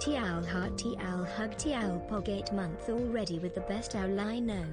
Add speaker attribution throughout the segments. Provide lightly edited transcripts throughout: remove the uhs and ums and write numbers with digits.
Speaker 1: T-owl heart, T-owl hug, T-owl pog 8 month already with the best owl I know.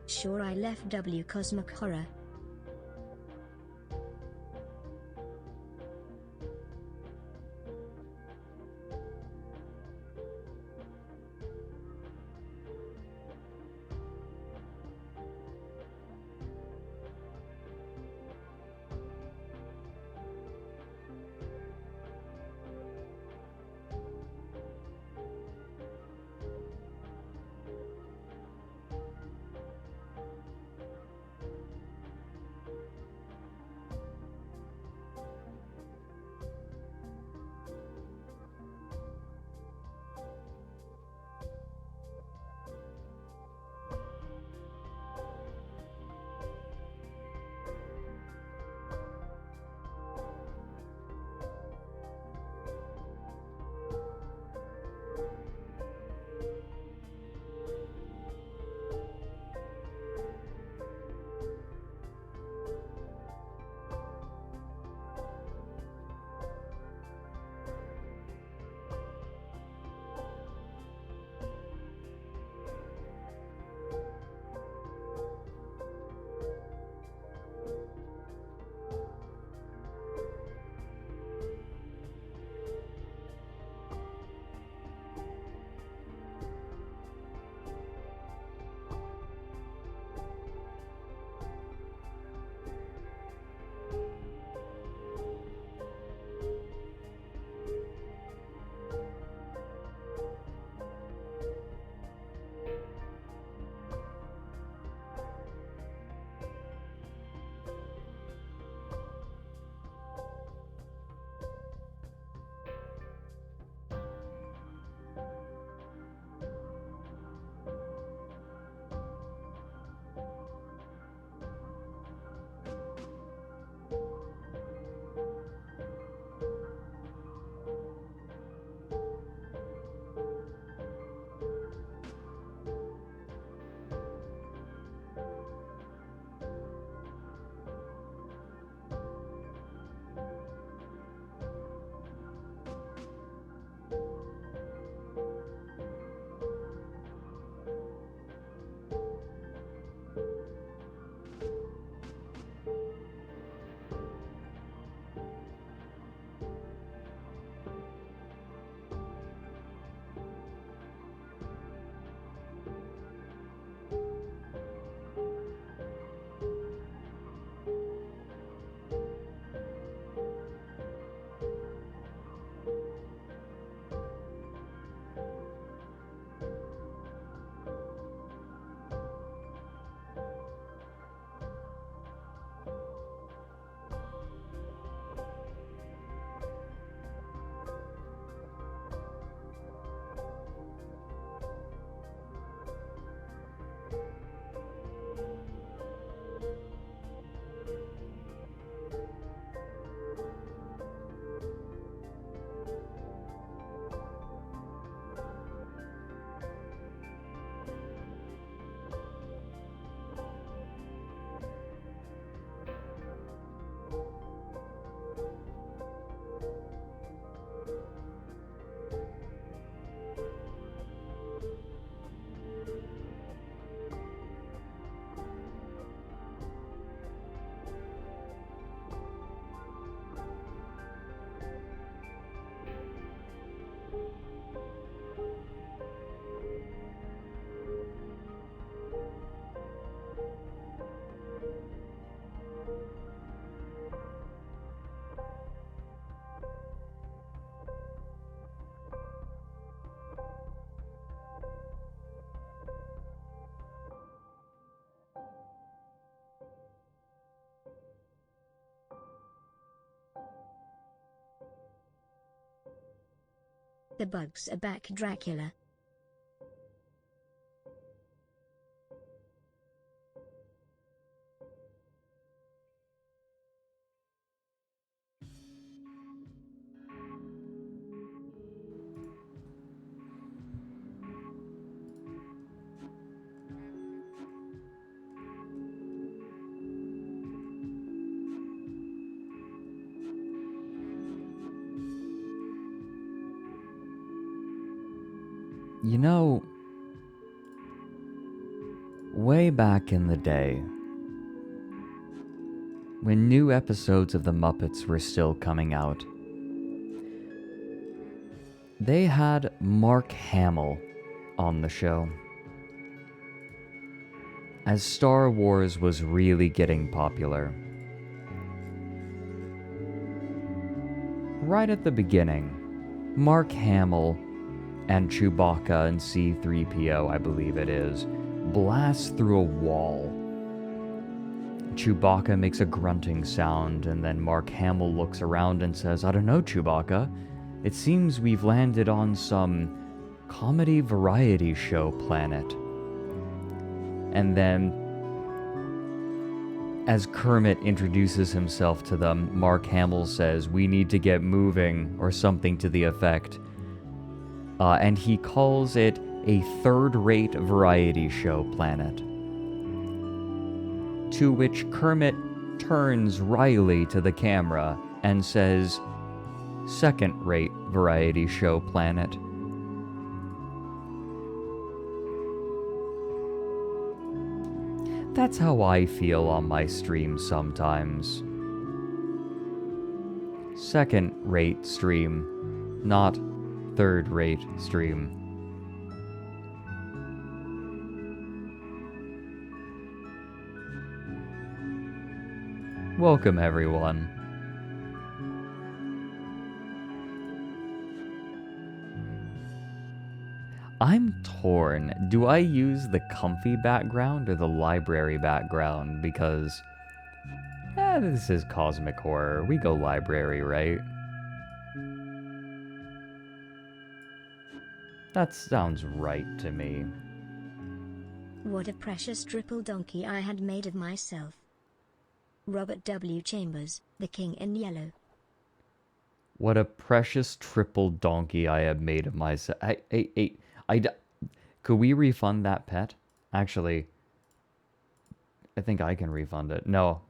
Speaker 1: Sure, I left W Cosmic Horror. The bugs are back, Dracula.
Speaker 2: You know, way back in the day, when new episodes of The Muppets were still coming out, they had Mark Hamill on the show. As Star Wars was really getting popular. Right at the beginning, Mark Hamill and Chewbacca and C-3PO, I believe it is, blast through a wall. Chewbacca makes a grunting sound, and then Mark Hamill looks around and says, "I don't know, Chewbacca. It seems we've landed on some comedy variety show planet." And then, as Kermit introduces himself to them, Mark Hamill says, "We need to get moving," or something to the effect. And he calls it a third-rate variety show planet. To which Kermit turns wryly to the camera and says, "Second-rate variety show planet." That's how I feel on my stream sometimes. Second-rate stream, not third-rate stream. Welcome, everyone. I'm torn. Do I use the comfy background or the library background? Because this is cosmic horror. We go library, right? That sounds right to me.
Speaker 1: What a precious triple donkey I had made of myself. Robert W. Chambers, The King in Yellow.
Speaker 2: What a precious triple donkey I have made of myself. Could we refund that pet? Actually, I think I can refund it. No.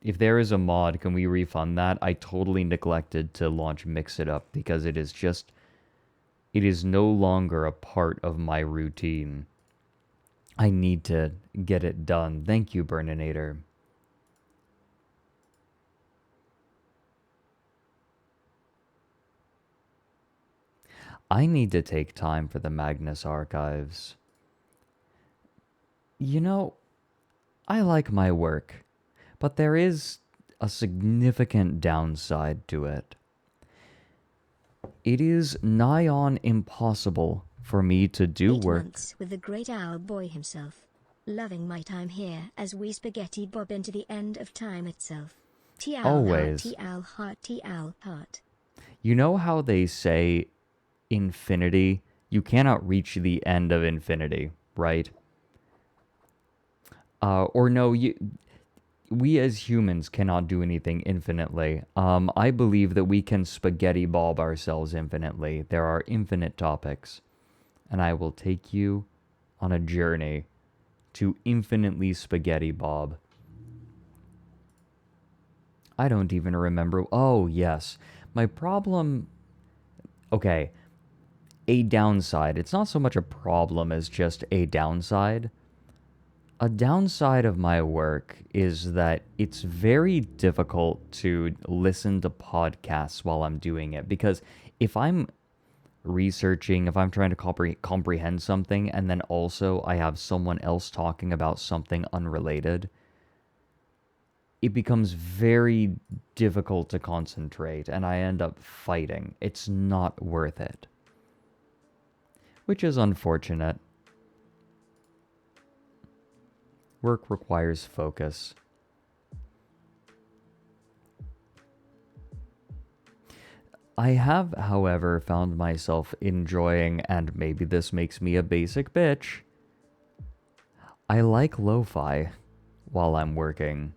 Speaker 2: If there is a mod, can we refund that? I totally neglected to launch Mix It Up because it is no longer a part of my routine. I need to get it done. Thank you, Burninator. I need to take time for the Magnus archives. You know, I like my work, but there is a significant downside to it. It is nigh on impossible for me to do
Speaker 1: 8
Speaker 2: work.
Speaker 1: months with the great owl boy himself. Loving my time here as we spaghetti bob into the end of time itself.
Speaker 2: Always.
Speaker 1: T-owl heart.
Speaker 2: You know how they say infinity? You cannot reach the end of infinity, right? Or no, we as humans cannot do anything infinitely. I believe that we can spaghetti bob ourselves infinitely. There are infinite topics. And I will take you on a journey to infinitely spaghetti bob. I don't even remember. Oh, yes. My problem... Okay. A downside. It's not so much a problem as just a downside. A downside of my work is that it's very difficult to listen to podcasts while I'm doing it. Because if I'm researching, if I'm trying to comprehend something, and then also I have someone else talking about something unrelated, it becomes very difficult to concentrate, and I end up fighting. It's not worth it. Which is unfortunate. Work requires focus. I have, however, found myself enjoying, and maybe this makes me a basic bitch, I like lo-fi while I'm working.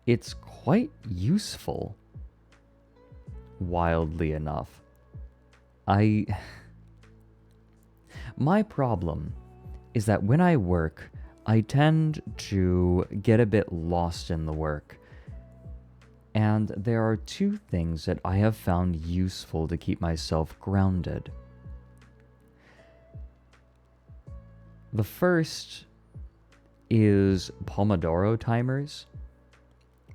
Speaker 2: It's quite useful, wildly enough. My problem is that when I work, I tend to get a bit lost in the work. And there are two things that I have found useful to keep myself grounded. The first is Pomodoro timers.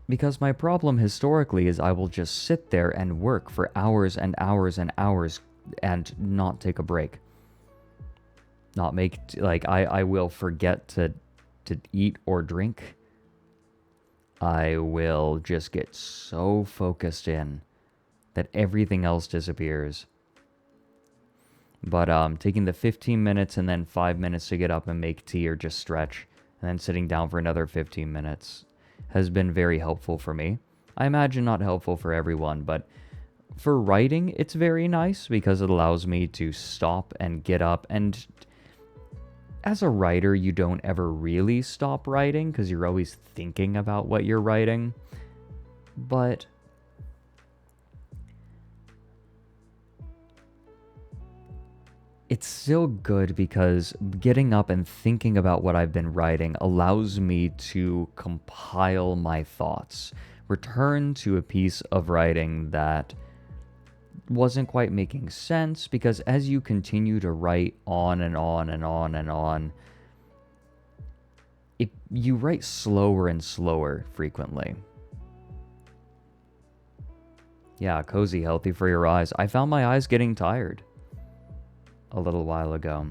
Speaker 2: Because my problem historically is I will just sit there and work for hours and hours and hours and not take a break. Not make, I will forget to eat or drink. I will just get so focused in that everything else disappears. But taking the 15 minutes and then 5 minutes to get up and make tea or just stretch, and then sitting down for another 15 minutes has been very helpful for me. I imagine not helpful for everyone, but for writing, it's very nice because it allows me to stop and get up. And as a writer, you don't ever really stop writing because you're always thinking about what you're writing. But it's still good because getting up and thinking about what I've been writing allows me to compile my thoughts, return to a piece of writing that wasn't quite making sense, because as you continue to write on and on and on and on, you write slower and slower frequently. Yeah, cozy, healthy for your eyes. I found my eyes getting tired a little while ago.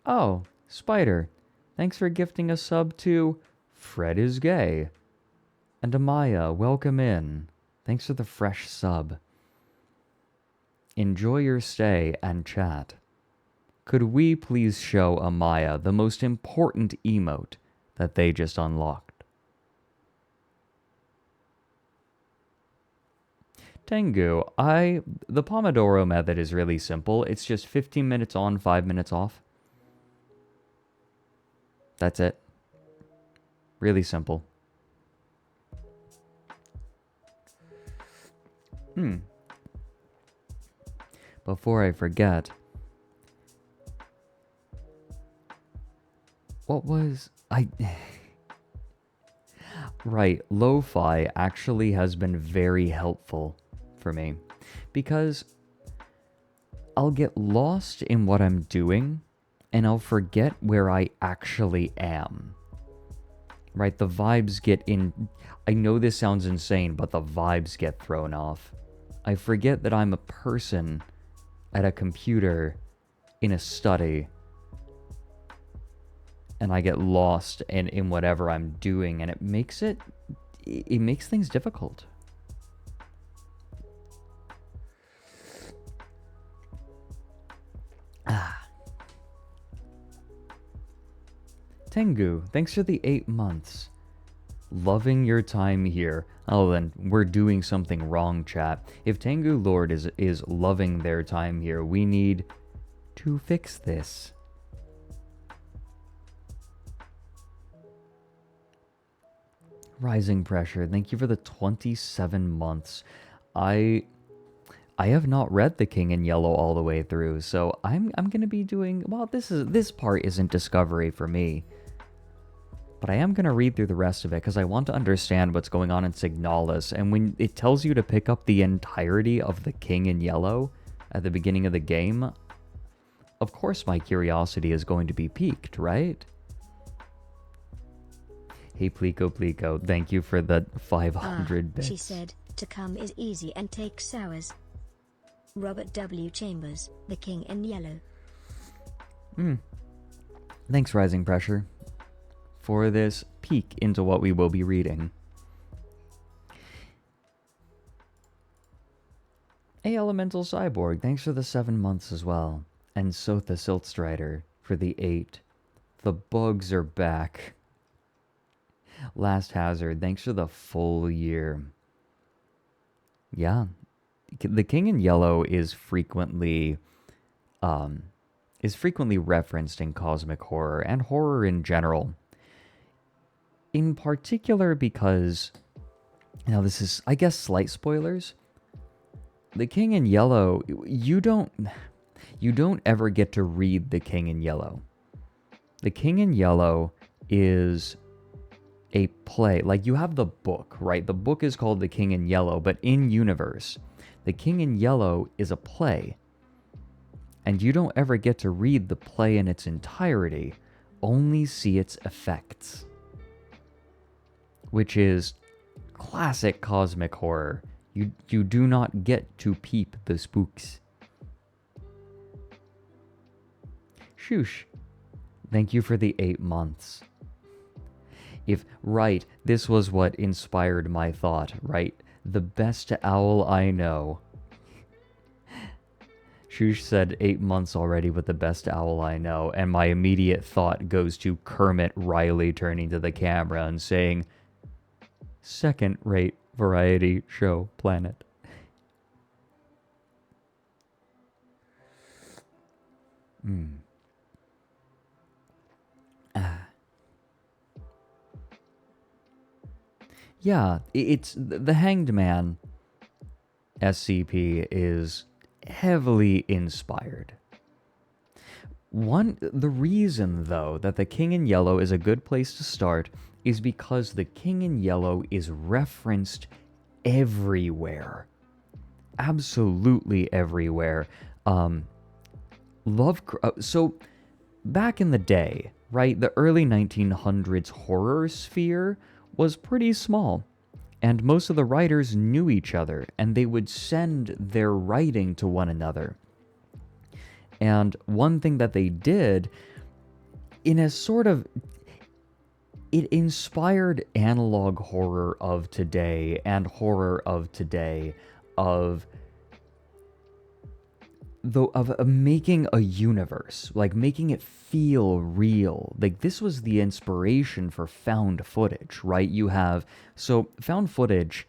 Speaker 2: Oh, Spider, thanks for gifting a sub to Fred is Gay. And Amaya, welcome in. Thanks for the fresh sub. Enjoy your stay and chat. Could we please show Amaya the most important emote that they just unlocked? Tengu, the Pomodoro method is really simple. It's just 15 minutes on, 5 minutes off. That's it. Really simple. Before I forget, what was I? Right, lo-fi actually has been very helpful for me because I'll get lost in what I'm doing and I'll forget where I actually am. Right, the vibes get in. I know this sounds insane, but the vibes get thrown off. I forget that I'm a person at a computer in a study, and I get lost in whatever I'm doing, and it makes things difficult. Tengu, thanks for the 8 months. Loving your time here. Oh, then we're doing something wrong, chat. If Tengu Lord is loving their time here, we need to fix this. Rising Pressure, thank you for the 27 months. I have not read The King in Yellow all the way through, so I'm gonna be doing, well, this part isn't discovery for me. But I am going to read through the rest of it because I want to understand what's going on in Signalis. And when it tells you to pick up the entirety of The King in Yellow at the beginning of the game, of course my curiosity is going to be piqued, right? Hey, Plico, thank you for the 500 bits.
Speaker 1: She said, to come is easy and takes hours. Robert W. Chambers, The King in Yellow.
Speaker 2: Thanks, Rising Pressure, for this peek into what we will be reading. A Elemental Cyborg, thanks for the 7 months as well. And Sotha Siltstrider for the 8. The bugs are back. Last Hazard, thanks for the full year. Yeah. The King in Yellow is frequently referenced in cosmic horror and horror in general. In particular because, now this is, I guess, slight spoilers. The King in Yellow, you don't ever get to read The King in Yellow. The King in Yellow is a play. Like, you have the book, right? The book is called The King in Yellow, but in universe, The King in Yellow is a play. And you don't ever get to read the play in its entirety, only see its effects. Which is classic cosmic horror. You do not get to peep the spooks. Shoosh. Thank you for the 8 months. Right, this was what inspired my thought, right? The best owl I know. Shoosh said 8 months already with the best owl I know, and my immediate thought goes to Kermit Riley turning to the camera and saying, second-rate variety show planet. Yeah, it's the Hanged Man SCP is heavily inspired. The reason, though, that The King in Yellow is a good place to start is because The King in Yellow is referenced everywhere. Absolutely everywhere. So, back in the day, right, the early 1900s horror sphere was pretty small. And most of the writers knew each other, and they would send their writing to one another. And one thing that they did, in a sort of, it inspired analog horror of today and horror of today of making a universe, like making it feel real. Like, this was the inspiration for found footage, right? So found footage,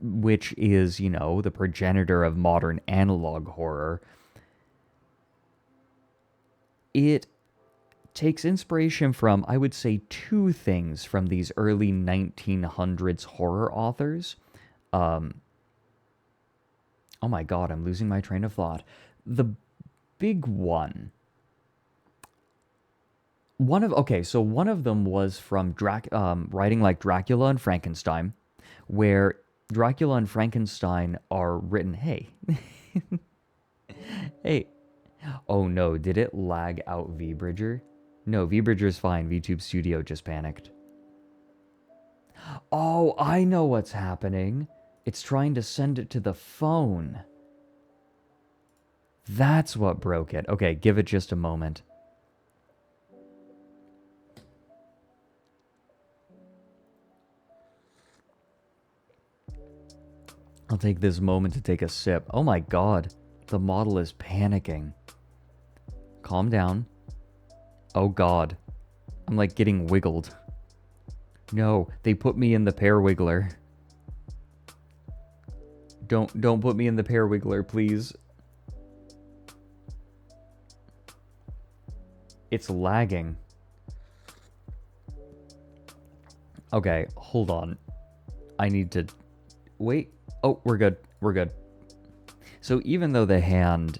Speaker 2: which is, the progenitor of modern analog horror, it takes inspiration from, I would say, 2 things from these early 1900s horror authors. Oh my god, I'm losing my train of thought. The big one. One of them was from writing like Dracula and Frankenstein, where Dracula and Frankenstein are written. Hey. Hey. Oh no, did it lag out VBridger? No, VBridger's fine. VTube Studio just panicked. Oh, I know what's happening. It's trying to send it to the phone. That's what broke it. Okay, give it just a moment. I'll take this moment to take a sip. Oh my god, the model is panicking. Calm down. Oh god. I'm like getting wiggled. No, they put me in the pear wiggler. Don't put me in the pear wiggler, please. It's lagging. Okay, hold on. I need to... Wait. Oh, we're good. We're good. So even though the hand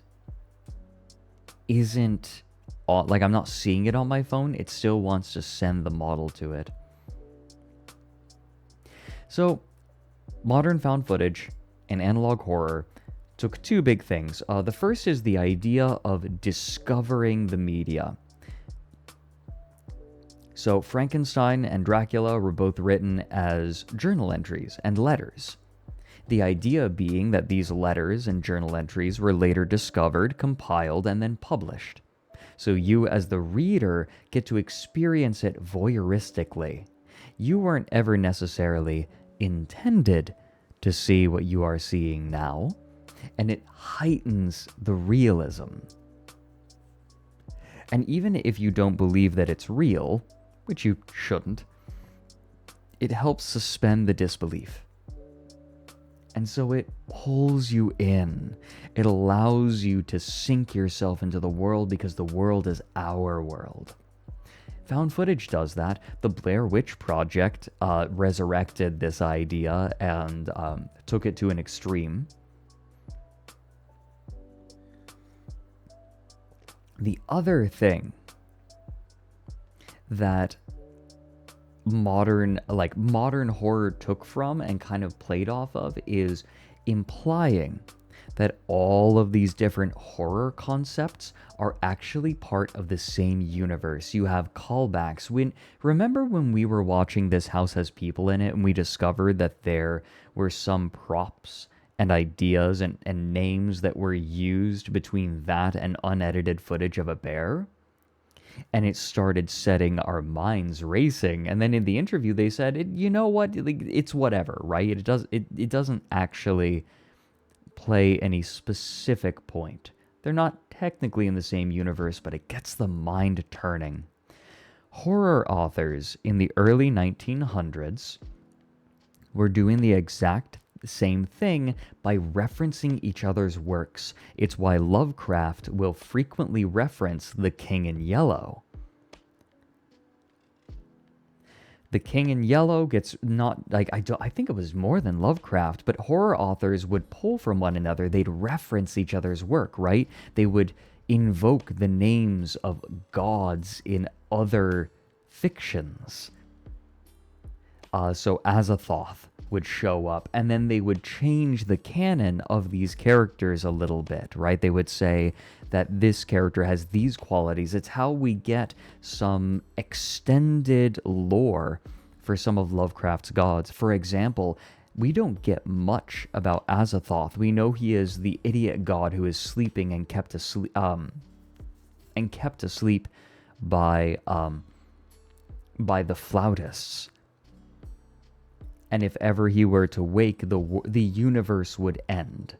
Speaker 2: isn't... like, I'm not seeing it on my phone, it still wants to send the model to it. So, modern found footage and analog horror took 2 big things. The first is the idea of discovering the media. So Frankenstein and Dracula were both written as journal entries and letters. The idea being that these letters and journal entries were later discovered, compiled, and then published. So you, as the reader, get to experience it voyeuristically. You weren't ever necessarily intended to see what you are seeing now, and it heightens the realism. And even if you don't believe that it's real, which you shouldn't, it helps suspend the disbelief. And so it pulls you in. It allows you to sink yourself into the world because the world is our world. Found footage does that. The Blair Witch Project resurrected this idea and took it to an extreme. The other thing that modern horror took from and kind of played off of is implying that all of these different horror concepts are actually part of the same universe. You have callbacks. Remember when we were watching This House Has People in It and we discovered that there were some props and ideas and names that were used between that and unedited footage of a bear? And it started setting our minds racing. And then in the interview, they said, you know what? It's whatever, right? It doesn't actually play any specific point. They're not technically in the same universe, but it gets the mind turning. Horror authors in the early 1900s were doing the exact same thing by referencing each other's works. It's why Lovecraft will frequently reference The King in Yellow. The King in Yellow gets not like I think it was more than Lovecraft, but horror authors would pull from one another. They'd reference each other's work, right? They would invoke the names of gods in other fictions. So Azathoth would show up, and then they would change the canon of these characters a little bit, right? They would say that this character has these qualities. It's how we get some extended lore for some of Lovecraft's gods. For example, we don't get much about Azathoth. We know he is the idiot god who is sleeping and kept asleep by the flautists. And if ever he were to wake, the universe would end.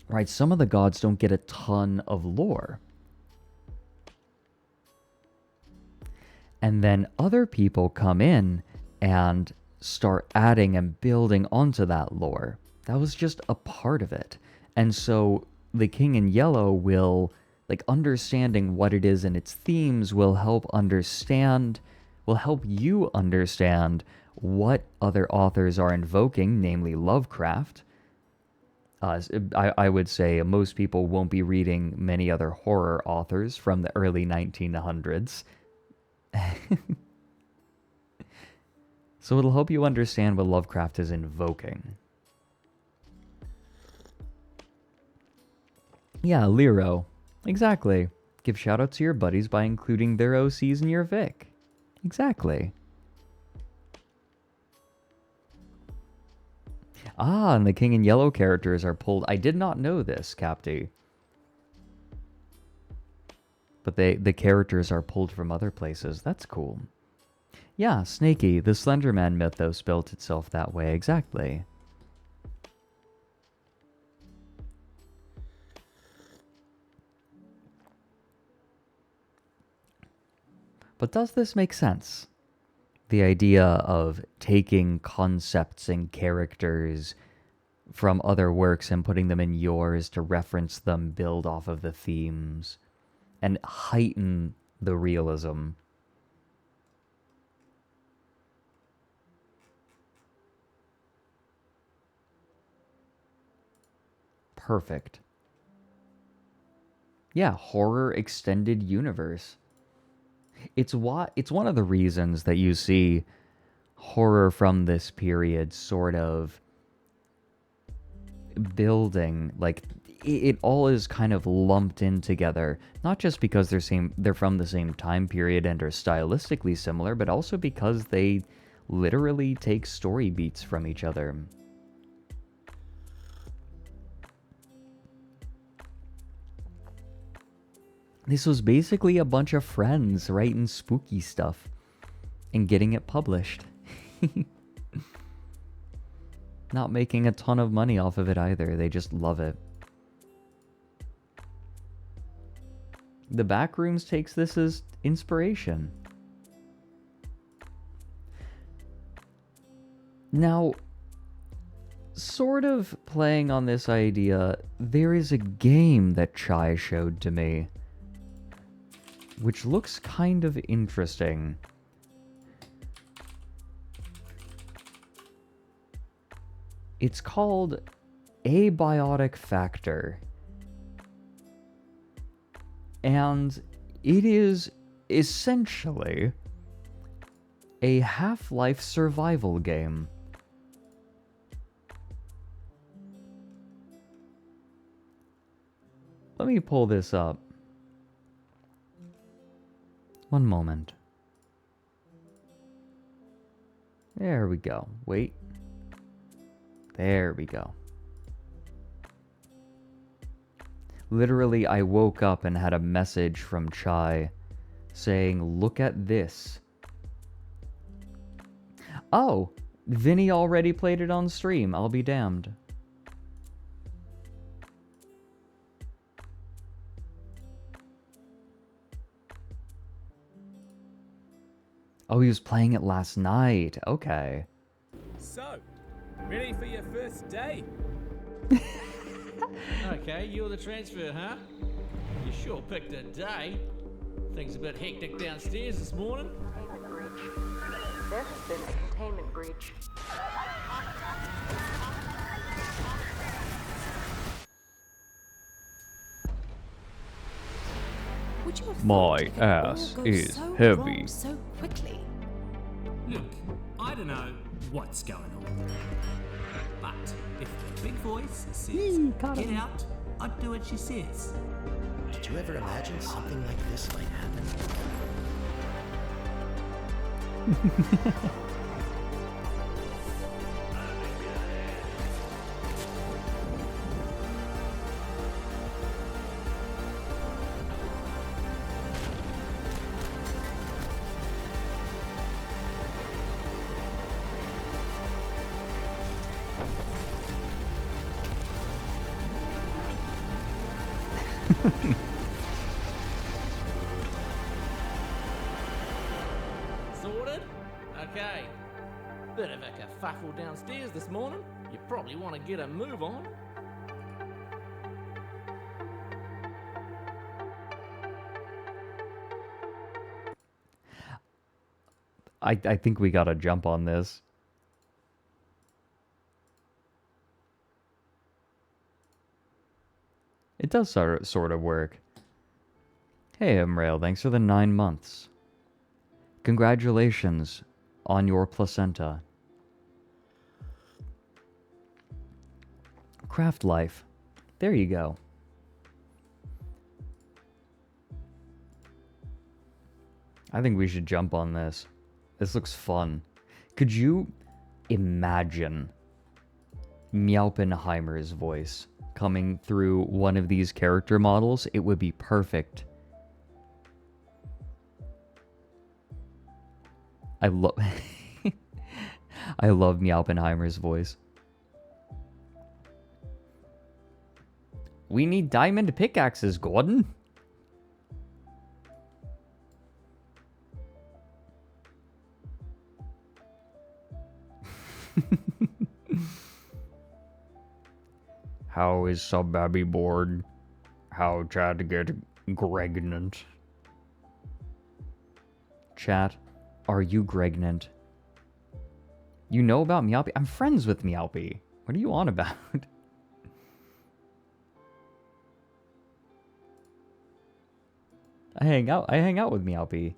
Speaker 2: Right? Some of the gods don't get a ton of lore. And then other people come in and start adding and building onto that lore. That was just a part of it. And so the King in Yellow will, understanding what it is and its themes will help you understand what other authors are invoking, namely Lovecraft. I would say most people won't be reading many other horror authors from the early 1900s. So it'll help you understand what Lovecraft is invoking. Yeah, Lero. Exactly. Give shoutouts to your buddies by including their OCs in your Vic. Exactly. Ah, and the King in Yellow characters are pulled. I did not know this, Capty. But the characters are pulled from other places. That's cool. Yeah, Snaky. The Slenderman mythos built itself that way. Exactly. But does this make sense? The idea of taking concepts and characters from other works and putting them in yours to reference them, build off of the themes, and heighten the realism. Perfect. Yeah, horror extended universe. It's one of the reasons that you see horror from this period sort of building, it all is kind of lumped in together, not just because they're from the same time period and are stylistically similar, but also because they literally take story beats from each other. This was basically a bunch of friends writing spooky stuff and getting it published. Not making a ton of money off of it either. They just love it. The Backrooms takes this as inspiration. Now, sort of playing on this idea, there is a game that Chai showed to me, which looks kind of interesting. It's called Abiotic Factor. And it is essentially a Half-Life survival game. Let me pull this up. One moment. There we go. Wait. There we go. Literally, I woke up and had a message from Chai saying, "Look at this." Oh, Vinny already played it on stream. I'll be damned. Oh, he was playing it last night. Okay.
Speaker 3: So, ready for your first day?
Speaker 4: Okay, you're the transfer, huh? You sure picked a day. Things a bit hectic downstairs this morning.
Speaker 5: Containment breach. There has been a containment breach.
Speaker 6: Would you have
Speaker 2: My
Speaker 6: thought it could all
Speaker 2: ass
Speaker 6: go
Speaker 2: is
Speaker 6: so
Speaker 2: heavy.
Speaker 6: wrong so quickly?
Speaker 3: Look, I don't know what's going on. But if the big voice says, get out, I'd do what she says.
Speaker 7: Did you ever imagine something like this might happen?
Speaker 4: Sorted? Okay. Bit of a kerfuffle downstairs this morning. You probably want to get a move on.
Speaker 2: I think we gotta jump on this. It does sort of work. Hey, Emrail, thanks for the 9 months. Congratulations on your placenta. Craft life. There you go. I think we should jump on this. This looks fun. Could you imagine Meowpenheimer's voice coming through one of these character models? It would be perfect. I love I love Meowpenheimer's voice. We need diamond pickaxes, Gordon. How is Subbabby bored? How Chad to get pregnant? Chat, are you pregnant? You know about Meowpie? I'm friends with Meowpie. What are you on about? I hang out with Meowpie.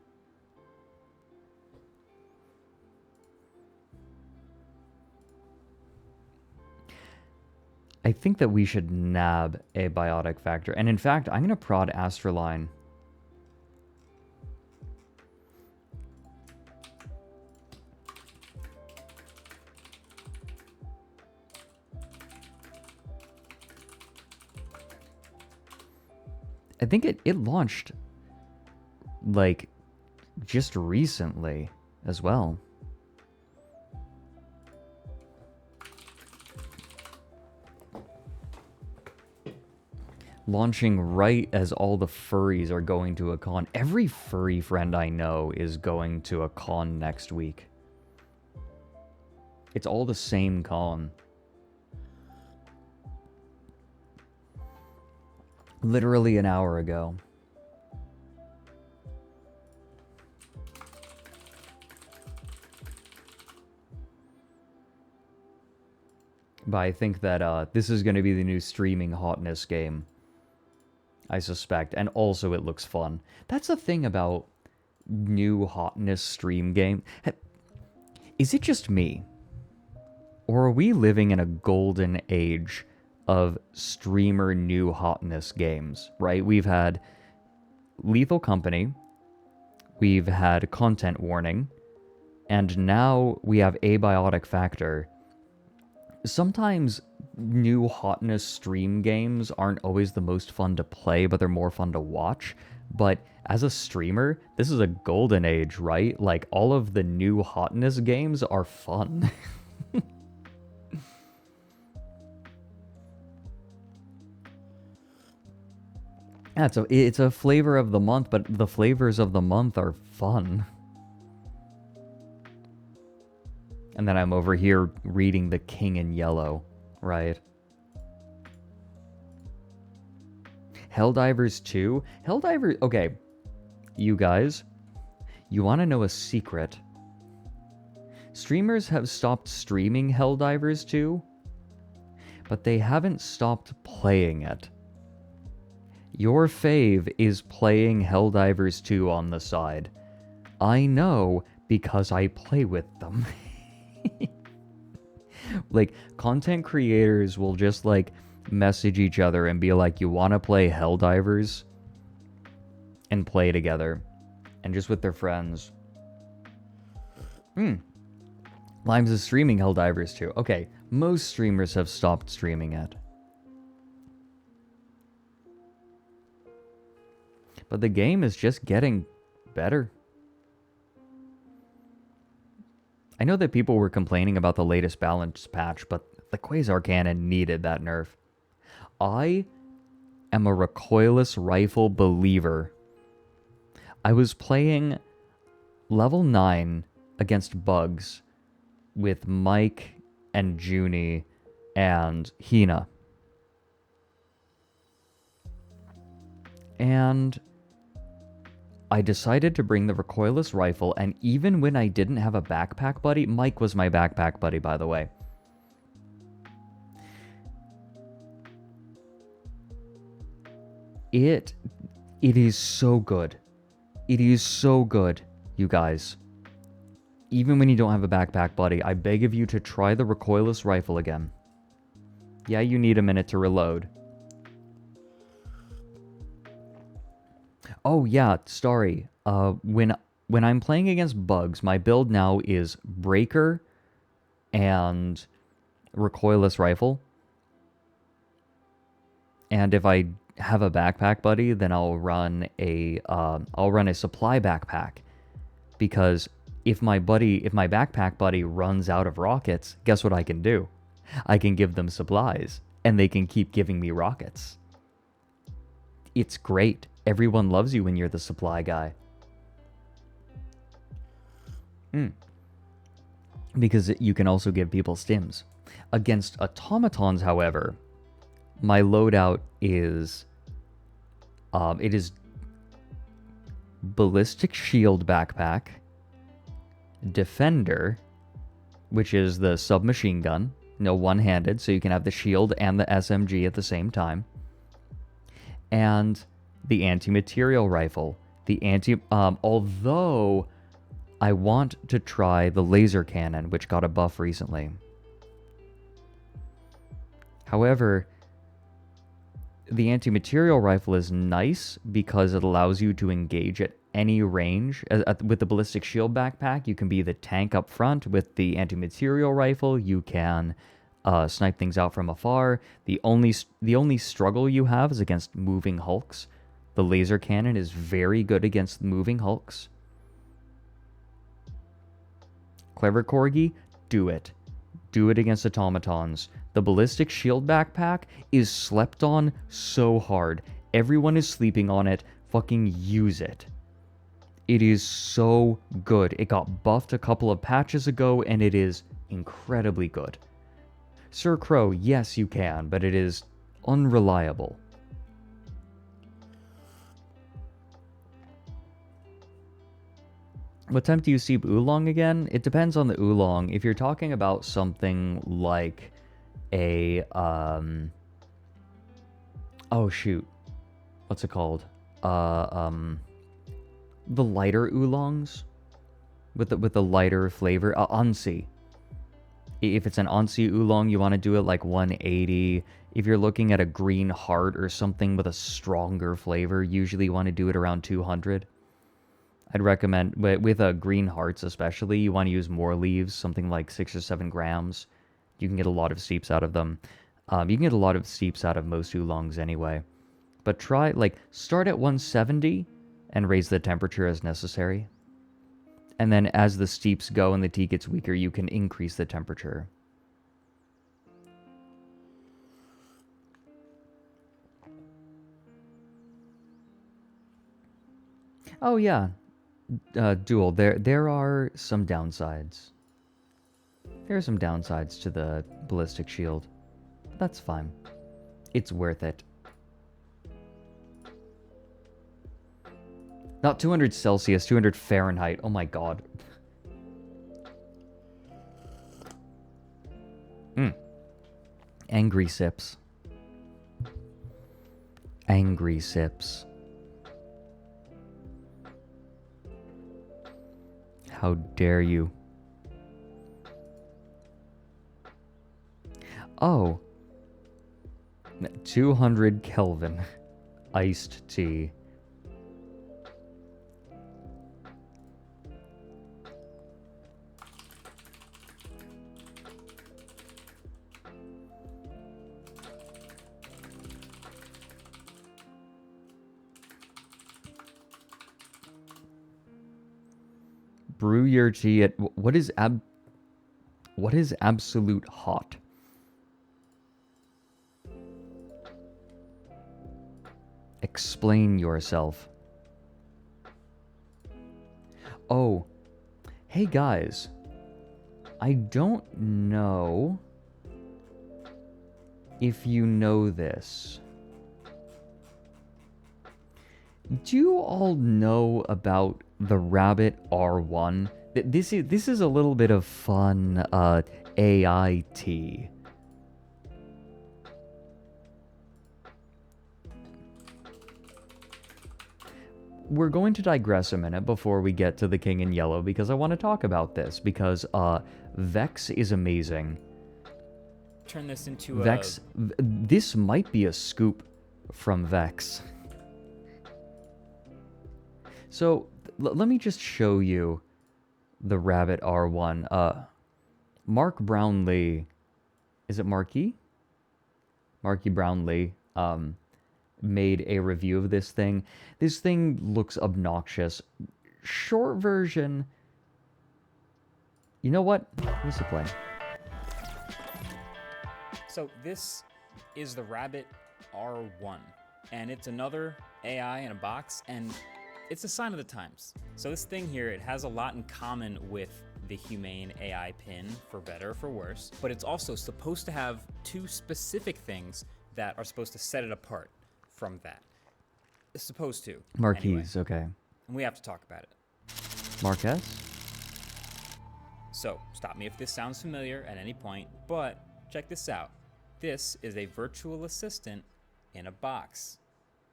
Speaker 2: I think that we should nab a biotic factor. And in fact, I'm going to prod ASTRALINE. I think it launched, like, just recently as well. Launching right as all the furries are going to a con. Every furry friend I know is going to a con next week. It's all the same con. Literally an hour ago. But I think that this is going to be the new streaming hotness game. I suspect. And also it looks fun. That's the thing about new hotness stream game. Is it just me? Or are we living in a golden age of streamer new hotness games, right? We've had Lethal Company. We've had Content Warning. And now we have Abiotic Factor. Sometimes new hotness stream games aren't always the most fun to play, but they're more fun to watch. But as a streamer, this is a golden age, right? Like, all of the new hotness games are fun. Yeah, it's a flavor of the month, but the flavors of the month are fun. And then I'm over here reading The King in Yellow, right? Helldivers 2? Helldivers... Okay, you guys, you want to know a secret? Streamers have stopped streaming Helldivers 2, but they haven't stopped playing it. Your fave is playing Helldivers 2 on the side. I know because I play with them. Like, content creators will just, like, message each other and be like, you want to play Helldivers? And play together. And just with their friends. Limes is streaming Helldivers too. Okay, most streamers have stopped streaming it. But the game is just getting better. I know that people were complaining about the latest balance patch, but the Quasar Cannon needed that nerf. I am a recoilless rifle believer. I was playing level 9 against Bugs with Mike and Junie and Hina. And I decided to bring the recoilless rifle, and even when I didn't have a backpack buddy, Mike was my backpack buddy, by the way. It is so good. It is so good, you guys. Even when you don't have a backpack buddy, I beg of you to try the recoilless rifle again. Yeah, you need a minute to reload. Oh yeah, sorry. When I'm playing against Bugs, my build now is Breaker and recoilless rifle. And if I have a backpack buddy, then I'll run a supply backpack, because if my backpack buddy runs out of rockets, guess what I can do? I can give them supplies, and they can keep giving me rockets. It's great. Everyone loves you when you're the supply guy. Because you can also give people stims. Against automatons, however, my loadout is... it is ballistic shield backpack, defender, which is the submachine gun, no one-handed, so you can have the shield and the SMG at the same time, and the anti-material rifle. Although I want to try the laser cannon, which got a buff recently. However, the anti-material rifle is nice because it allows you to engage at any range. With the ballistic shield backpack, you can be the tank up front. With the anti-material rifle, you can snipe things out from afar. The only struggle you have is against moving hulks. The laser cannon is very good against moving hulks. Clever Corgi, do it. Do it against automatons. The ballistic shield backpack is slept on so hard. Everyone is sleeping on it. Fucking use it. It is so good. It got buffed a couple of patches ago, and it is incredibly good. Sir Crow, yes you can, but it is unreliable. What temp do you steep oolong again? It depends on the oolong. If you're talking about something like a, oh shoot, what's it called? The lighter oolongs with the lighter flavor, Ansi. If it's an Ansi oolong, you want to do it like 180. If you're looking at a green heart or something with a stronger flavor, usually you want to do it around 200. I'd recommend, with green hearts especially, you want to use more leaves, something like 6 or 7 grams. You can get a lot of steeps out of them. You can get a lot of steeps out of most oolongs anyway. But try, start at 170 and raise the temperature as necessary. And then as the steeps go and the tea gets weaker, you can increase the temperature. Oh yeah, Dual, there are some downsides. There are some downsides to the ballistic shield. But that's fine. It's worth it. Not 200 Celsius, 200 Fahrenheit. Oh my god. Angry sips. Angry sips. How dare you? Oh. 200 Kelvin. Iced tea. Brew your tea at what is absolute hot? Explain yourself. Oh, hey guys. I don't know if you know this. Do you all know about the Rabbit R1? This is a little bit of fun AI tea. We're going to digress a minute before we get to the King in Yellow because I want to talk about this because Vex is amazing.
Speaker 8: Turn this into
Speaker 2: Vex. This might be a scoop from Vex. So, let me just show you the Rabbit R1. Mark Brownlee, is it Marky? Marky Brownlee, made a review of this thing. This thing looks obnoxious. Short version... You know what? What's the play?
Speaker 8: So this is the Rabbit R1, and it's another AI in a box, and it's a sign of the times. So this thing here, it has a lot in common with the Humane AI pin, for better or for worse, but it's also supposed to have two specific things that are supposed to set it apart from that. It's supposed to.
Speaker 2: Marquise,
Speaker 8: anyway.
Speaker 2: Okay.
Speaker 8: And we have to talk about it.
Speaker 2: Marquez?
Speaker 8: So, stop me if this sounds familiar at any point, but check this out. This is a virtual assistant in a box.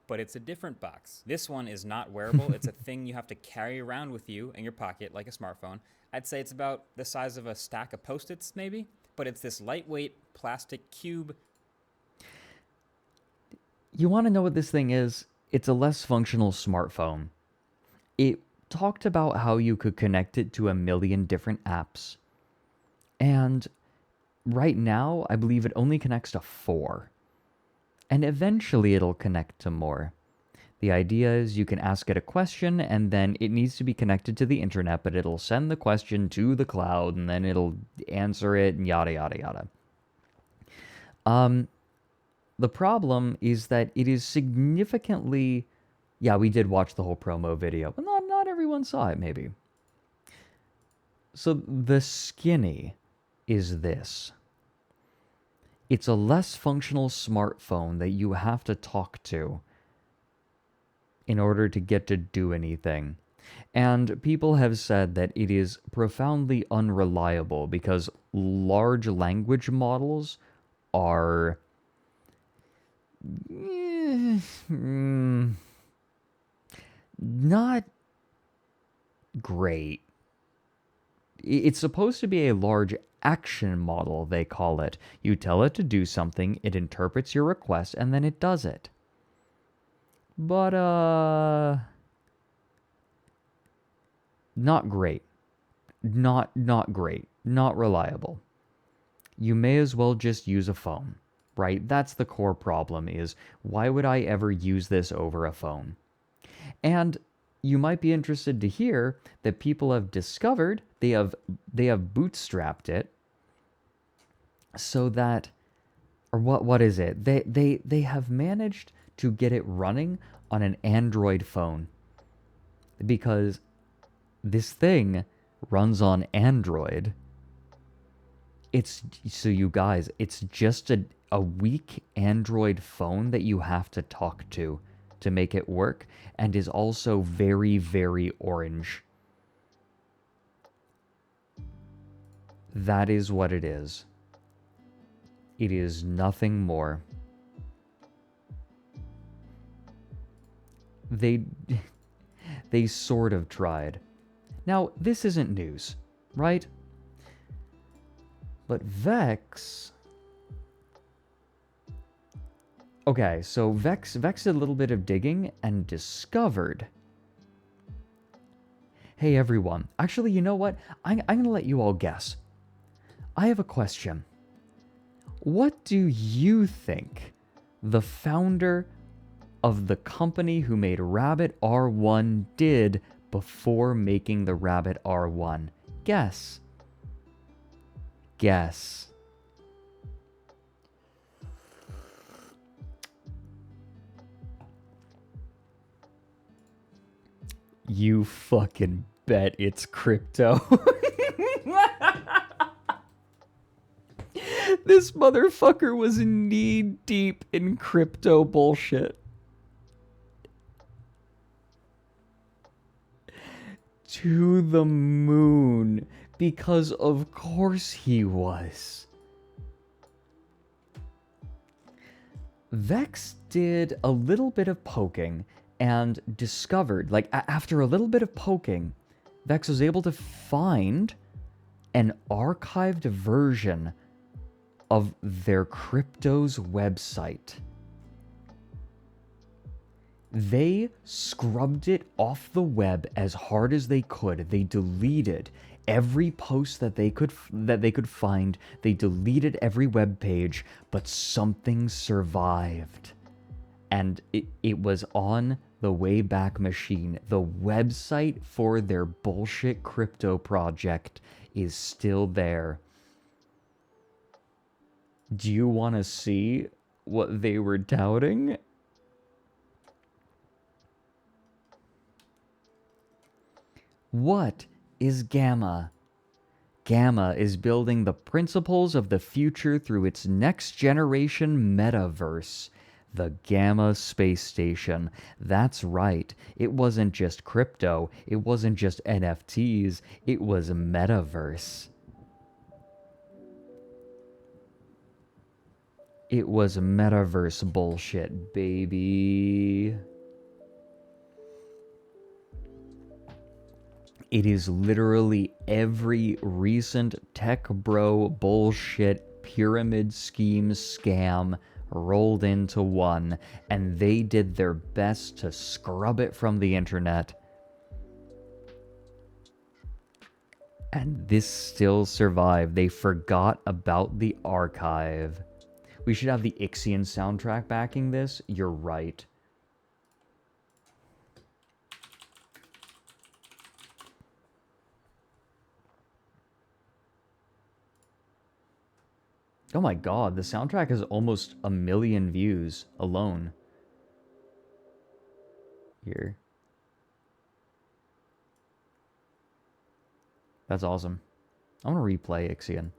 Speaker 8: But it's a different box. This one is not wearable. It's a thing you have to carry around with you in your pocket like a smartphone. I'd say it's about the size of a stack of Post-its maybe, but it's this lightweight plastic cube.
Speaker 2: You want to know what this thing is? It's a less functional smartphone. It talked about how you could connect it to a million different apps. And right now, I believe it only connects to 4. And eventually it'll connect to more. The idea is you can ask it a question and then it needs to be connected to the internet, but it'll send the question to the cloud and then it'll answer it and yada yada yada. The problem is that it is significantly... Yeah, we did watch the whole promo video, but not everyone saw it maybe. So the Skinny is this. It's a less functional smartphone that you have to talk to in order to get to do anything. And people have said that it is profoundly unreliable because large language models are not great. It's supposed to be a large action model, they call it. You tell it to do something, it interprets your request, and then it does it. But, not great. Not great. Not reliable. You may as well just use a phone, right? That's the core problem is, why would I ever use this over a phone? And you might be interested to hear that people have discovered, they have bootstrapped it so that, or what is it? They have managed to get it running on an Android phone because this thing runs on Android. So you guys, it's just a weak Android phone that you have to talk to make it work, and is also very, very orange. That is what it is. It is nothing more. They sort of tried. Now, this isn't news, right? But Vex... Okay, so Vex did a little bit of digging and discovered... Hey everyone, actually, you know what? I'm gonna let you all guess. I have a question. What do you think the founder of the company who made Rabbit R1 did before making the Rabbit R1? Guess. Guess. You fucking bet it's crypto. This motherfucker was knee deep in crypto bullshit. To the moon. Because of course he was. Vex did a little bit of poking and discovered, like, after a little bit of poking, Vex was able to find an archived version of their crypto's website. They scrubbed it off the web as hard as they could. They deleted every post that they could find. They deleted every web page, but something survived. And it was on the Wayback Machine. The website for their bullshit crypto project is still there. Do you want to see what they were touting? What is Gamma? Gamma is building the principles of the future through its next generation metaverse. The Gamma Space Station. That's right. It wasn't just crypto. It wasn't just NFTs. It was metaverse. It was metaverse bullshit, baby. It is literally every recent tech bro bullshit pyramid scheme scam rolled into one, and they did their best to scrub it from the internet. And this still survived. They forgot about the archive. We should have the Ixion soundtrack backing this. You're right. Oh my god, the soundtrack has almost 1 million views alone. Here. That's awesome. I want to replay Ixion.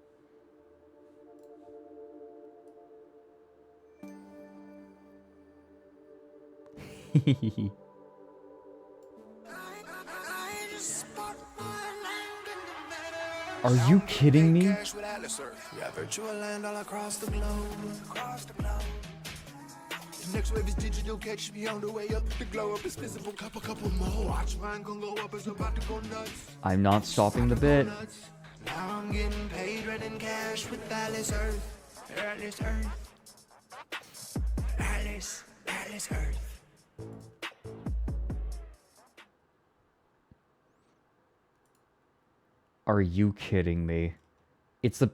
Speaker 2: Are you kidding me?
Speaker 9: Yeah, virtual land all across the globe. The next wave is digital, catch me on the way up. The glow up is visible, couple more. Watch mine gon' go up, it's about to go nuts.
Speaker 2: I'm not stopping the bit.
Speaker 9: Now I'm getting paid, red in cash with Alice Earth. Alice Earth. Alice Earth.
Speaker 2: Are you kidding me? It's the...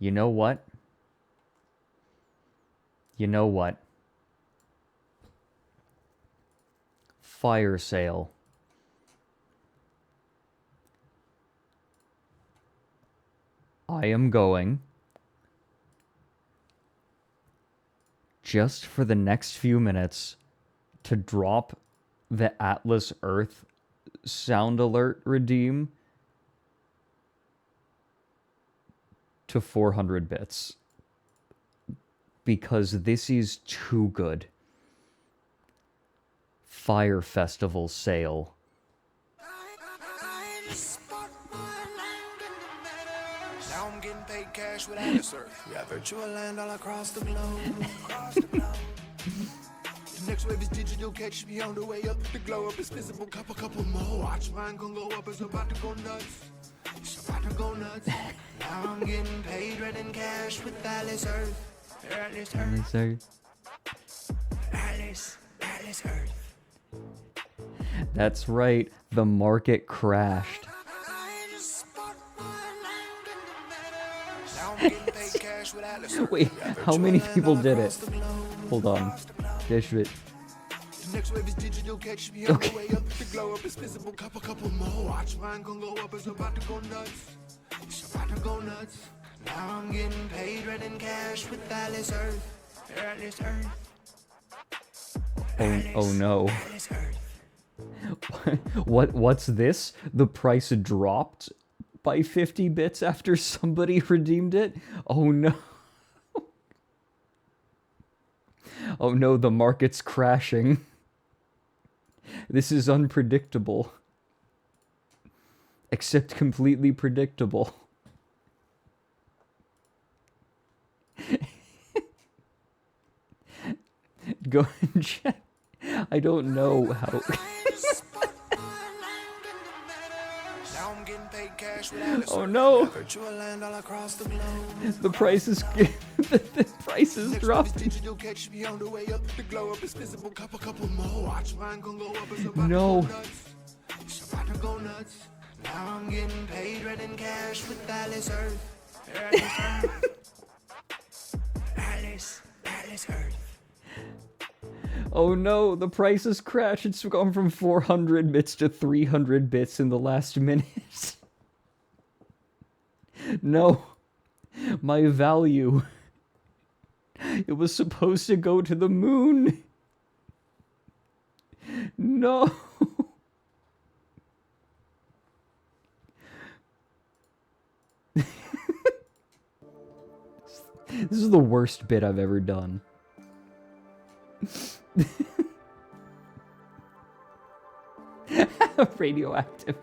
Speaker 2: You know what? You know what? Fire sale. I am going, just for the next few minutes, to drop the Atlas Earth sound alert redeem to 400 bits. Because this is too good. Fire Festival sale.
Speaker 9: Now I'm getting paid cash with Alice Earth. Yeah, virtual land all across the globe. The next wave is digital, catch me on the way up. The glow up is visible, couple more. Watch mine gon' go up, it's about to go nuts. It's about to go nuts. Now I'm getting paid, red in cash with Alice Earth. Alice Earth. Alice Earth.
Speaker 2: That's right, the market crashed. Wait, how many people did it? Hold on. Dish it.
Speaker 9: Next wave is digital, catch me on the way up. The glow up is visible, couple more. Watch mine gon' go up, it's about to go nuts. It's about to go nuts. Now I'm getting paid, red in cash with Alice Earth. Alice Earth.
Speaker 2: Oh no. What's this? The price dropped by 50 bits after somebody redeemed it? Oh no. Oh no, the market's crashing. This is unpredictable. Except completely predictable. Go and check. I don't know how. Oh no! The price is the price is dropped. No.
Speaker 9: Now I'm getting paid, red in cash with Alice Earth. Alice Earth.
Speaker 2: Oh no, the price has crashed. It's gone from 400 bits to 300 bits in the last minute. No. My value. It was supposed to go to the moon. No. This is the worst bit I've ever done. Radioactive.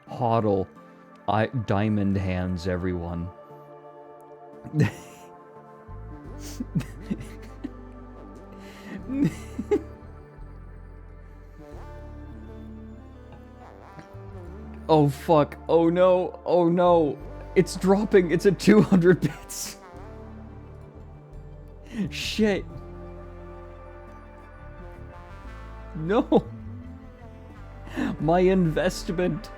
Speaker 2: Hodl. Diamond hands, everyone. Oh fuck. Oh no. Oh no. It's dropping. It's at 200 bits. Shit. No. My investment.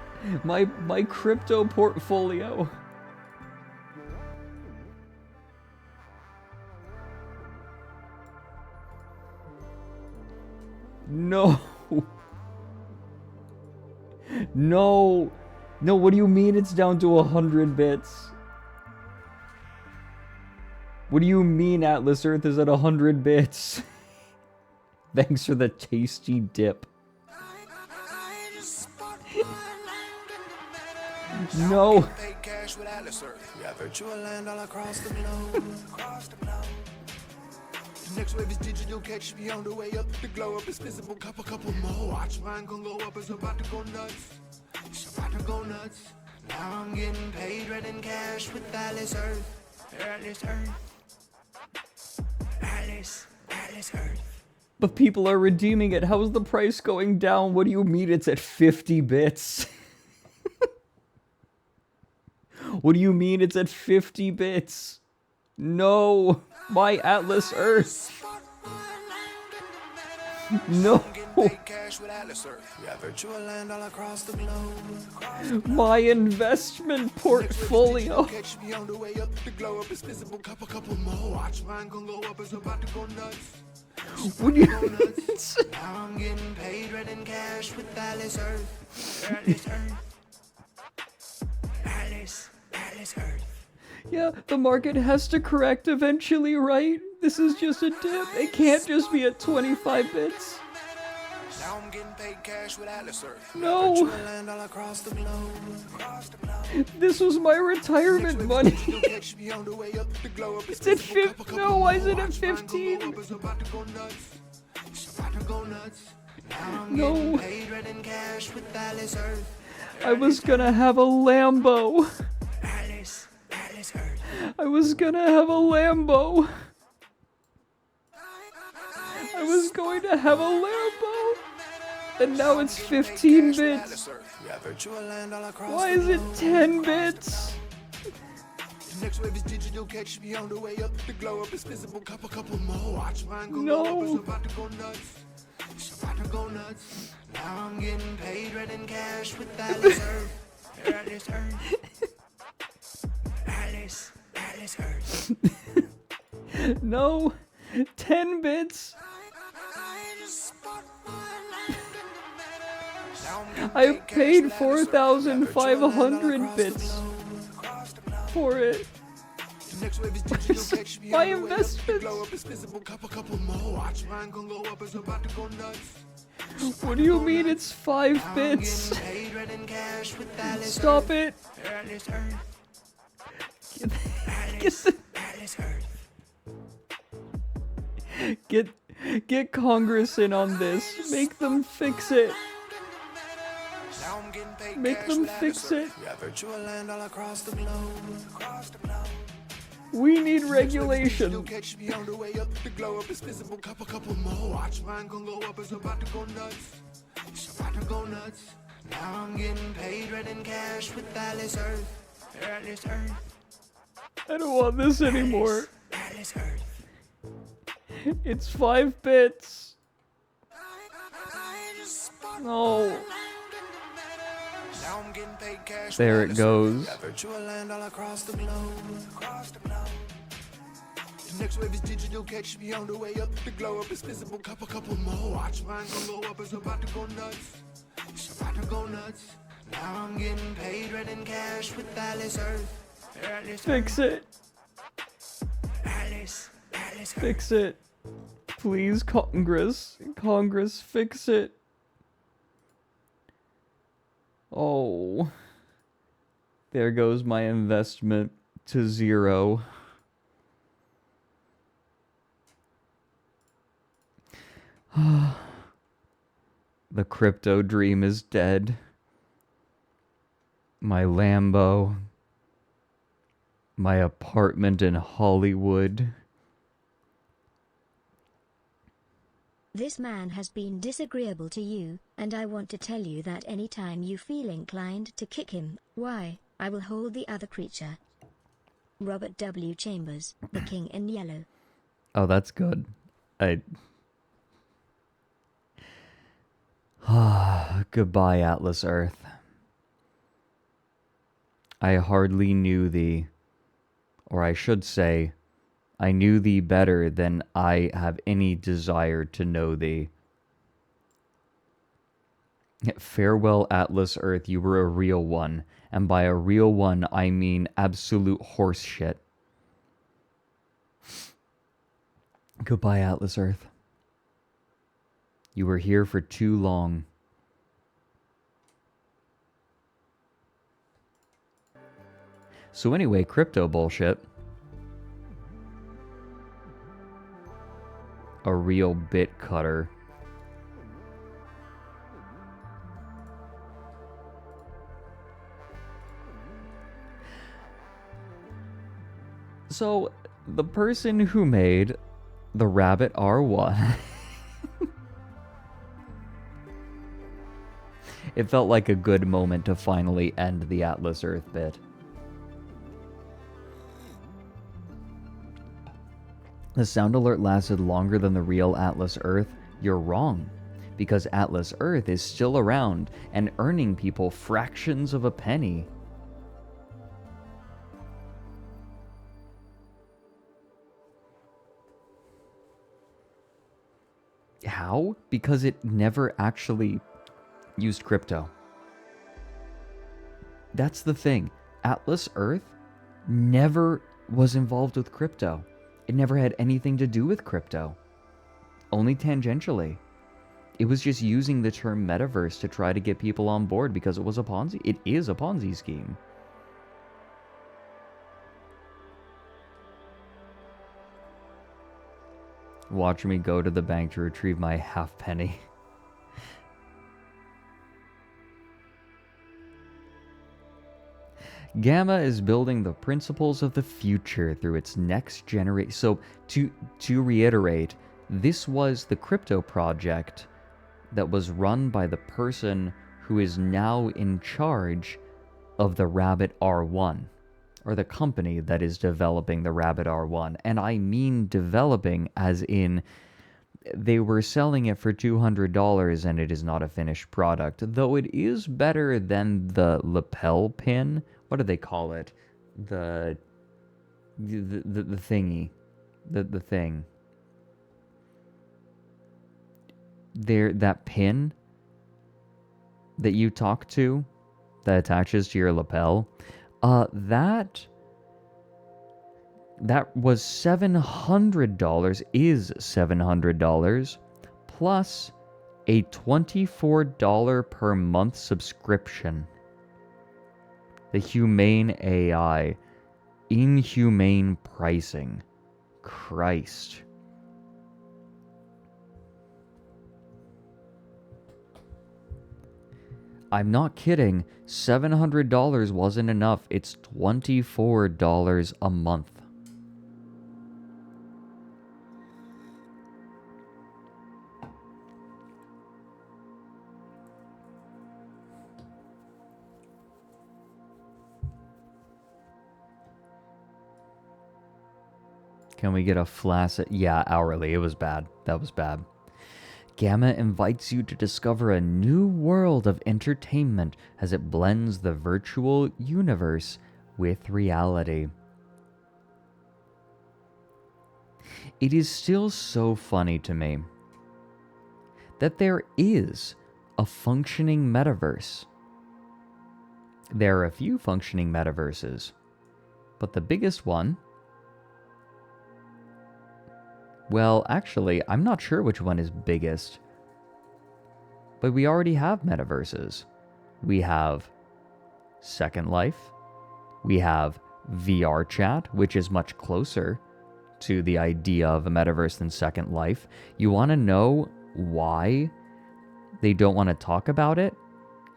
Speaker 2: My crypto portfolio. No. No. No, what do you mean it's down to 100 bits? What do you mean Atlas Earth is at 100 bits? Thanks for the tasty dip. No.
Speaker 9: Pay cash with Atlas Earth. We have virtual land all across the globe. Across the globe. The next wave is digital, catch me on the way up. The glow up is visible, couple more. Watch mine gon' go up, it's about to go nuts. It's about to go nuts. Now I'm getting paid red in cash with Atlas Earth. Atlas Earth. Atlas Earth.
Speaker 2: But people are redeeming it. How's the price going down? What do you mean it's at 50 bits? What do you mean it's at 50 bits? No, my Atlas Earth. No. My investment portfolio. What do you
Speaker 9: I'm getting paid red in cash with Atlas Earth. Atlas Earth.
Speaker 2: Yeah, the market has to correct eventually, right? This is just a dip. It can't just be at 25 bits.
Speaker 9: Now I'm getting paid cash with Atlas Earth.
Speaker 2: No. This was my retirement money. It's at 15. No, why is it at 15? No. I was gonna have a Lambo. I was gonna have a Lambo. I was going to have a Lambo. And now it's 15 bits. Why is it 10 bits?
Speaker 9: Next wave is digital, catch me on the way up. The glow up is visible, couple more. Watch mine go
Speaker 2: No.
Speaker 9: up, it's about to go nuts. It's about to go nuts. Now I'm getting paid red in cash with Atlas Earth. Atlas Earth. Atlas Earth.
Speaker 2: No. 10 bits. I paid 4,500 bits for it. My investment. What do you mean it's 5 bits? Stop it. Get Congress in on this. Make them fix it. Make them fix it. We need regulation.
Speaker 9: Now I'm getting paid red in cash with Atlas Earth.
Speaker 2: I don't want this anymore.
Speaker 9: Atlas Earth.
Speaker 2: It's 5 bits. No.
Speaker 9: Now I'm getting paid cash
Speaker 2: There it goes.
Speaker 9: virtual land all across the globe. The next wave is digital, catch me on the way up. The glow up is visible, couple more. Watch mine go up, it's about to go nuts. It's about to go nuts. Now I'm getting paid red in cash with Atlas Earth.
Speaker 2: Fix it.
Speaker 9: Atlas
Speaker 2: Fix it. Please, Congress. Congress, fix it. Oh. There goes my investment to 0. The crypto dream is dead. My Lambo. My apartment in Hollywood.
Speaker 1: This man has been disagreeable to you, and I want to tell you that anytime you feel inclined to kick him, why, I will hold the other creature. Robert W. Chambers, the King in Yellow.
Speaker 2: Oh, that's good. Goodbye, Atlas Earth. I hardly knew thee. Or I should say, I knew thee better than I have any desire to know thee. Farewell, Atlas Earth, you were a real one. And by a real one, I mean absolute horse shit. Goodbye, Atlas Earth. You were here for too long. So anyway, crypto bullshit. A real bit cutter. So, the person who made the Rabbit R1 it felt like a good moment to finally end the Atlas Earth bit. The sound alert lasted longer than the real Atlas Earth. You're wrong, because Atlas Earth is still around and earning people fractions of a penny. How? Because it never actually used crypto. That's the thing. Atlas Earth never was involved with crypto. It never had anything to do with crypto. Only tangentially. It was just using the term metaverse to try to get people on board because it was a Ponzi. It is a Ponzi scheme. Watch me go to the bank to retrieve my half penny. Gamma is building the principles of the future through its next generation. So, to reiterate, this was the crypto project that was run by the person who is now in charge of the Rabbit R1, or the company that is developing the Rabbit R1. And I mean developing as in they were selling it for $200 and it is not a finished product, though it is better than the lapel pin. What do they call it? The thingy. The thing. There, that pin that you talk to that attaches to your lapel, that was $700, is $700, plus a $24 per month subscription. The humane AI, inhumane pricing. Christ. I'm not kidding. $700 wasn't enough. It's $24 a month. Can we get a flaccid? Yeah, hourly. It was bad. That was bad. Gamma invites you to discover a new world of entertainment as it blends the virtual universe with reality. It is still so funny to me that there is a functioning metaverse. There are a few functioning metaverses, but the biggest one, well, actually, I'm not sure which one is biggest. But we already have metaverses. We have Second Life. We have VR Chat, which is much closer to the idea of a metaverse than Second Life. You want to know why they don't want to talk about it?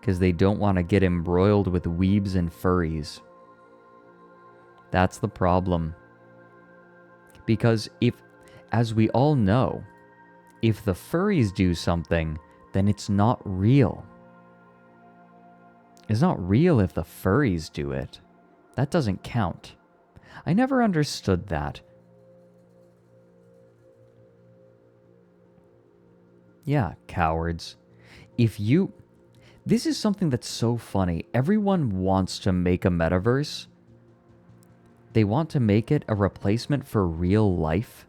Speaker 2: Because they don't want to get embroiled with weebs and furries. That's the problem. Because if, as we all know, if the furries do something, then it's not real. It's not real if the furries do it. That doesn't count. I never understood that. Yeah, cowards. This is something that's so funny. Everyone wants to make a metaverse. They want to make it a replacement for real life.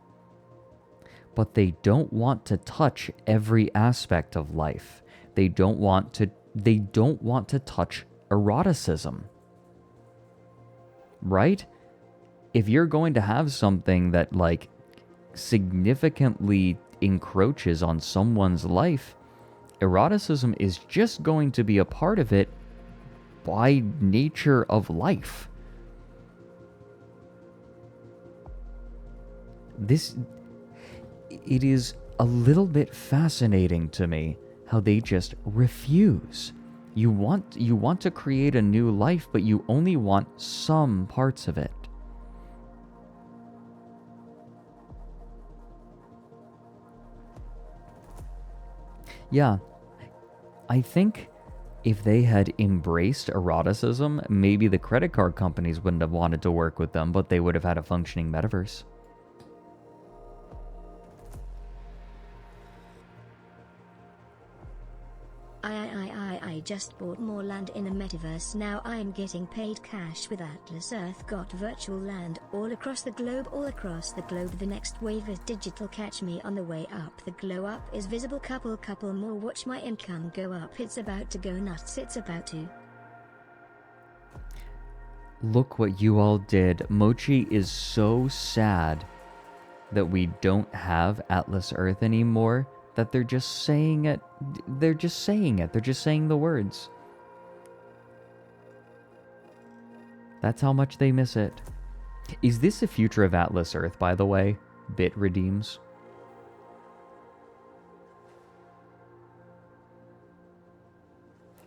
Speaker 2: But they don't want to touch every aspect of life. They don't want to touch eroticism. Right? If you're going to have something that like significantly encroaches on someone's life, eroticism is just going to be a part of it by nature of life. It is a little bit fascinating to me how they just refuse. You want to create a new life, but you only want some parts of it. Yeah, I think if they had embraced eroticism, maybe the credit card companies wouldn't have wanted to work with them, but they would have had a functioning metaverse.
Speaker 1: I just bought more land in the metaverse. Now I'm getting paid cash with Atlas Earth. Got virtual land all across the globe, The next wave is digital. Catch me on the way up. The glow up is visible. Couple more. Watch my income go up. It's about to go nuts. It's about to.
Speaker 2: Look what you all did. Mochi is so sad that we don't have Atlas Earth anymore, that they're just saying it. They're just saying it. They're just saying the words. That's how much they miss it. Is this the future of Atlas Earth, by the way? Bit redeems.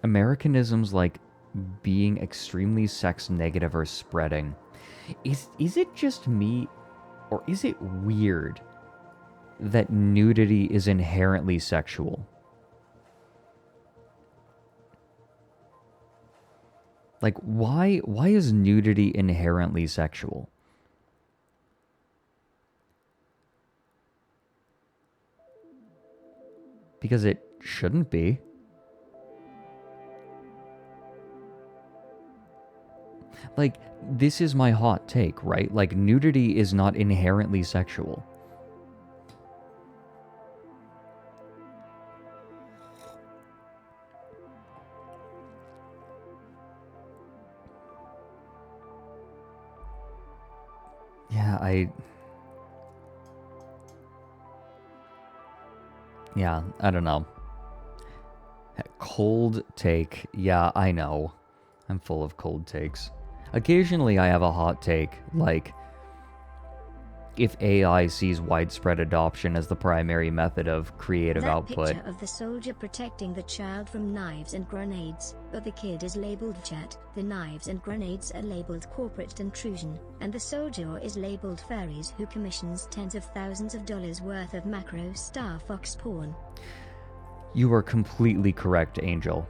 Speaker 2: Americanisms like being extremely sex negative are spreading. Is it just me, or is it weird that nudity is inherently sexual? Like, why is nudity inherently sexual? Because it shouldn't be. Like, this is my hot take, right? Like, nudity is not inherently sexual. Yeah, I don't know. Cold take. Yeah, I know. I'm full of cold takes. Occasionally I have a hot take, like, if AI sees widespread adoption as the primary method of creative output.
Speaker 1: Picture of the soldier protecting the child from knives and grenades, but the kid is labeled chat, the knives and grenades are labeled corporate intrusion, and the soldier is labeled fairies who commissions tens of thousands of dollars worth of macro Star Fox porn.
Speaker 2: You are completely correct, Angel.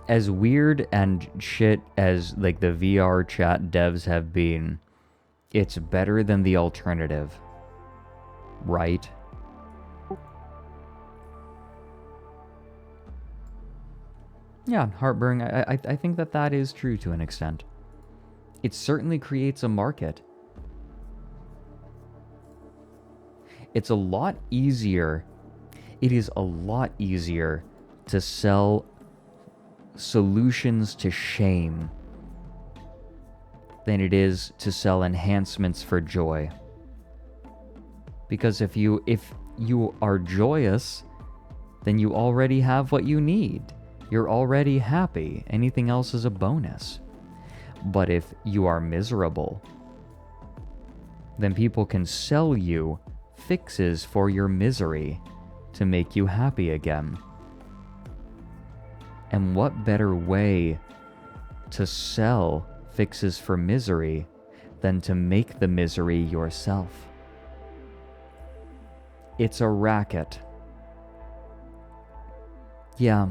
Speaker 2: As weird and shit as like the VR chat devs have been, it's better than the alternative, right? Yeah, heartburn, I think that is true to an extent. It certainly creates a market. It is a lot easier to sell solutions to shame than it is to sell enhancements for joy. Because if you are joyous, then you already have what you need. You're already happy. Anything else is a bonus. But if you are miserable, then people can sell you fixes for your misery to make you happy again. And what better way to sell fixes for misery than to make the misery yourself? It's a racket. Yeah,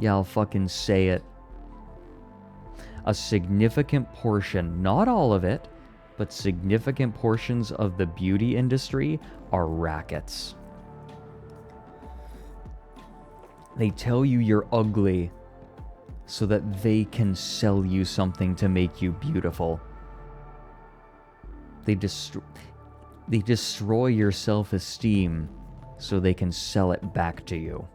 Speaker 2: I'll fucking say it. A significant portion, not all of it, but significant portions of the beauty industry are rackets. They tell you you're ugly so that they can sell you something to make you beautiful. They destroy your self-esteem so they can sell it back to you.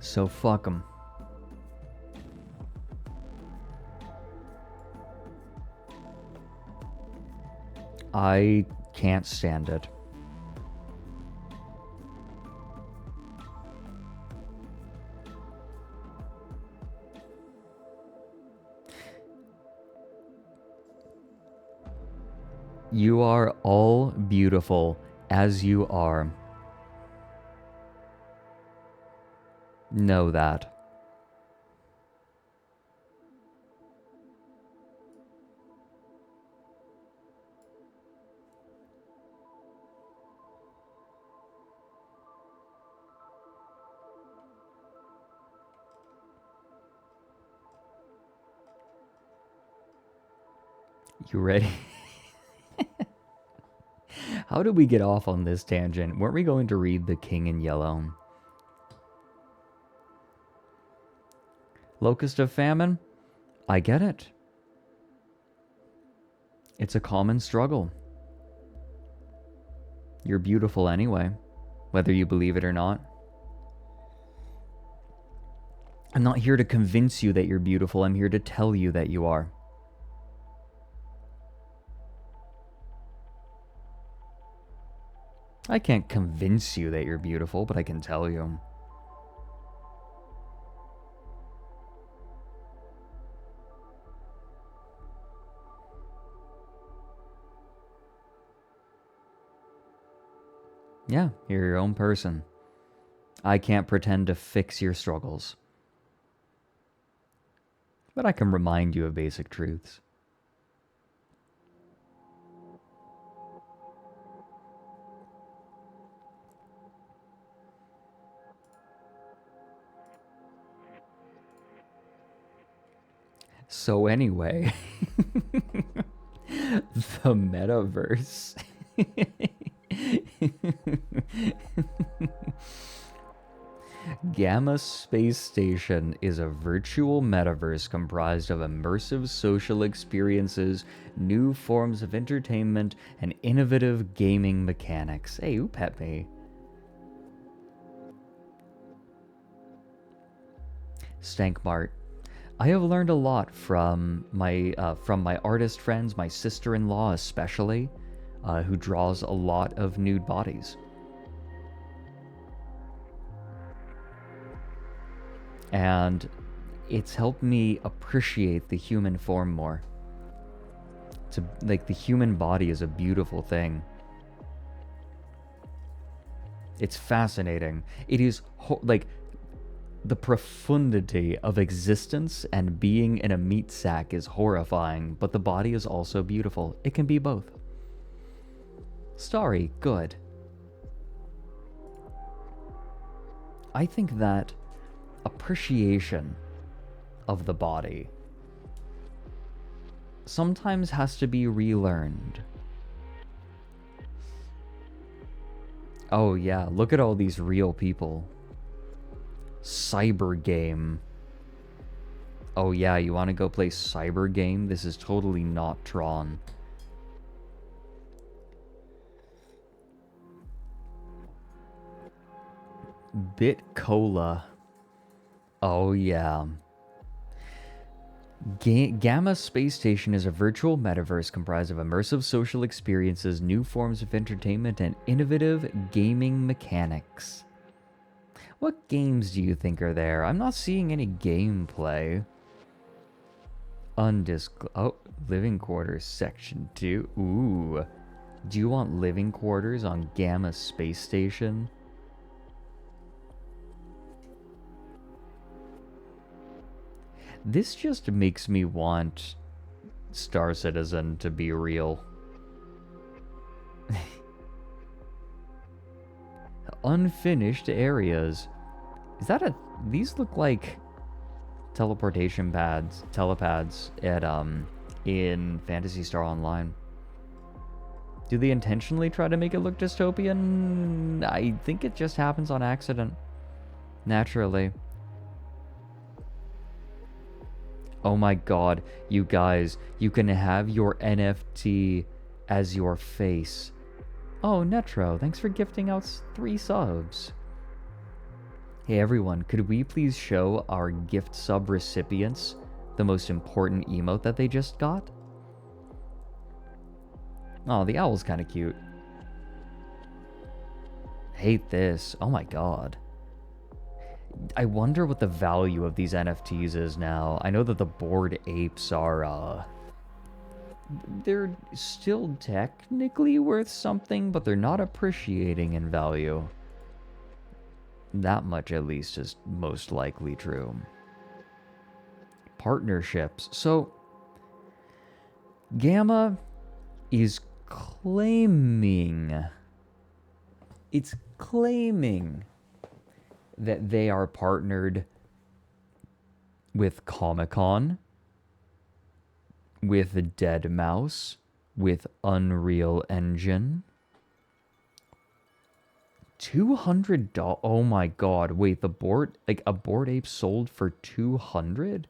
Speaker 2: So fuck 'em. I can't stand it. You are all beautiful as you are. Know that. You ready? How did we get off on this tangent? Weren't we going to read The King in Yellow? Locust of Famine? I get it. It's a common struggle. You're beautiful anyway, whether you believe it or not. I'm not here to convince you that you're beautiful. I'm here to tell you that you are. I can't convince you that you're beautiful, but I can tell you. Yeah, you're your own person. I can't pretend to fix your struggles. But I can remind you of basic truths. So anyway, the metaverse. Gamma Space Station is a virtual metaverse comprised of immersive social experiences, new forms of entertainment, and innovative gaming mechanics. Hey, who pet me? Stankmart. I have learned a lot from my artist friends, my sister-in-law especially, who draws a lot of nude bodies. And it's helped me appreciate the human form more. Like, the human body is a beautiful thing. It's fascinating. It is like the profundity of existence and being in a meat sack is horrifying, but the body is also beautiful. It can be both. Starry, good. I think that appreciation of the body sometimes has to be relearned. Oh yeah, look at all these real people. Cyber game. Oh yeah, you want to go play cyber game? This is totally not Tron. Bit Cola. Oh yeah. Gamma Space Station is a virtual metaverse comprised of immersive social experiences, new forms of entertainment, and innovative gaming mechanics. What games do you think are there? I'm not seeing any gameplay. Oh, living quarters section 2. Ooh. Do you want living quarters on Gamma Space Station? This just makes me want Star Citizen to be real. Unfinished areas. Is that a... These look like teleportation pads, telepads at, in Phantasy Star Online. Do they intentionally try to make it look dystopian? I think it just happens on accident. Naturally. Oh my god, you guys, you can have your NFT as your face. Oh, Netro, thanks for gifting out 3 subs. Hey everyone, could we please show our gift sub recipients the most important emote that they just got? Oh, the owl's kind of cute. Hate this. Oh my god. I wonder what the value of these NFTs is now. I know that the Bored Apes are, they're still technically worth something, but they're not appreciating in value. That much, at least, is most likely true. Partnerships. So, Gamma is claiming... It's claiming that they are partnered with Comic-Con, with Deadmau5, with Unreal Engine. $200. Oh my god. Wait, the board, like a Bored Ape sold for 200?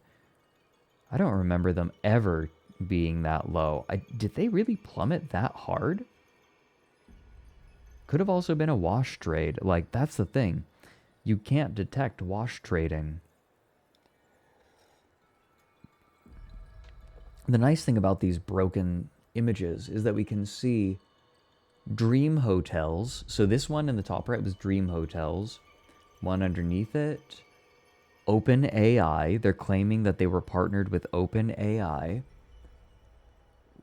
Speaker 2: I don't remember them ever being that low. Did they really plummet that hard? Could have also been a wash trade. Like, that's the thing. You can't detect wash trading. The nice thing about these broken images is that we can see Dream Hotels. So this one in the top right was Dream Hotels. One underneath it, OpenAI. They're claiming that they were partnered with OpenAI.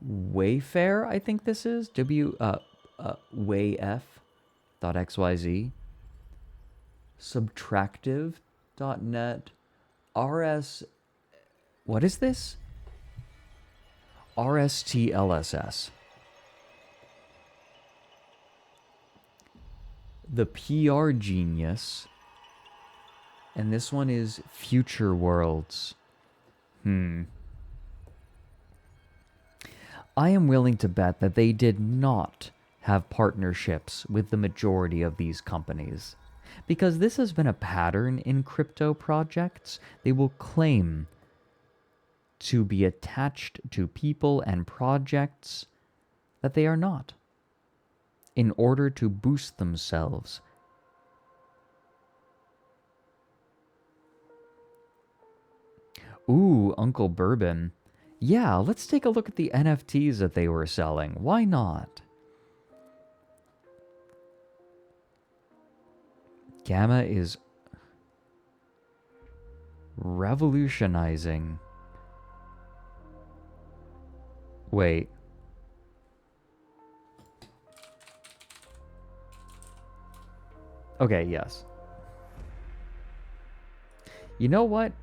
Speaker 2: Wayfair, I think this is. Wayf.xyz. Subtractive.net. RS... What is this? RSTLSS. The PR Genius. And this one is Future Worlds. I am willing to bet that they did not have partnerships with the majority of these companies. Because this has been a pattern in crypto projects. They will claim to be attached to people and projects that they are not, in order to boost themselves. Ooh, Uncle Bourbon. Yeah, let's take a look at the NFTs that they were selling. Why not? Gamma is revolutionizing. Wait. Okay, yes. You know what?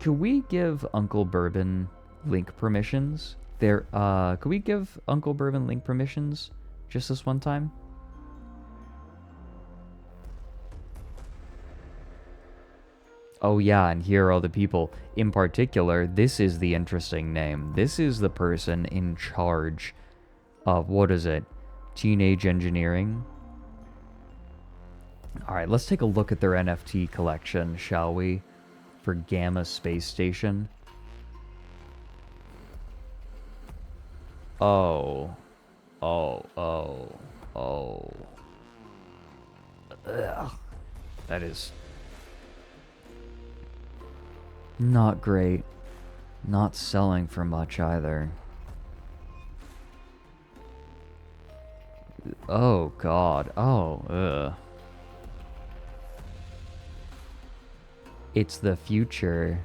Speaker 2: Could we give Uncle Bourbon link permissions? Could we give Uncle Bourbon link permissions just this one time? Oh yeah, and here are all the people. In particular, this is the interesting name. This is the person in charge of, what is it? Teenage Engineering? Alright, let's take a look at their NFT collection, shall we? For Gamma Space Station. Oh. Oh, oh, oh. Ugh. That is... not great. Not selling for much either. Oh god. Oh, ugh. It's the future.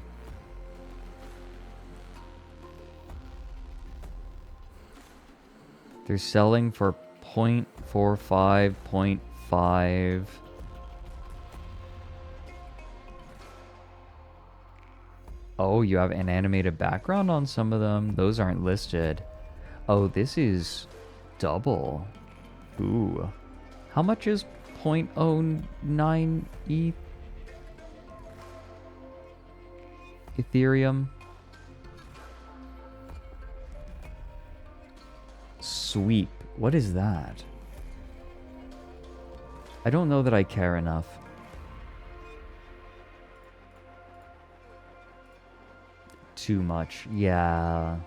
Speaker 2: They're selling for 0.45, 0.5. Oh, you have an animated background on some of them. Those aren't listed. Oh, this is double. Ooh. How much is 0.09 ETH? Ethereum? Sweep. What is that? I don't know that I care enough. Too much. Yeah.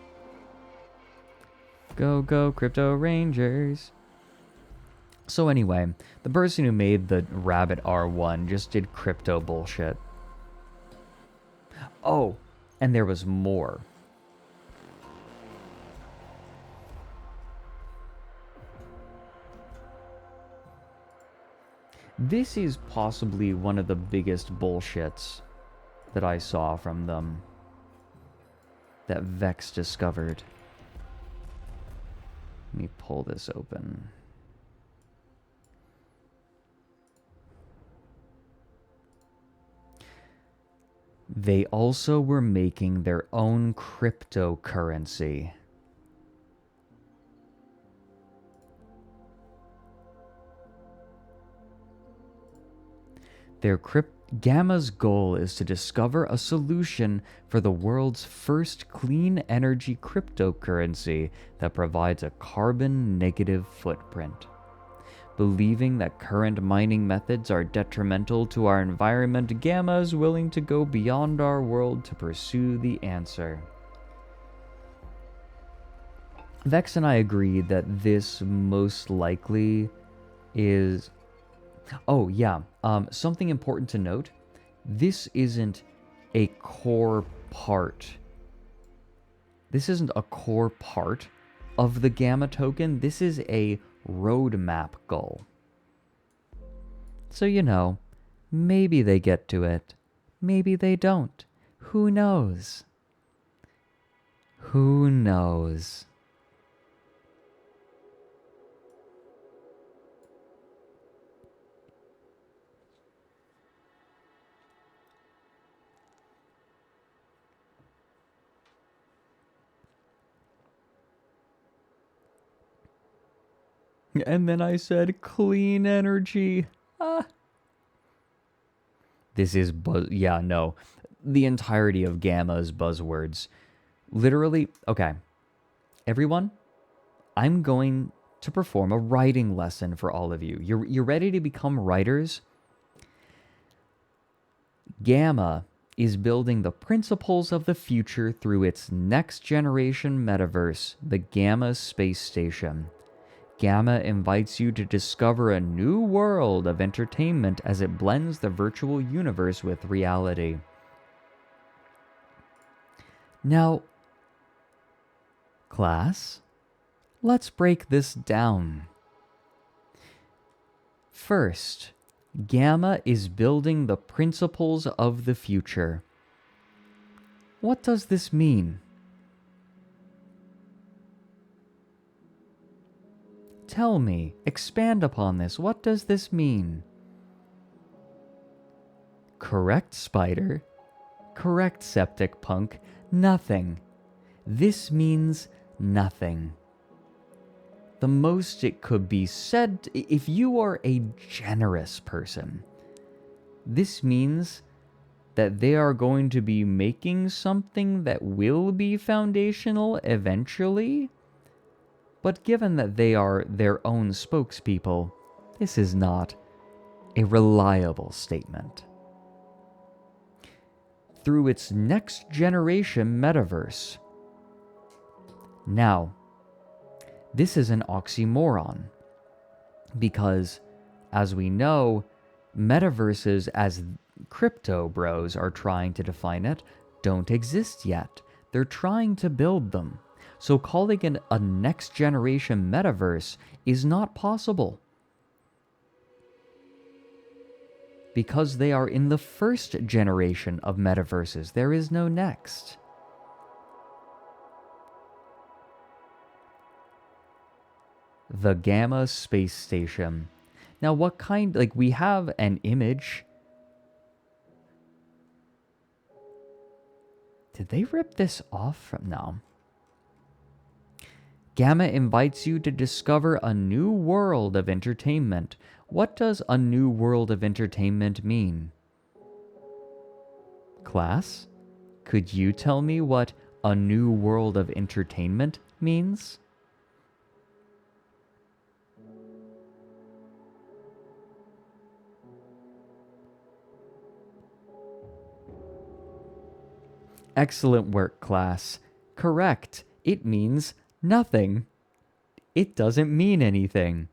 Speaker 2: Go, go, Crypto Rangers. So anyway, the person who made the Rabbit R1 just did crypto bullshit. Oh, and there was more. This is possibly one of the biggest bullshits that I saw from them. That Vex discovered. Let me pull this open. They also were making their own cryptocurrency. Gamma's goal is to discover a solution for the world's first clean energy cryptocurrency that provides a carbon negative footprint. Believing that current mining methods are detrimental to our environment, Gamma is willing to go beyond our world to pursue the answer. Vex and I agreed that this most likely is... Oh, yeah. Something important to note. This isn't a core part. This isn't a core part of the Gamma token. This is a roadmap goal. So, you know, maybe they get to it. Maybe they don't. Who knows? Who knows? And then I said, clean energy. Ah. This is yeah, no. The entirety of Gamma's buzzwords. Literally, okay. Everyone, I'm going to perform a writing lesson for all of you. You're ready to become writers? Gamma is building the principles of the future through its next generation metaverse, the Gamma Space Station. Gamma invites you to discover a new world of entertainment as it blends the virtual universe with reality. Now, class, let's break this down. First, Gamma is building the principles of the future. What does this mean? Tell me, expand upon this. What does this mean? Correct, Spider. Correct, Septic Punk. Nothing. This means nothing. The most it could be said, if you are a generous person, this means that they are going to be making something that will be foundational eventually. But given that they are their own spokespeople, this is not a reliable statement. Through its next generation metaverse. Now, this is an oxymoron, because, as we know, metaverses, as crypto bros are trying to define it, don't exist yet. They're trying to build them. So calling it a next generation metaverse is not possible. Because they are in the first generation of metaverses. There is no next. The Gamma Space Station. Now what kind, like we have an image. Did they rip this off from, no. Gamma invites you to discover a new world of entertainment. What does a new world of entertainment mean? Class, could you tell me what a new world of entertainment means? Excellent work, class. Correct. It means nothing. It doesn't mean anything,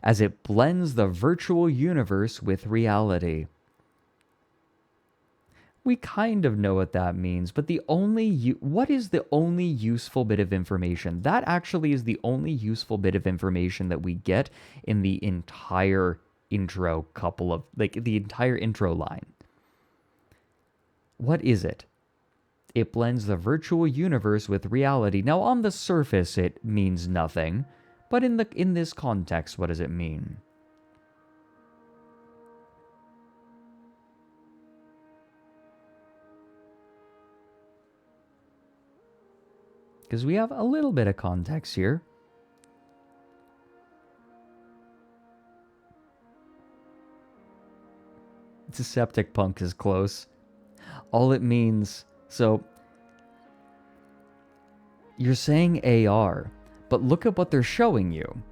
Speaker 2: as it blends the virtual universe with reality. We kind of know what that means, but what is the only useful bit of information? That actually is the only useful bit of information that we get in the entire intro the entire intro line. What is it? It blends the virtual universe with reality. Now, on the surface, it means nothing, But in this context, what does it mean? Because we have a little bit of context here. Decepticpunk is close. All it means... So, you're saying AR, but look at what they're showing you.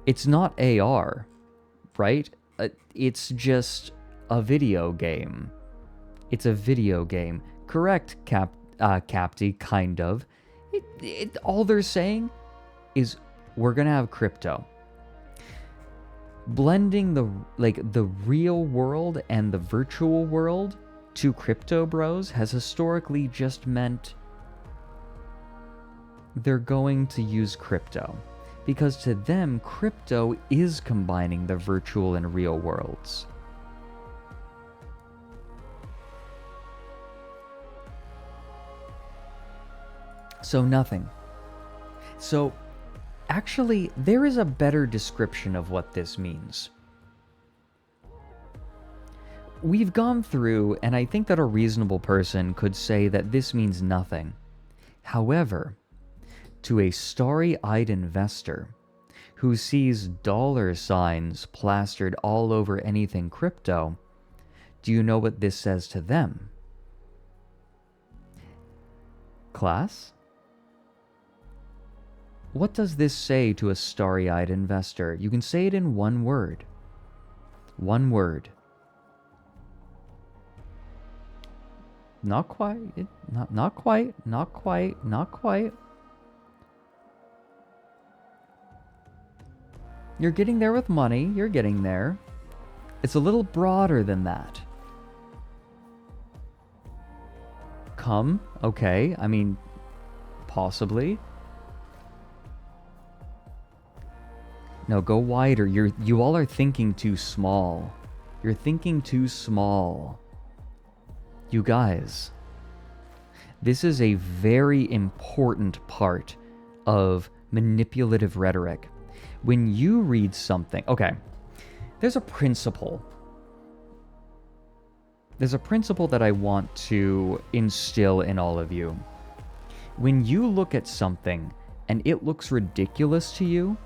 Speaker 2: It's not AR, right? It's just a video game. It's a video game. Correct, Capty, kind of. All they're saying is we're gonna have crypto. Blending the real world and the virtual world to crypto bros has historically just meant they're going to use crypto. Because to them, crypto is combining the virtual and real worlds. So nothing. So actually, there is a better description of what this means. We've gone through, and I think that a reasonable person could say that this means nothing. However, to a starry-eyed investor who sees dollar signs plastered all over anything crypto, do you know what this says to them? Class? What does this say to a starry-eyed investor? You can say it in one word. One word. Not quite. Not quite. Not quite. Not quite. You're getting there with money. You're getting there. It's a little broader than that. Come. Okay. I mean, possibly. No, go wider. You all are thinking too small. You're thinking too small. You guys, this is a very important part of manipulative rhetoric. When you read something, okay, there's a principle. There's a principle that I want to instill in all of you. When you look at something and it looks ridiculous to you,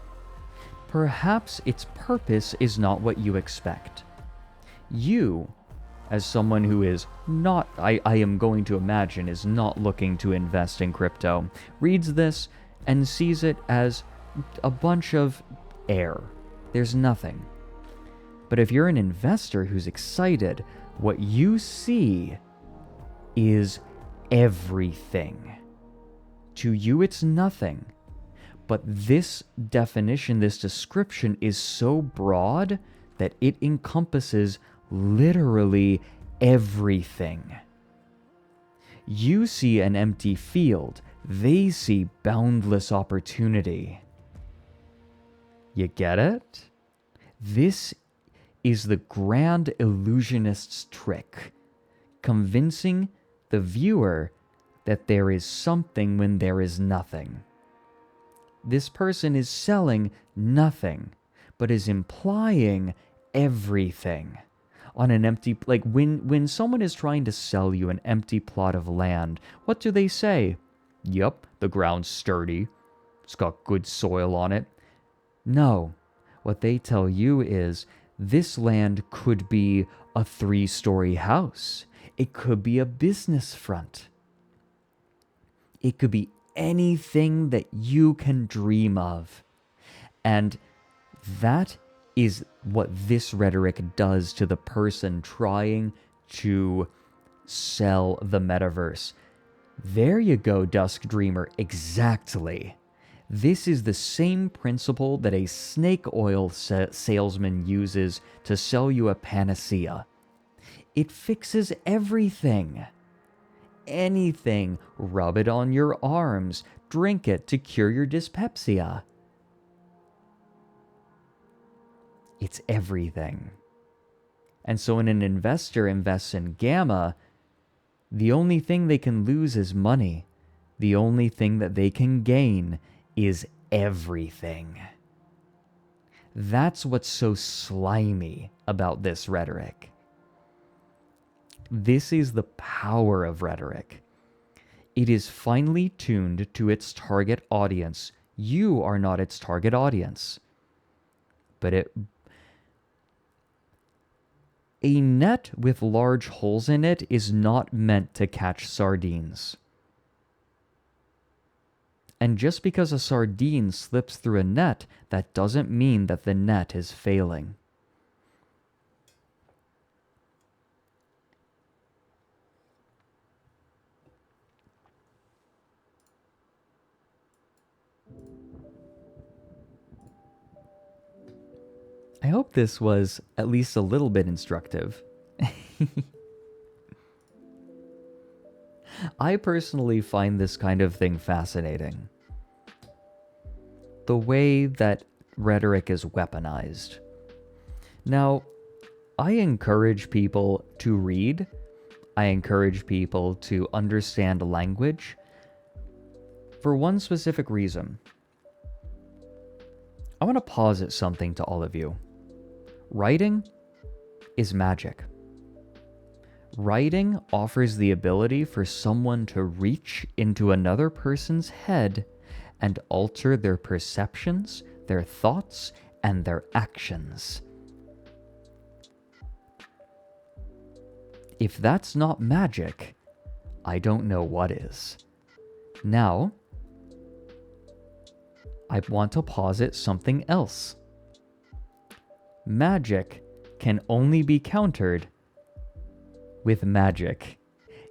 Speaker 2: perhaps its purpose is not what you expect. You, as someone who is not, I am going to imagine, is not looking to invest in crypto, reads this and sees it as a bunch of air. There's nothing. But if you're an investor who's excited, what you see is everything. To you, it's nothing. But this definition, this description is so broad that it encompasses literally everything. You see an empty field, they see boundless opportunity. You get it? This is the grand illusionist's trick, convincing the viewer that there is something when there is nothing. This person is selling nothing, but is implying everything on an empty... Like, when someone is trying to sell you an empty plot of land, what do they say? Yup, the ground's sturdy. It's got good soil on it. No. What they tell you is, this land could be a 3-story house. It could be a business front. It could be anything that you can dream of. And that is what this rhetoric does to the person trying to sell the metaverse. There you go, Dusk Dreamer, exactly. This is the same principle that a snake oil salesman uses to sell you a panacea. It fixes everything. Anything. Rub it on your arms. Drink it to cure your dyspepsia. It's everything. And so when an investor invests in Gamma, the only thing they can lose is money. The only thing that they can gain is everything. That's what's so slimy about this rhetoric. This is the power of rhetoric. It is finely tuned to its target audience. You are not its target audience. But a net with large holes in it is not meant to catch sardines. And just because a sardine slips through a net, that doesn't mean that the net is failing. I hope this was at least a little bit instructive. I personally find this kind of thing fascinating. The way that rhetoric is weaponized. Now, I encourage people to read. I encourage people to understand language for one specific reason. I want to posit something to all of you. Writing is magic. Writing offers the ability for someone to reach into another person's head and alter their perceptions, their thoughts, and their actions. If that's not magic, I don't know what is. Now, I want to posit something else. Magic can only be countered with magic.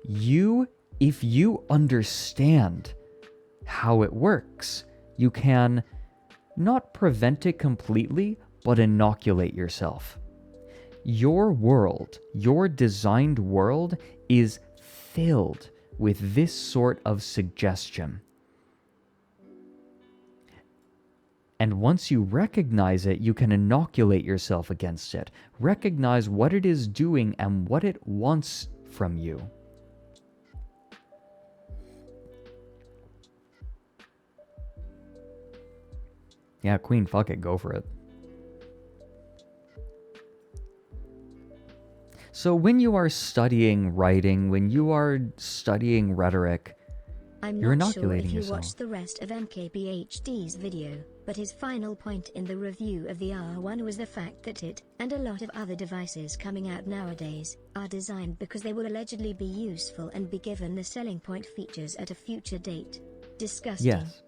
Speaker 2: If you understand how it works, you can not prevent it completely, but inoculate yourself. Your world, your designed world, is filled with this sort of suggestion. And once you recognize it, you can inoculate yourself against it. Recognize what it is doing and what it wants from you. Yeah, Queen, fuck it, go for it. So when you are studying writing, when you are studying rhetoric, you're
Speaker 1: not sure
Speaker 2: inoculating
Speaker 1: if you
Speaker 2: yourself.
Speaker 1: watched the rest of MKBHD's video, but his final point in the review of the R1 was the fact that it, and a lot of other devices coming out nowadays, are designed because they will allegedly be useful and be given the selling point features at a future date. Disgusting.
Speaker 2: Yes.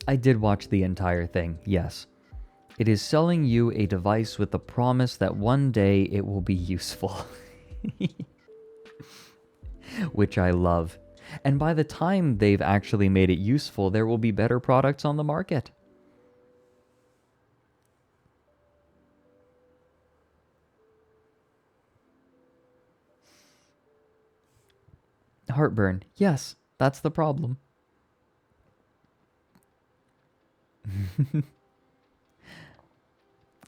Speaker 2: I did watch the entire thing, yes. It is selling you a device with the promise that one day it will be useful. Which I love. And by the time they've actually made it useful, there will be better products on the market. Heartburn. Yes, that's the problem.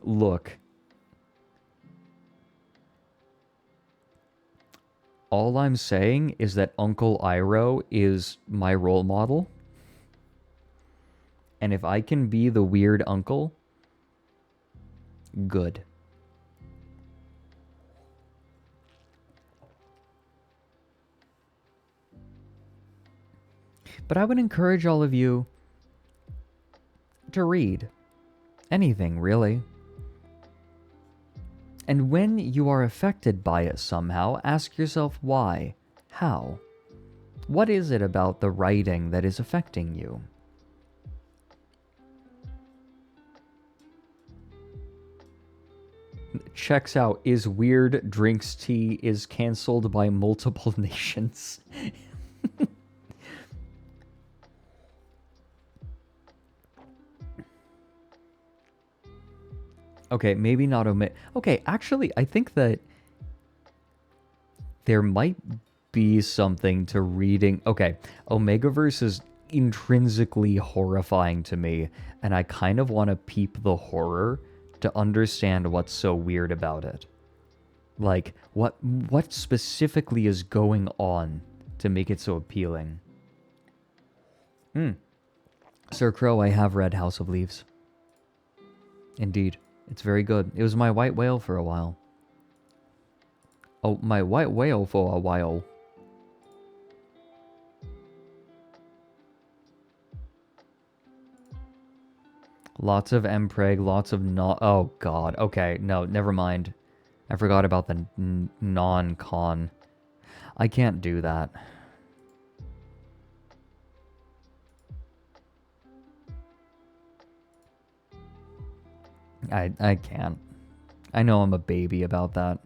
Speaker 2: Look. All I'm saying is that Uncle Iroh is my role model. And if I can be the weird uncle, good. But I would encourage all of you to read anything, really. And when you are affected by it somehow, ask yourself why, how. What is it about the writing that is affecting you? Checks out, is weird drinks tea is cancelled by multiple nations. Okay, maybe not omit. Okay, actually, I think that there might be something to reading. Okay, Omegaverse is intrinsically horrifying to me, and I kind of want to peep the horror to understand what's so weird about it. Like, what specifically is going on to make it so appealing? Sir Crow, I have read House of Leaves. Indeed. It's very good. It was my white whale for a while. Oh, my white whale for a while. Lots of mpreg, lots of not. Oh god. Okay, no, never mind. I forgot about the non-con. I can't do that. I can't. I know I'm a baby about that.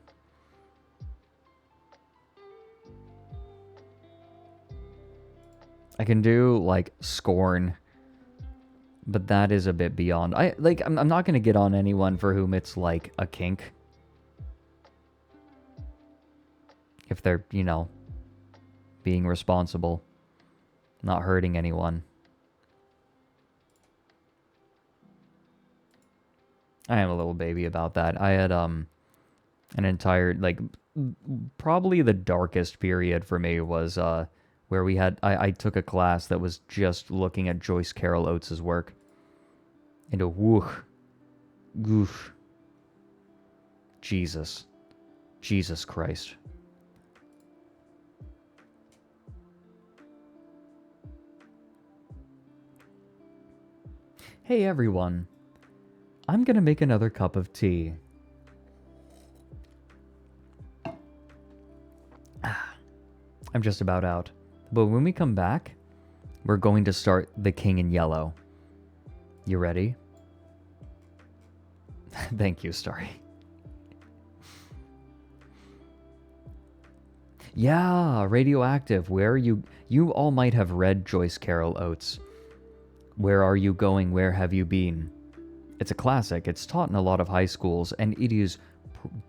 Speaker 2: I can do like scorn, but that is a bit beyond. I'm not gonna get on anyone for whom it's like a kink. If they're, you know, being responsible, not hurting anyone. I am a little baby about that. I had an entire, like, probably the darkest period for me was where we had I took a class that was just looking at Joyce Carol Oates' work. And a woof. Goof. Jesus Christ. Hey everyone. I'm gonna make another cup of tea. I'm just about out. But when we come back, we're going to start The King in Yellow. You ready? Thank you, Starry. Yeah, Radioactive. Where are you? You all might have read Joyce Carol Oates. Where are you going? Where have you been? It's a classic. It's taught in a lot of high schools, and it is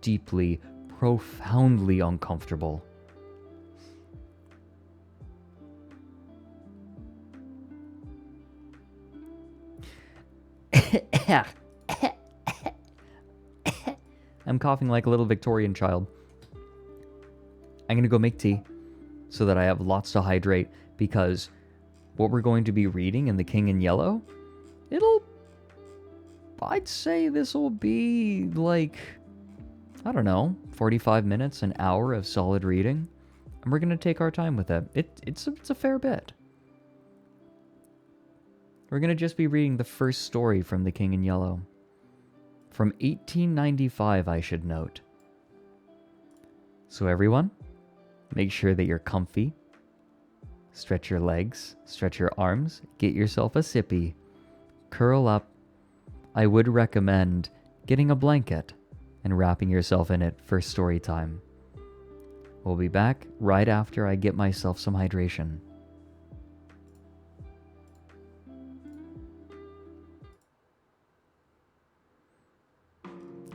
Speaker 2: deeply, profoundly uncomfortable. I'm coughing like a little Victorian child. I'm gonna go make tea so that I have lots to hydrate, because what we're going to be reading in The King in Yellow, I'd say this will be like, I don't know, 45 minutes, an hour of solid reading. And we're gonna take our time with it. It's a fair bit. We're gonna just be reading the first story from The King in Yellow. From 1895, I should note. So everyone, make sure that you're comfy. Stretch your legs, stretch your arms, get yourself a sippy. Curl up. I would recommend getting a blanket and wrapping yourself in it for story time. We'll be back right after I get myself some hydration.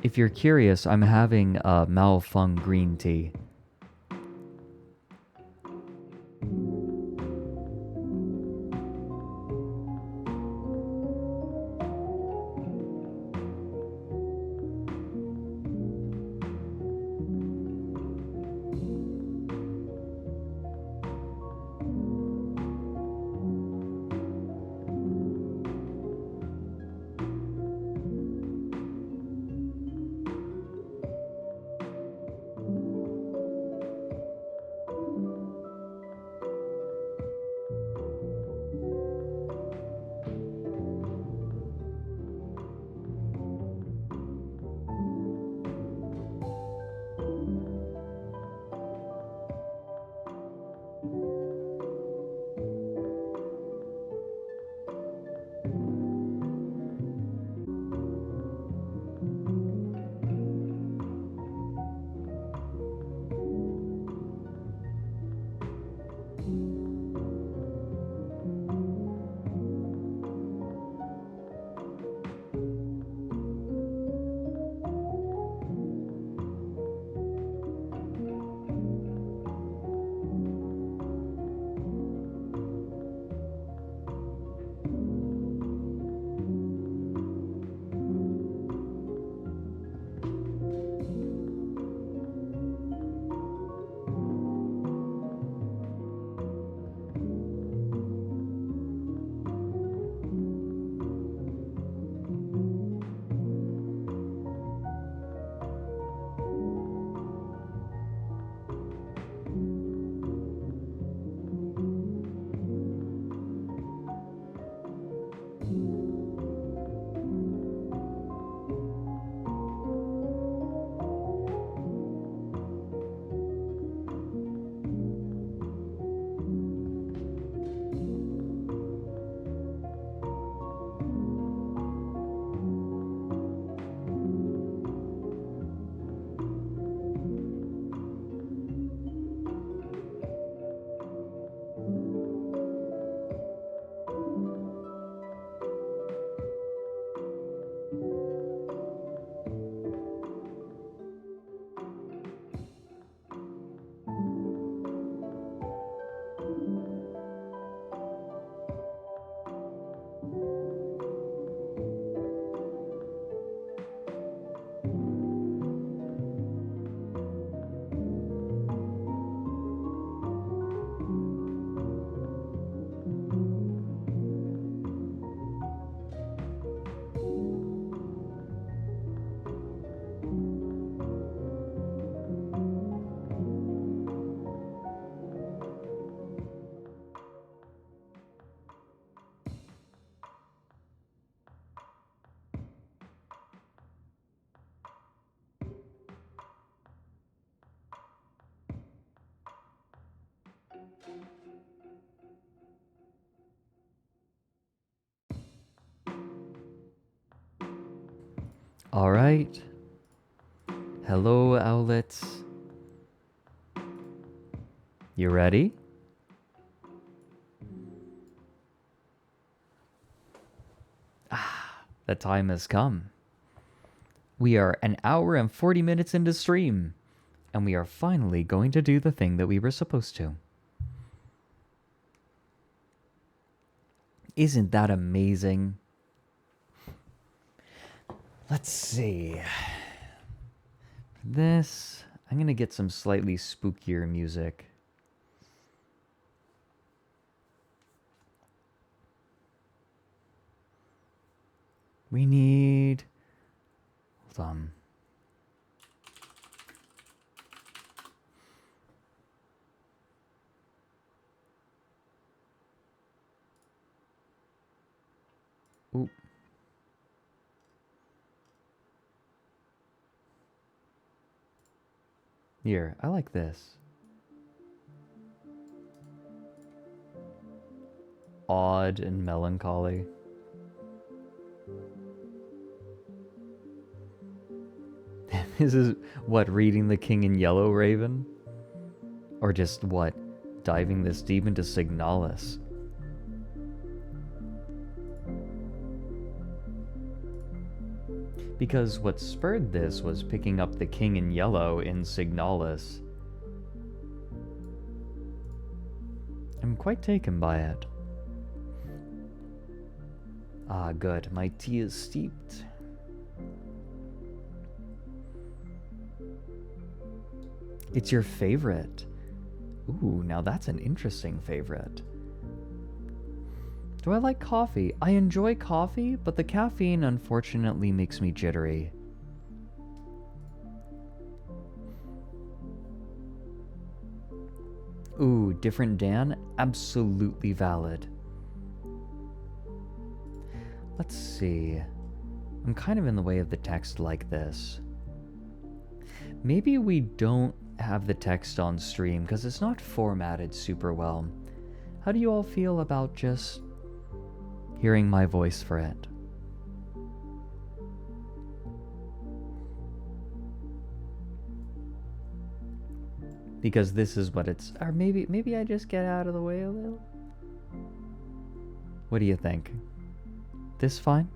Speaker 2: If you're curious, I'm having a Malfung green tea. Alright. Hello, owlets. You ready? The time has come. We are an hour and 40 minutes into stream, and we are finally going to do the thing that we were supposed to. Isn't that amazing? Let's see. This, I'm going to get some slightly spookier music. We need... Hold on. Ooh. Here, I like this. Odd and melancholy. This is, what, reading The King in Yellow, Raven? Or just, what, diving this deep into Signalis? Because what spurred this was picking up The King in Yellow in Signalis. I'm quite taken by it. Ah, good. My tea is steeped. It's your favorite. Ooh, now that's an interesting favorite. Do I like coffee? I enjoy coffee, but the caffeine unfortunately makes me jittery. Ooh, different Dan? Absolutely valid. Let's see. I'm kind of in the way of the text like this. Maybe we don't have the text on stream because it's not formatted super well. How do you all feel about just hearing my voice for it? Because this is what it's... Or maybe I just get out of the way a little? What do you think? This fine?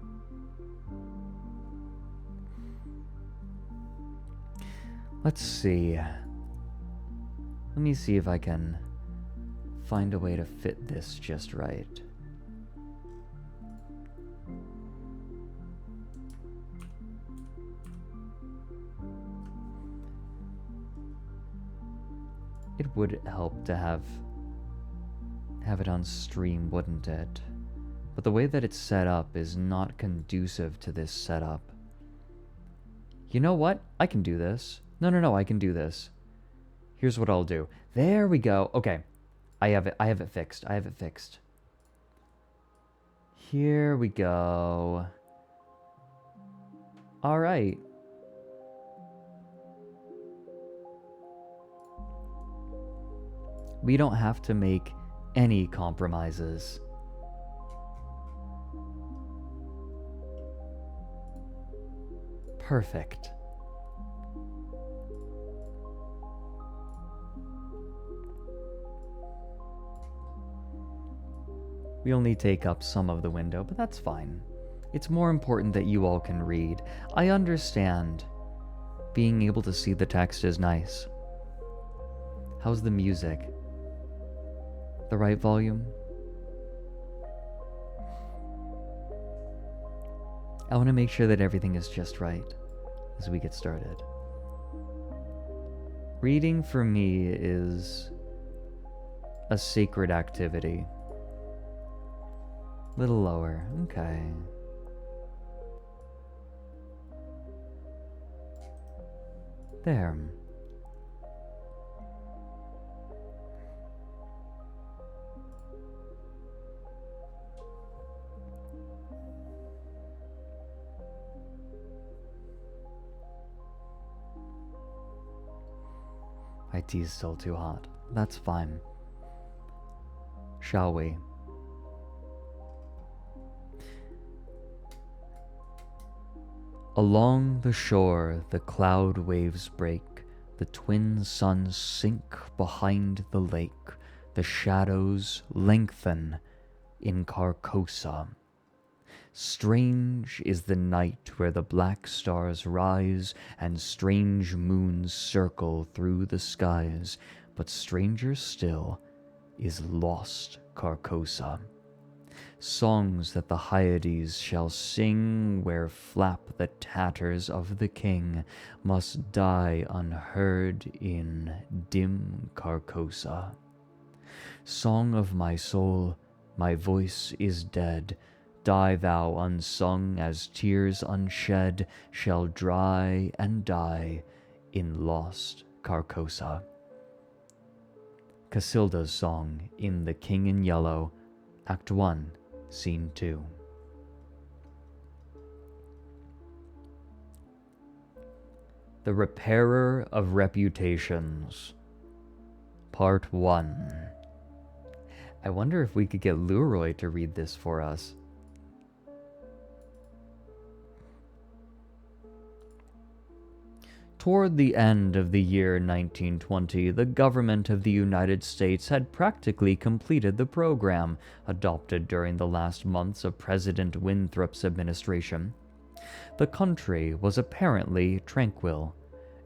Speaker 2: Let's see. Let me see if I can find a way to fit this just right. It would help to have it on stream, wouldn't it? But the way that it's set up is not conducive to this setup. You know what? I can do this. No, I can do this. Here's what I'll do. There we go. Okay. I have it fixed. Here we go. All right. We don't have to make any compromises. Perfect. We only take up some of the window, but that's fine. It's more important that you all can read. I understand. Being able to see the text is nice. How's the music? The right volume? I want to make sure that everything is just right as we get started. Reading for me is a sacred activity. Little lower, okay. There. My tea's still too hot. That's fine. Shall we? Along the shore the cloud waves break, the twin suns sink behind the lake, the shadows lengthen in Carcosa. Strange is the night where the black stars rise and strange moons circle through the skies, but stranger still is lost Carcosa. Songs that the Hyades shall sing where flap the tatters of the king must die unheard in dim Carcosa. Song of my soul, my voice is dead. Die thou unsung as tears unshed shall dry and die in lost Carcosa. Casilda's song in The King in Yellow, Act 1, Scene 2. The Repairer of Reputations, Part 1. I wonder if we could get Leroy to read this for us. Toward the end of the year 1920, the government of the United States had practically completed the program adopted during the last months of President Winthrop's administration. The country was apparently tranquil.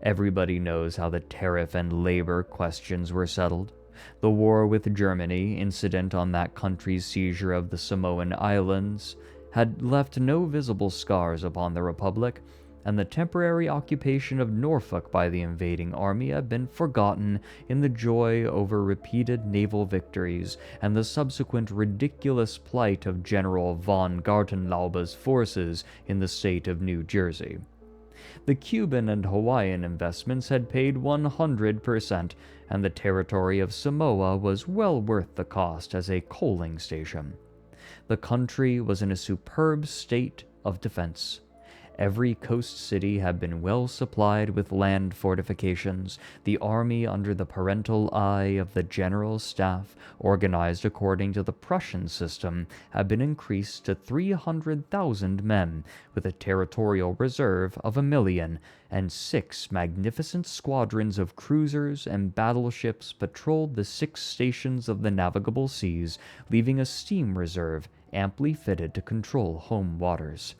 Speaker 2: Everybody knows how the tariff and labor questions were settled. The war with Germany, incident on that country's seizure of the Samoan Islands, had left no visible scars upon the Republic, and the temporary occupation of Norfolk by the invading army had been forgotten in the joy over repeated naval victories and the subsequent ridiculous plight of General von Gartenlaube's forces in the state of New Jersey. The Cuban and Hawaiian investments had paid 100%, and the territory of Samoa was well worth the cost as a coaling station. The country was in a superb state of defense. Every coast city had been well supplied with land fortifications. The army, under the parental eye of the general staff, organized according to the Prussian system, had been increased to 300,000 men, with a territorial reserve of 1,000,000, and 6 magnificent squadrons of cruisers and battleships patrolled the 6 stations of the navigable seas, leaving a steam reserve amply fitted to control home waters.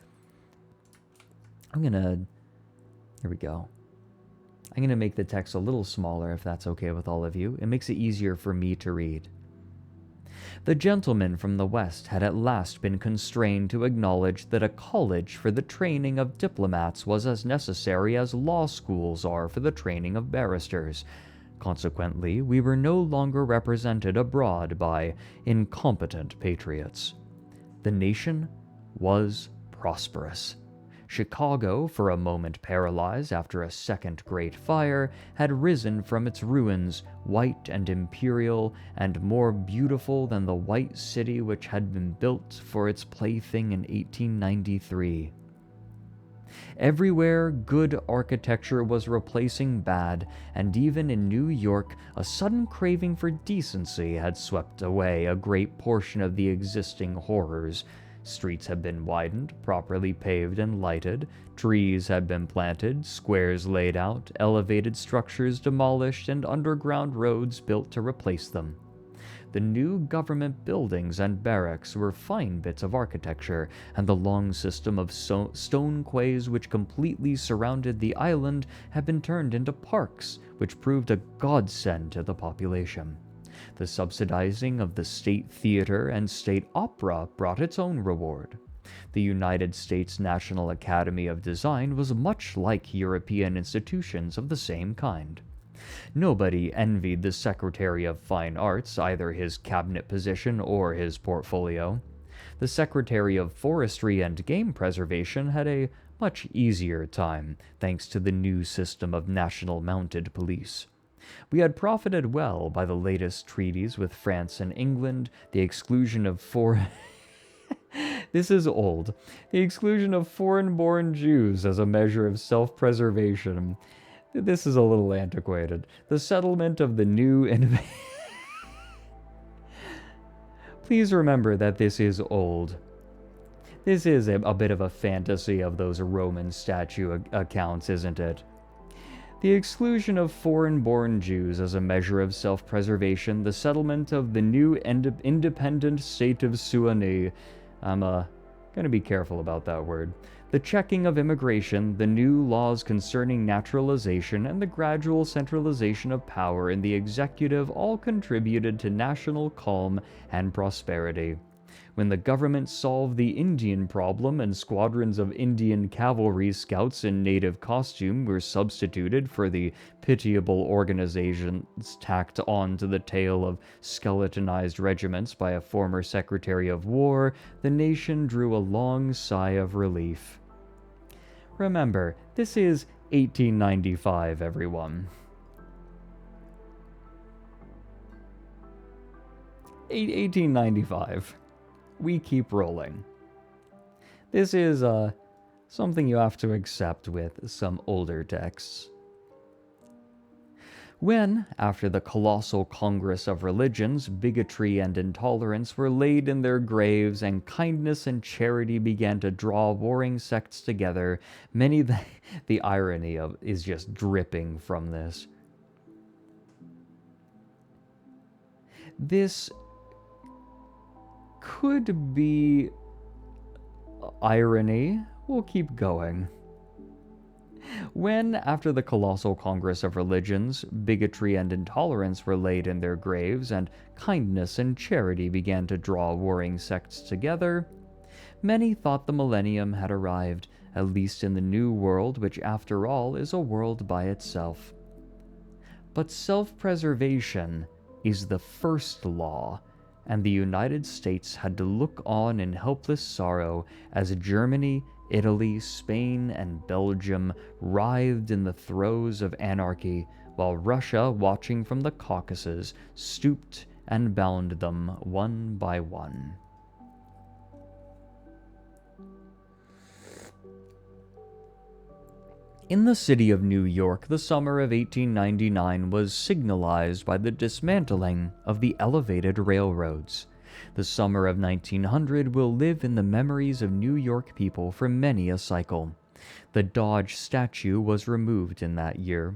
Speaker 2: Here we go. I'm gonna make the text a little smaller if that's okay with all of you. It makes it easier for me to read. The gentleman from the West had at last been constrained to acknowledge that a college for the training of diplomats was as necessary as law schools are for the training of barristers. Consequently, we were no longer represented abroad by incompetent patriots. The nation was prosperous. Chicago, for a moment paralyzed after a second great fire, had risen from its ruins, white and imperial, and more beautiful than the white city which had been built for its plaything in 1893. Everywhere, good architecture was replacing bad, and even in New York, a sudden craving for decency had swept away a great portion of the existing horrors. Streets had been widened, properly paved and lighted, trees had been planted, squares laid out, elevated structures demolished, and underground roads built to replace them. The new government buildings and barracks were fine bits of architecture, and the long system of stone quays which completely surrounded the island had been turned into parks, which proved a godsend to the population. The subsidizing of the State Theater and State Opera brought its own reward. The United States National Academy of Design was much like European institutions of the same kind. Nobody envied the Secretary of Fine Arts either his cabinet position or his portfolio. The Secretary of Forestry and Game Preservation had a much easier time, thanks to the new system of national mounted police. We had profited well by the latest treaties with France and England, the exclusion of This is old. The exclusion of foreign-born Jews as a measure of self-preservation. This is a little antiquated. The settlement of the new Please remember that this is old. This is a bit of a fantasy of those Roman statue accounts, isn't it? The exclusion of foreign-born Jews as a measure of self-preservation, the settlement of the new independent state of Suani. I'm going to be careful about that word. The checking of immigration, the new laws concerning naturalization, and the gradual centralization of power in the executive all contributed to national calm and prosperity. When the government solved the Indian problem and squadrons of Indian cavalry scouts in native costume were substituted for the pitiable organizations tacked on to the tail of skeletonized regiments by a former Secretary of War, the nation drew a long sigh of relief. Remember, this is 1895, everyone. 1895. We keep rolling. This is something you have to accept with some older texts. When, after the colossal Congress of Religions, bigotry and intolerance were laid in their graves and kindness and charity began to draw warring sects together, the irony is just dripping from this. This could be irony. We'll keep going. When, after the colossal Congress of Religions, bigotry and intolerance were laid in their graves, and kindness and charity began to draw warring sects together, many thought the millennium had arrived, at least in the new world, which after all is a world by itself. But self-preservation is the first law, and the United States had to look on in helpless sorrow as Germany, Italy, Spain, and Belgium writhed in the throes of anarchy, while Russia, watching from the Caucasus, stooped and bound them one by one. In the city of New York, the summer of 1899 was signalized by the dismantling of the elevated railroads. The summer of 1900 will live in the memories of New York people for many a cycle. The Dodge statue was removed in that year.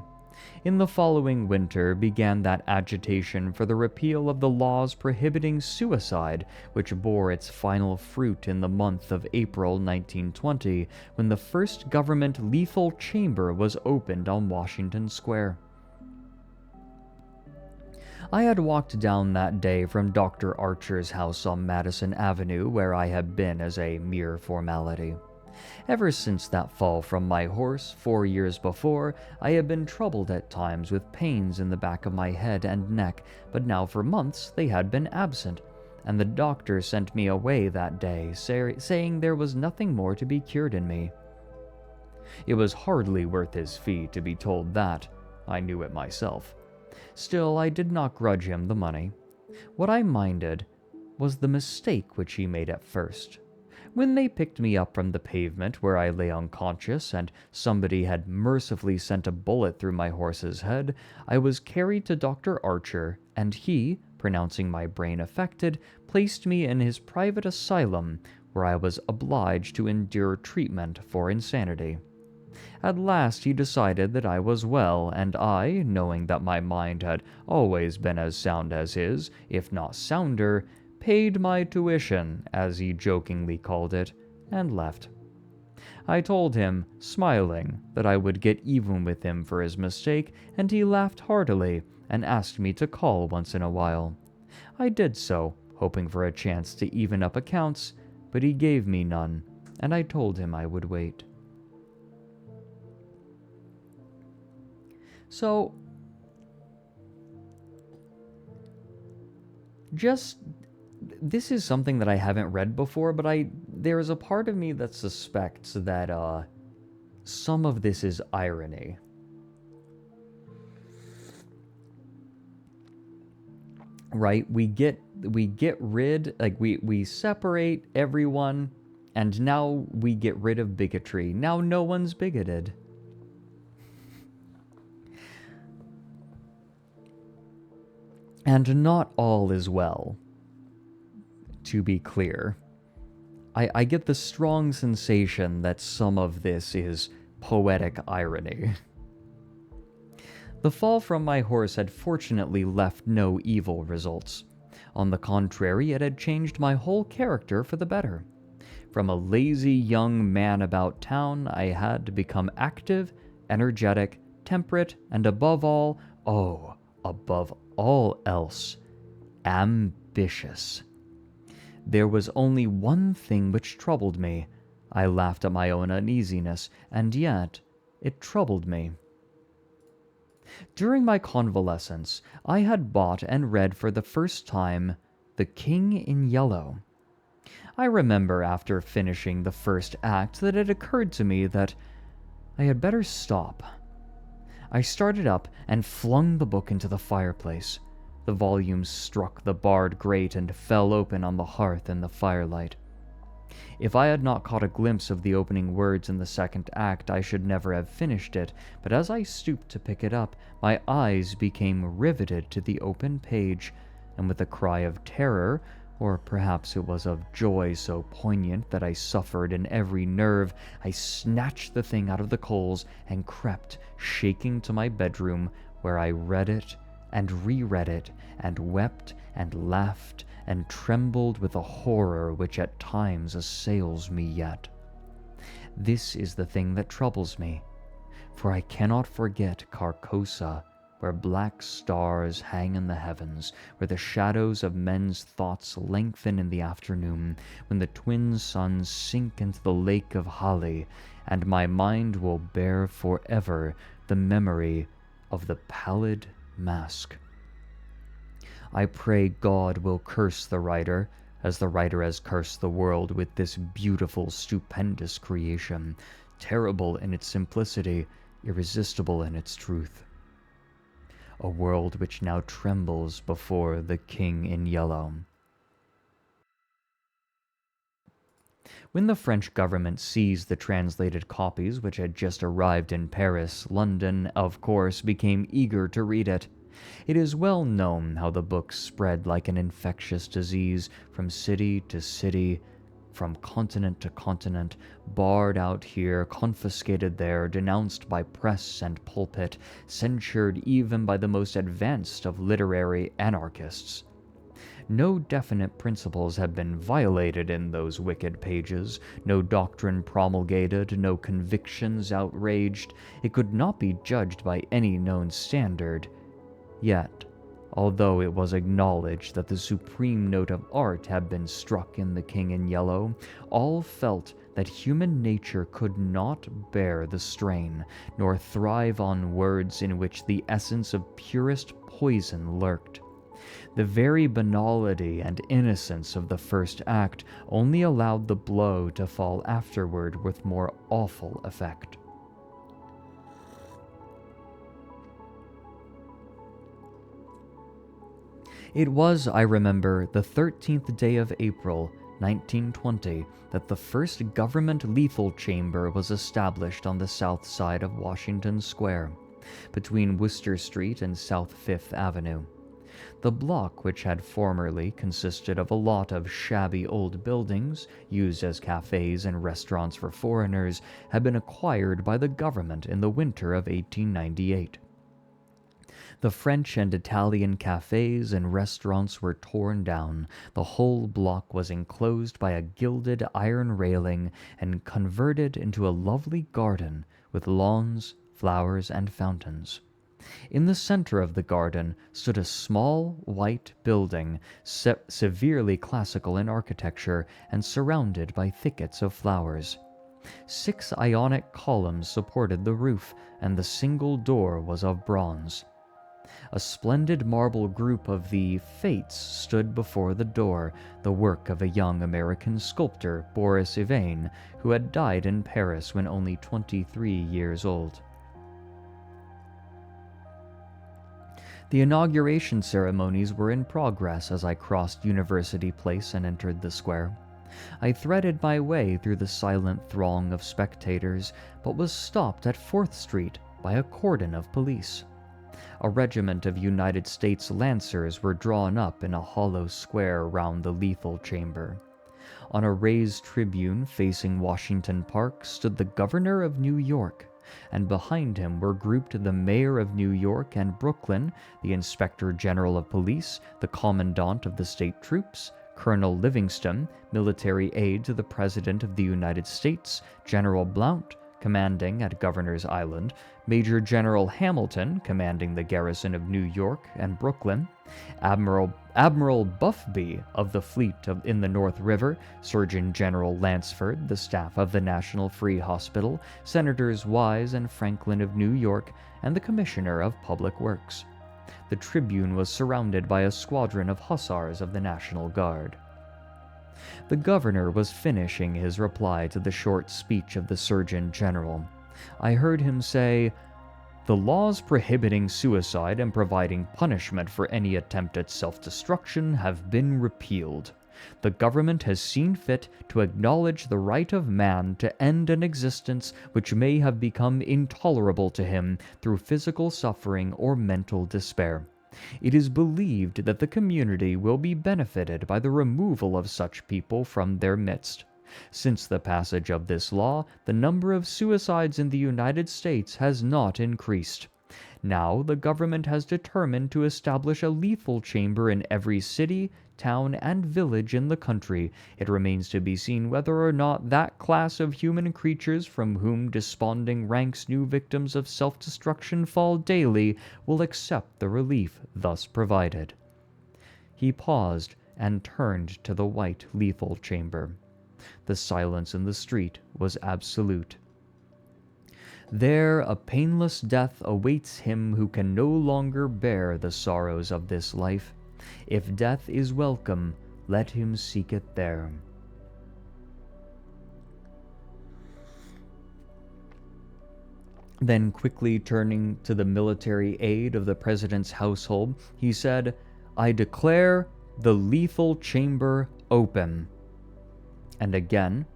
Speaker 2: In the following winter began that agitation for the repeal of the laws prohibiting suicide, which bore its final fruit in the month of April 1920, when the first government lethal chamber was opened on Washington Square. I had walked down that day from Dr. Archer's house on Madison Avenue, where I had been as a mere formality. Ever since that fall from my horse 4 years before, I had been troubled at times with pains in the back of my head and neck, but now for months they had been absent, and the doctor sent me away that day, saying there was nothing more to be cured in me. It was hardly worth his fee to be told that. I knew it myself. Still, I did not grudge him the money. What I minded was the mistake which he made at first. When they picked me up from the pavement where I lay unconscious, and somebody had mercifully sent a bullet through my horse's head, I was carried to Dr. Archer, and he, pronouncing my brain affected, placed me in his private asylum, where I was obliged to endure treatment for insanity. At last he decided that I was well, and I, knowing that my mind had always been as sound as his, if not sounder, paid my tuition, as he jokingly called it, and left. I told him, smiling, that I would get even with him for his mistake, and he laughed heartily and asked me to call once in a while. I did so, hoping for a chance to even up accounts, but he gave me none, and I told him I would wait. So, this is something that I haven't read before, but there is a part of me that suspects that some of this is irony. Right? We get rid, like we separate everyone, and now we get rid of bigotry. Now no one's bigoted. And not all is well, to be clear. I get the strong sensation that some of this is poetic irony. The fall from my horse had fortunately left no evil results. On the contrary, it had changed my whole character for the better. From a lazy young man about town, I had become active, energetic, temperate, and above all else, ambitious. There was only one thing which troubled me. I laughed at my own uneasiness, and yet it troubled me. During my convalescence, I had bought and read for the first time The King in Yellow. I remember after finishing the first act that it occurred to me that I had better stop. I started up and flung the book into the fireplace. The volume struck the barred grate and fell open on the hearth in the firelight. If I had not caught a glimpse of the opening words in the second act, I should never have finished it, but as I stooped to pick it up, my eyes became riveted to the open page, and with a cry of terror, or perhaps it was of joy so poignant that I suffered in every nerve, I snatched the thing out of the coals and crept, shaking, to my bedroom, where I read it and reread it, and wept and laughed and trembled with a horror which at times assails me yet. This is the thing that troubles me, for I cannot forget Carcosa, where black stars hang in the heavens, where the shadows of men's thoughts lengthen in the afternoon, when the twin suns sink into the lake of Hali, and my mind will bear forever the memory of the pallid mask. I pray God will curse the writer, as the writer has cursed the world with this beautiful, stupendous creation, terrible in its simplicity, irresistible in its truth. A world which now trembles before the King in Yellow. When the French government seized the translated copies which had just arrived in Paris, London, of course, became eager to read it. It is well known how the book spread like an infectious disease from city to city, from continent to continent, barred out here, confiscated there, denounced by press and pulpit, censured even by the most advanced of literary anarchists. No definite principles have been violated in those wicked pages, no doctrine promulgated, no convictions outraged. It could not be judged by any known standard. Yet, although it was acknowledged that the supreme note of art had been struck in The King in Yellow, all felt that human nature could not bear the strain, nor thrive on words in which the essence of purest poison lurked. The very banality and innocence of the first act only allowed the blow to fall afterward with more awful effect. It was, I remember, the 13th day of April, 1920, that the first government lethal chamber was established on the south side of Washington Square, between Worcester Street and South Fifth Avenue. The block, which had formerly consisted of a lot of shabby old buildings, used as cafes and restaurants for foreigners, had been acquired by the government in the winter of 1898. The French and Italian cafes and restaurants were torn down. The whole block was enclosed by a gilded iron railing and converted into a lovely garden with lawns, flowers, and fountains. In the center of the garden stood a small white building, severely classical in architecture and surrounded by thickets of flowers. 6 Ionic columns supported the roof, and the single door was of bronze. A splendid marble group of the Fates stood before the door, the work of a young American sculptor, Boris Yvain, who had died in Paris when only 23 years old. The inauguration ceremonies were in progress as I crossed University Place and entered the square. I threaded my way through the silent throng of spectators, but was stopped at 4th Street by a cordon of police. A regiment of United States Lancers were drawn up in a hollow square round the lethal chamber. On a raised tribune facing Washington Park stood the governor of New York, and behind him were grouped the mayor of New York and Brooklyn, the inspector general of police, the commandant of the state troops, Colonel Livingston, military aide to the President of the United States, General Blount, commanding at Governor's Island, Major General Hamilton, commanding the garrison of New York and Brooklyn, Admiral Buffby of the fleet in the North River, Surgeon General Lansford, the staff of the National Free Hospital, Senators Wise and Franklin of New York, and the Commissioner of Public Works. The tribune was surrounded by a squadron of hussars of the National Guard. The governor was finishing his reply to the short speech of the Surgeon General. I heard him say, "The laws prohibiting suicide and providing punishment for any attempt at self-destruction have been repealed. The government has seen fit to acknowledge the right of man to end an existence which may have become intolerable to him through physical suffering or mental despair. It is believed that the community will be benefited by the removal of such people from their midst. Since the passage of this law, the number of suicides in the United States has not increased. Now the government has determined to establish a lethal chamber in every city, town, and village in the country. It remains to be seen whether or not that class of human creatures from whom desponding ranks new victims of self-destruction fall daily will accept the relief thus provided." He paused and turned to the white lethal chamber. The silence in the street was absolute. There a painless death awaits him who can no longer bear the sorrows of this life. If death is welcome, let him seek it there. Then quickly turning to the military aide of the president's household, he said, "I declare the lethal chamber open." And again,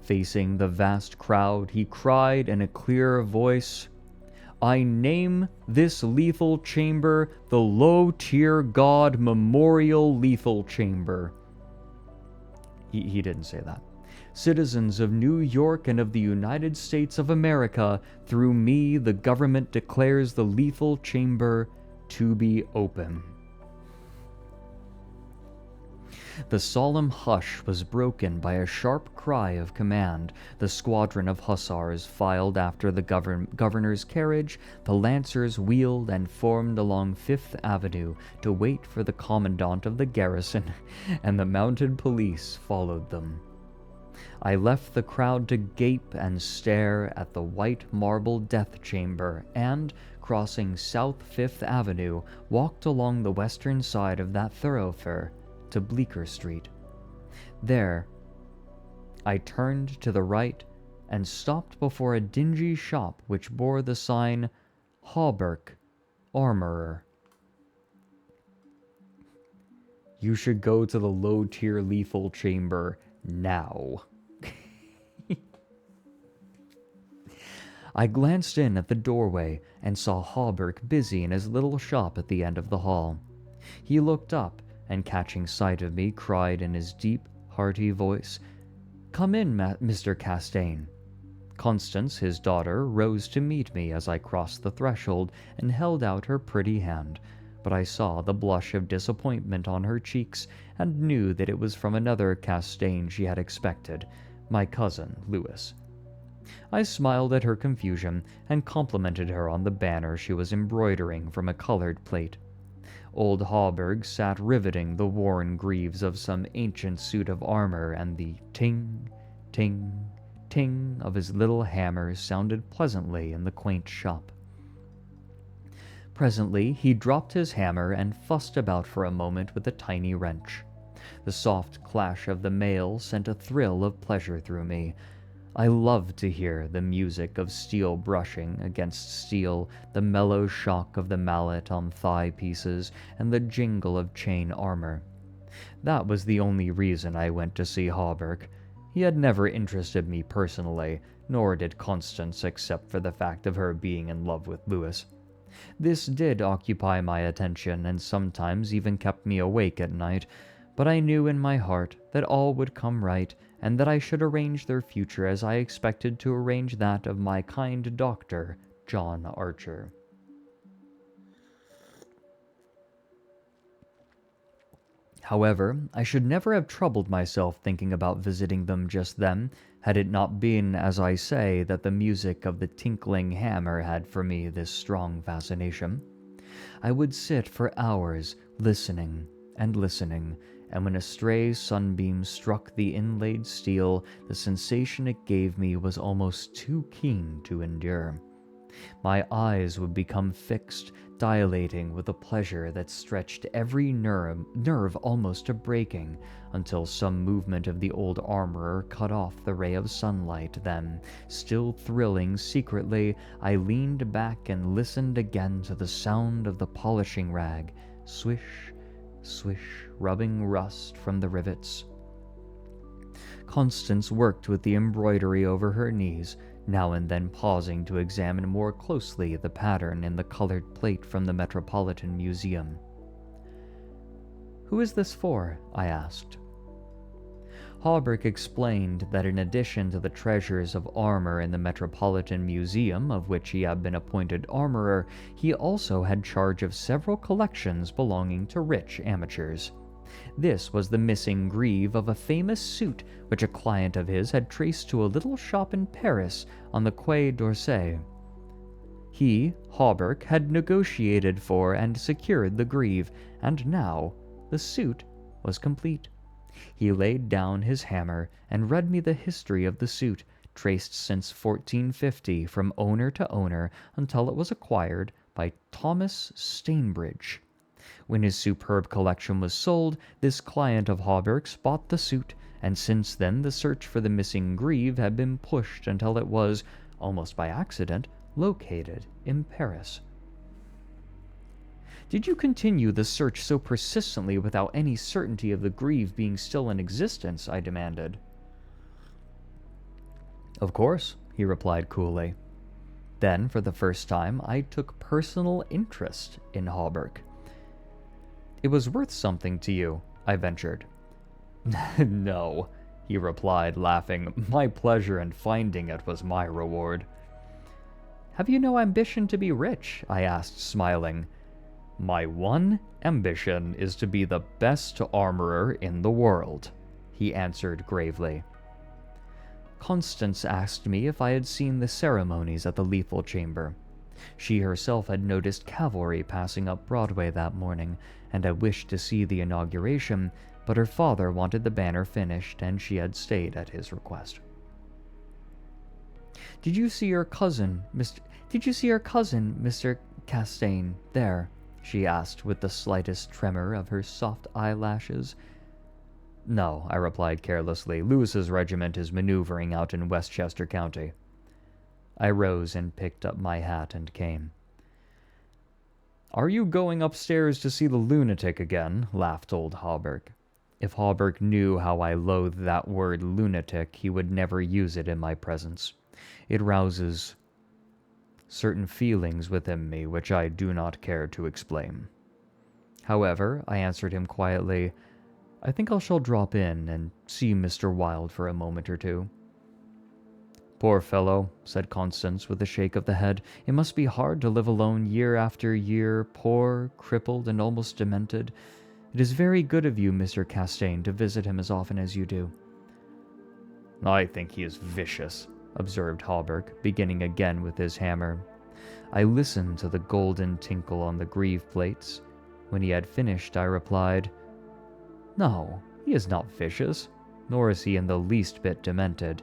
Speaker 2: facing the vast crowd, he cried in a clear voice, "I name this lethal chamber the Low-Tier God Memorial Lethal Chamber." He didn't say that. "Citizens of New York and of the United States of America, through me the government declares the lethal chamber to be open." The solemn hush was broken by a sharp cry of command. The squadron of hussars filed after the governor's carriage, the lancers wheeled and formed along Fifth Avenue to wait for the commandant of the garrison, and the mounted police followed them. I left the crowd to gape and stare at the white marble death chamber, and, crossing South Fifth Avenue, walked along the western side of that thoroughfare to Bleecker Street. There, I turned to the right and stopped before a dingy shop which bore the sign, "Hawberk, Armorer." You should go to the low-tier lethal chamber now. I glanced in at the doorway and saw Hawberk busy in his little shop at the end of the hall. He looked up and, catching sight of me, cried in his deep, hearty voice, "Come in, Mr. Castaigne." Constance, his daughter, rose to meet me as I crossed the threshold and held out her pretty hand, but I saw the blush of disappointment on her cheeks and knew that it was from another Castaigne she had expected, my cousin Louis. I smiled at her confusion and complimented her on the banner she was embroidering from a colored plate. Old Hawberk sat riveting the worn greaves of some ancient suit of armor, and the ting, ting, ting of his little hammer sounded pleasantly in the quaint shop. Presently he dropped his hammer and fussed about for a moment with a tiny wrench. The soft clash of the mail sent a thrill of pleasure through me. I loved to hear the music of steel brushing against steel, the mellow shock of the mallet on thigh pieces, and the jingle of chain armor. That was the only reason I went to see Hawberk. He had never interested me personally, nor did Constance, except for the fact of her being in love with Louis. This did occupy my attention and sometimes even kept me awake at night, but I knew in my heart that all would come right, and that I should arrange their future as I expected to arrange that of my kind doctor, John Archer. However, I should never have troubled myself thinking about visiting them just then, had it not been, as I say, that the music of the tinkling hammer had for me this strong fascination. I would sit for hours, listening and listening, and when a stray sunbeam struck the inlaid steel, the sensation it gave me was almost too keen to endure. My eyes would become fixed, dilating with a pleasure that stretched every nerve almost to breaking, until some movement of the old armorer cut off the ray of sunlight. Then, still thrilling secretly, I leaned back and listened again to the sound of the polishing rag, swish, swish, rubbing rust from the rivets. Constance worked with the embroidery over her knees, now and then pausing to examine more closely the pattern in the colored plate from the Metropolitan Museum. "Who is this for?" I asked. Hawberk explained that in addition to the treasures of armor in the Metropolitan Museum, of which he had been appointed armorer, he also had charge of several collections belonging to rich amateurs. This was the missing greave of a famous suit which a client of his had traced to a little shop in Paris on the Quai d'Orsay. He, Hawberk, had negotiated for and secured the greave, and now the suit was complete. He laid down his hammer and read me the history of the suit, traced since 1450 from owner to owner until it was acquired by Thomas Stainbridge. When his superb collection was sold, this client of Hawberk's bought the suit, and since then the search for the missing greave had been pushed until it was, almost by accident, located in Paris. "Did you continue the search so persistently without any certainty of the greave being still in existence?" I demanded. "Of course," he replied coolly. Then, for the first time, I took personal interest in Hawberk. "It was worth something to you," I ventured. "No," he replied, laughing. "My pleasure in finding it was my reward." "Have you no ambition to be rich?" I asked, smiling. "My one ambition is to be the best armorer in the world," he answered gravely. Constance asked me if I had seen the ceremonies at the lethal chamber. She herself had noticed cavalry passing up Broadway that morning, and had wished to see the inauguration, but her father wanted the banner finished, and she had stayed at his request. Did you see your cousin, Mr. Castaigne, there?" she asked, with the slightest tremor of her soft eyelashes. "No," I replied carelessly. "Lewis's regiment is maneuvering out in Westchester County." I rose and picked up my hat and cane. "Are you going upstairs to see the lunatic again?" laughed old Hawberk. If Hawberk knew how I loathed that word lunatic, he would never use it in my presence. It rouses certain feelings within me which I do not care to explain. However, I answered him quietly, "I think I shall drop in and see Mr. Wilde for a moment or two." "Poor fellow," said Constance with a shake of the head. "It must be hard to live alone year after year, poor, crippled, and almost demented. It is very good of you, Mr. Castaigne, to visit him as often as you do." "I think he is vicious," observed Hawberk, beginning again with his hammer. I listened to the golden tinkle on the greave plates. When he had finished, I replied, "No, he is not vicious, nor is he in the least bit demented.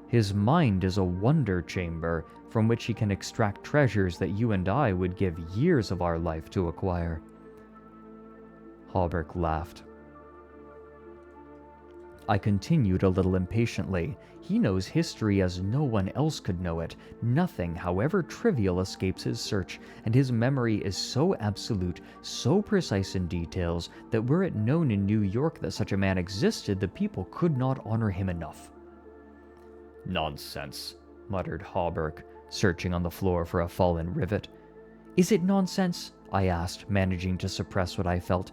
Speaker 2: His mind is a wonder chamber from which he can extract treasures that you and I would give years of our life to acquire." Hawberk laughed. I continued a little impatiently. "He knows history as no one else could know it. Nothing, however trivial, escapes his search, and his memory is so absolute, so precise in details, that were it known in New York that such a man existed, the people could not honor him enough." "Nonsense," muttered Hawberk, searching on the floor for a fallen rivet. "Is it nonsense?" I asked, managing to suppress what I felt.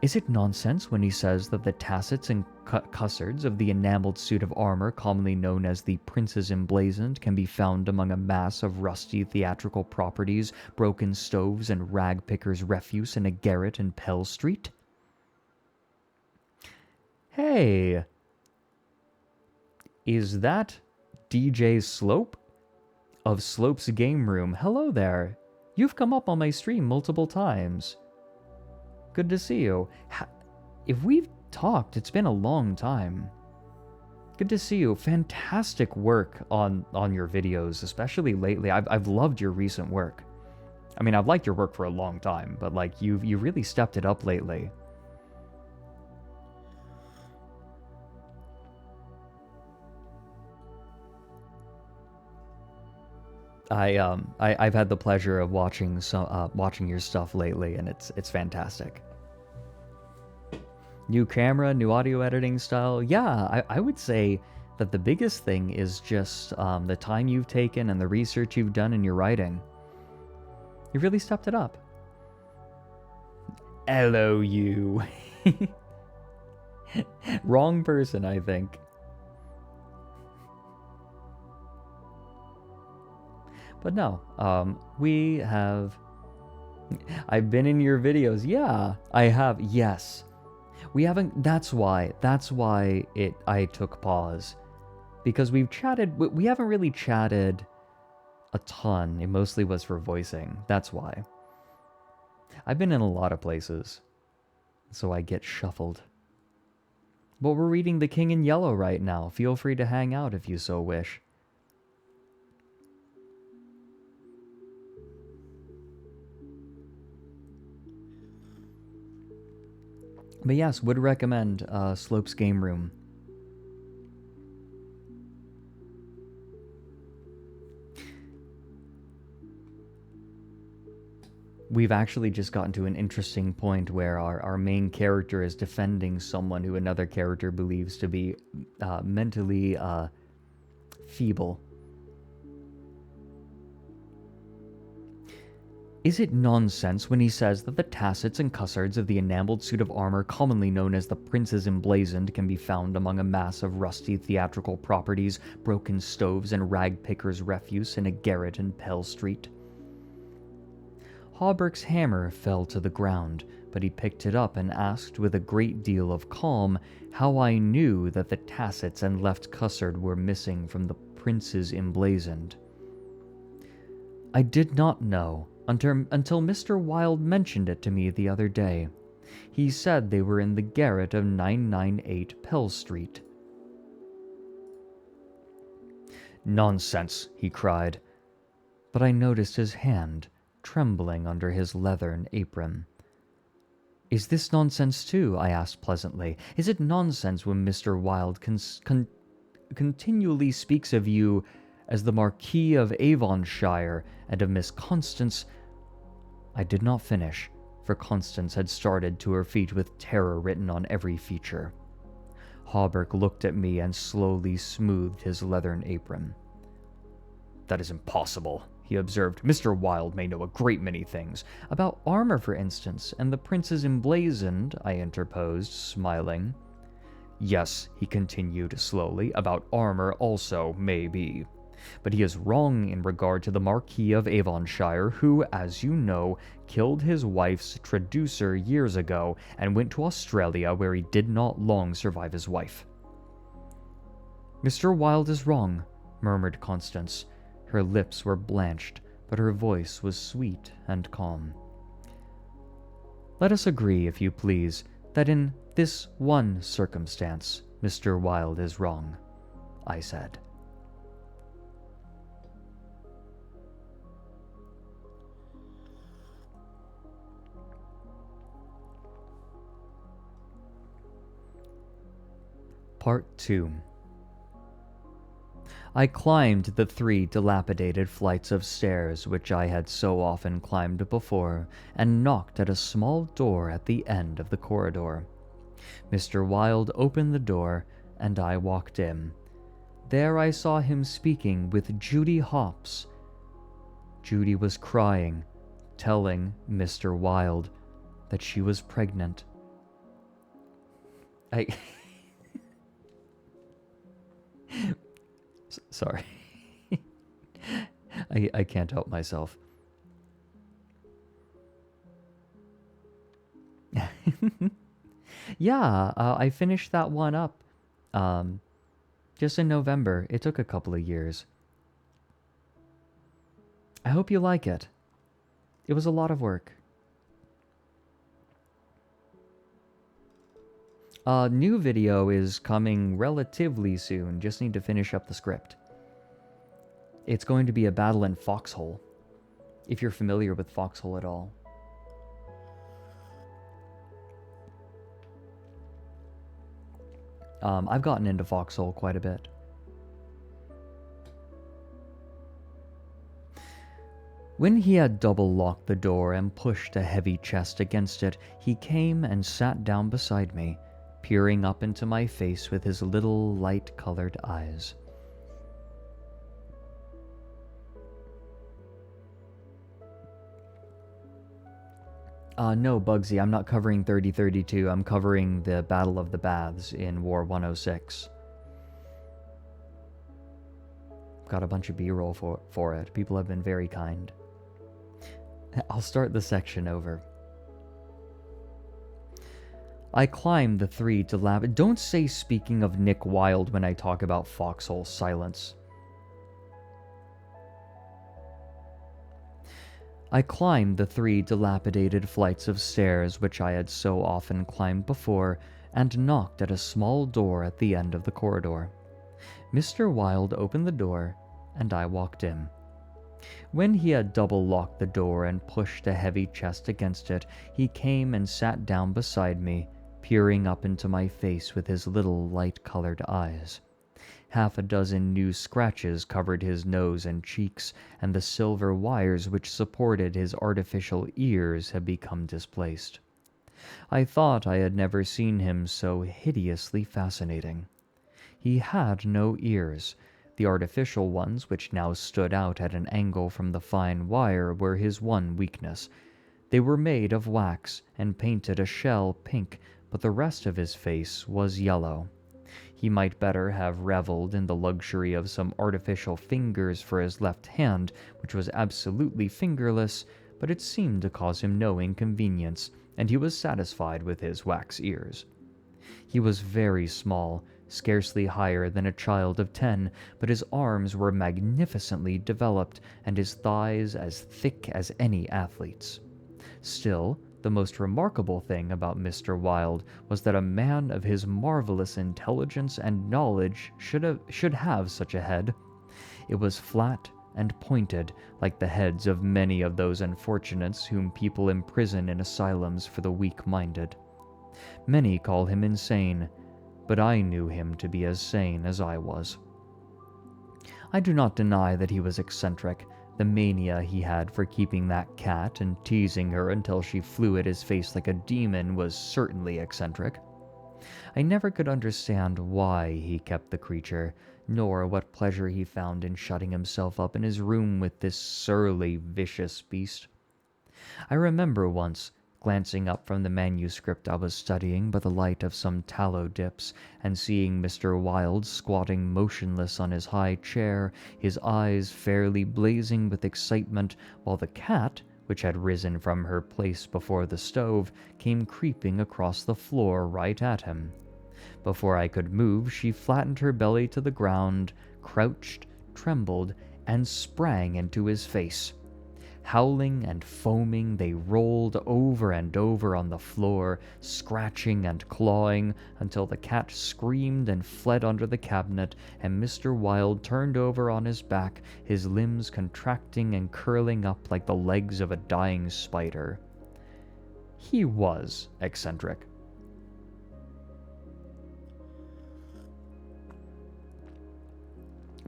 Speaker 2: Is it nonsense when he says that the tassets and cussards of the enameled suit of armor commonly known as the Prince's Emblazoned can be found among a mass of rusty theatrical properties, broken stoves, and rag pickers' refuse in a garret in Pell Street? Hey! Is that DJ Slope of Slope's Game Room? Hello there. You've come up on my stream multiple times. Good to see you. If we've talked, it's been a long time. Good to see you. Fantastic work on your videos, especially lately. I've loved your recent work. I mean, I've liked your work for a long time, but like you really stepped it up lately. I've had the pleasure of watching your stuff lately, and it's fantastic. New camera, new audio editing style. Yeah, I would say that the biggest thing is just the time you've taken and the research you've done in your writing. You've really stepped it up. Hello, you. Wrong person, I think. But no, we have... I've been in your videos. Yeah, I have. Yes. We haven't... That's why I took pause. Because we've chatted... We haven't really chatted a ton. It mostly was for voicing. That's why. I've been in a lot of places. So I get shuffled. But we're reading The King in Yellow right now. Feel free to hang out if you so wish. But yes, would recommend Slope's Game Room. We've actually just gotten to an interesting point where our main character is defending someone who another character believes to be mentally feeble. Is it nonsense when he says that the tassets and cussards of the enameled suit of armor commonly known as the Prince's Emblazoned can be found among a mass of rusty theatrical properties, broken stoves, and rag pickers' refuse in a garret in Pell Street? Hawberk's hammer fell to the ground, but he picked it up and asked with a great deal of calm how I knew that the tassets and left cussard were missing from the Prince's Emblazoned. I did not know until Mr. Wilde mentioned it to me the other day. He said they were in the garret of 998 Pell Street. Nonsense, he cried, but I noticed his hand trembling under his leathern apron. Is this nonsense too? I asked pleasantly. Is it nonsense when Mr. Wilde continually speaks of you as the Marquis of Avonshire and of Miss Constance? I did not finish, for Constance had started to her feet with terror written on every feature. Hawberk looked at me and slowly smoothed his leathern apron. That is impossible, he observed. Mr. Wilde may know a great many things. About armor, for instance, and the Prince's Emblazoned, I interposed, smiling. Yes, he continued slowly, about armor also, maybe. But he is wrong in regard to the Marquis of Avonshire, who, as you know, killed his wife's traducer years ago and went to Australia, where he did not long survive his wife. Mr. Wilde is wrong, murmured Constance. Her lips were blanched, but her voice was sweet and calm. Let us agree, if you please, that in this one circumstance, Mr. Wilde is wrong, I said. Part 2. I climbed the 3 dilapidated flights of stairs which I had so often climbed before, and knocked at a small door at the end of the corridor. Mr. Wilde opened the door, and I walked in. There I saw him speaking with Judy Hopps. Judy was crying, telling Mr. Wilde that she was pregnant, I... Sorry. I can't help myself. Yeah, I finished that one up just in November. It took a couple of years. I hope you like it. It was a lot of work. New video is coming relatively soon. Just need to finish up the script. It's going to be a battle in Foxhole, if you're familiar with Foxhole at all. I've gotten into Foxhole quite a bit. When he had double-locked the door and pushed a heavy chest against it, he came and sat down beside me, peering up into my face with his little light-colored eyes. No, Bugsy, I'm not covering 3032. I'm covering the Battle of the Baths in War 106. Got a bunch of B-roll for it. People have been very kind. I'll start the section over. I climbed the 3 to lab. Don't say speaking of Nick Wilde when I talk about Foxhole. Silence. I climbed the 3 dilapidated flights of stairs which I had so often climbed before, and knocked at a small door at the end of the corridor. Mr. Wilde opened the door, and I walked in. When he had double-locked the door and pushed a heavy chest against it, he came and sat down beside me, peering up into my face with his little light-colored eyes. Half a dozen new scratches covered his nose and cheeks, and the silver wires which supported his artificial ears had become displaced. I thought I had never seen him so hideously fascinating. He had no ears. The artificial ones, which now stood out at an angle from the fine wire, were his one weakness. They were made of wax and painted a shell pink, but the rest of his face was yellow. He might better have reveled in the luxury of some artificial fingers for his left hand, which was absolutely fingerless, but it seemed to cause him no inconvenience, and he was satisfied with his wax ears. He was very small, scarcely higher than a child of 10, but his arms were magnificently developed, and his thighs as thick as any athlete's. Still, the most remarkable thing about Mr. Wilde was that a man of his marvelous intelligence and knowledge should have such a head. It was flat and pointed, like the heads of many of those unfortunates whom people imprison in asylums for the weak-minded. Many call him insane, but I knew him to be as sane as I was. I do not deny that he was eccentric. The mania he had for keeping that cat and teasing her until she flew at his face like a demon was certainly eccentric. I never could understand why he kept the creature, nor what pleasure he found in shutting himself up in his room with this surly, vicious beast. I remember once glancing up from the manuscript I was studying by the light of some tallow dips, and seeing Mr. Wilde squatting motionless on his high chair, his eyes fairly blazing with excitement, while the cat, which had risen from her place before the stove, came creeping across the floor right at him. Before I could move, she flattened her belly to the ground, crouched, trembled, and sprang into his face. Howling and foaming, they rolled over and over on the floor, scratching and clawing, until the cat screamed and fled under the cabinet, and Mr. Wilde turned over on his back, his limbs contracting and curling up like the legs of a dying spider. He was eccentric.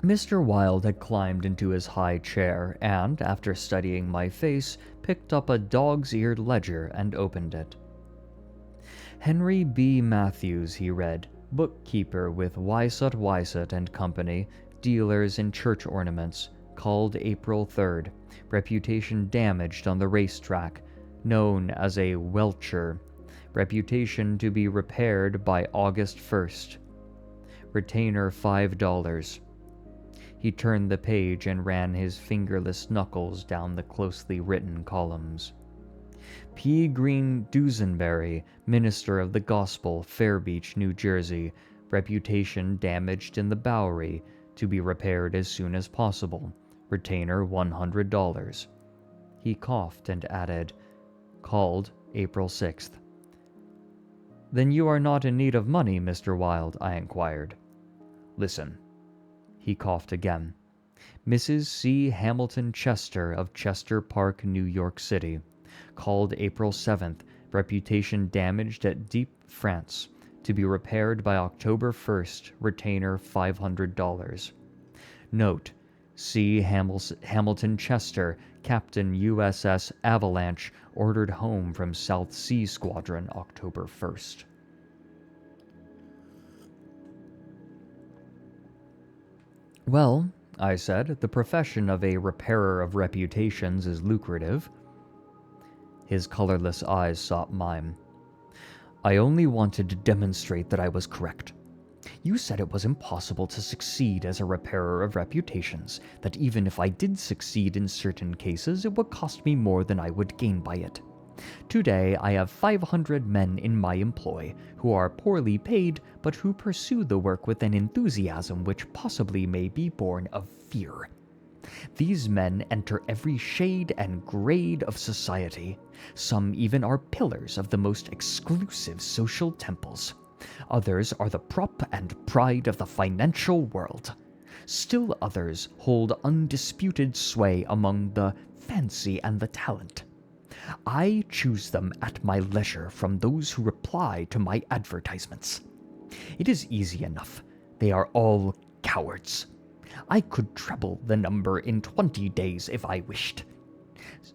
Speaker 2: Mr. Wilde had climbed into his high chair and, after studying my face, picked up a dog's-eared ledger and opened it. Henry B. Matthews, he read, bookkeeper with Wysott and Company, dealers in church ornaments, called April 3rd, reputation damaged on the racetrack, known as a welcher, Reputation to be repaired by August 1st. Retainer $5. He turned the page and ran his fingerless knuckles down the closely written columns. P. Green Dusenberry, minister of the gospel, Fairbeach, New Jersey. Reputation damaged in the Bowery, to be repaired as soon as possible. Retainer $100. He coughed and added, called April 6th. Then you are not in need of money, Mr. Wilde, I inquired. Listen. He coughed again. Mrs. C. Hamilton Chester of Chester Park, New York City. Called April 7th. Reputation damaged at Dieppe, France. To be repaired by October 1st. Retainer $500. Note: C. Hamilton Chester, Captain USS Avalanche, ordered home from South Sea Squadron October 1st. Well, I said, the profession of a repairer of reputations is lucrative. His colorless eyes sought mine. I only wanted to demonstrate that I was correct. You said it was impossible to succeed as a repairer of reputations, that even if I did succeed in certain cases, it would cost me more than I would gain by it. Today I have 500 men in my employ, who are poorly paid, but who pursue the work with an enthusiasm which possibly may be born of fear. These men enter every shade and grade of society. Some even are pillars of the most exclusive social temples. Others are the prop and pride of the financial world. Still others hold undisputed sway among the fancy and the talent. I choose them at my leisure from those who reply to my advertisements. It is easy enough. They are all cowards. I could treble the number in 20 days if I wished.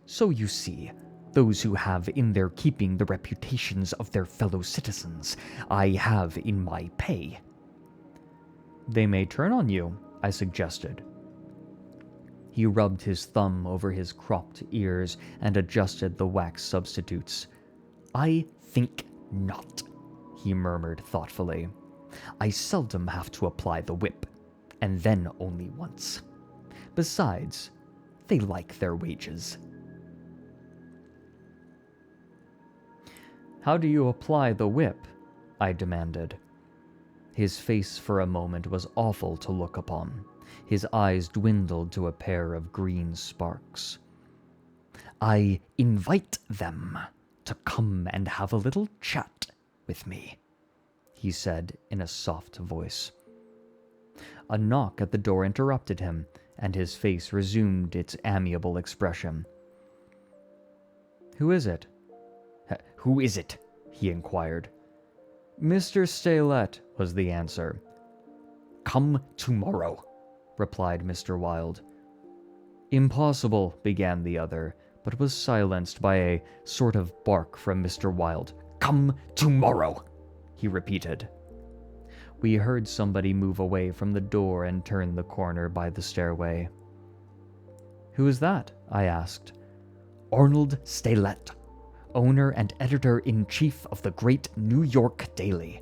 Speaker 2: So you see, those who have in their keeping the reputations of their fellow citizens, I have in my pay. They may turn on you, I suggested. He rubbed his thumb over his cropped ears and adjusted the wax substitutes. I think not, he murmured thoughtfully. I seldom have to apply the whip, and then only once. Besides, they like their wages. How do you apply the whip? I demanded. His face for a moment was awful to look upon. His eyes dwindled to a pair of green sparks. I invite them to come and have a little chat with me, he said in a soft voice. A knock at the door interrupted him, and his face resumed its amiable expression. Who is it? Who is it? He inquired. Mr. Steylette, was the answer. Come tomorrow, replied Mr. Wilde. Impossible, began the other, but was silenced by a sort of bark from Mr. Wilde. Come tomorrow, he repeated. We heard somebody move away from the door and turn the corner by the stairway. Who is that? I asked. Arnold Steylette, owner and editor-in-chief of the great New York Daily.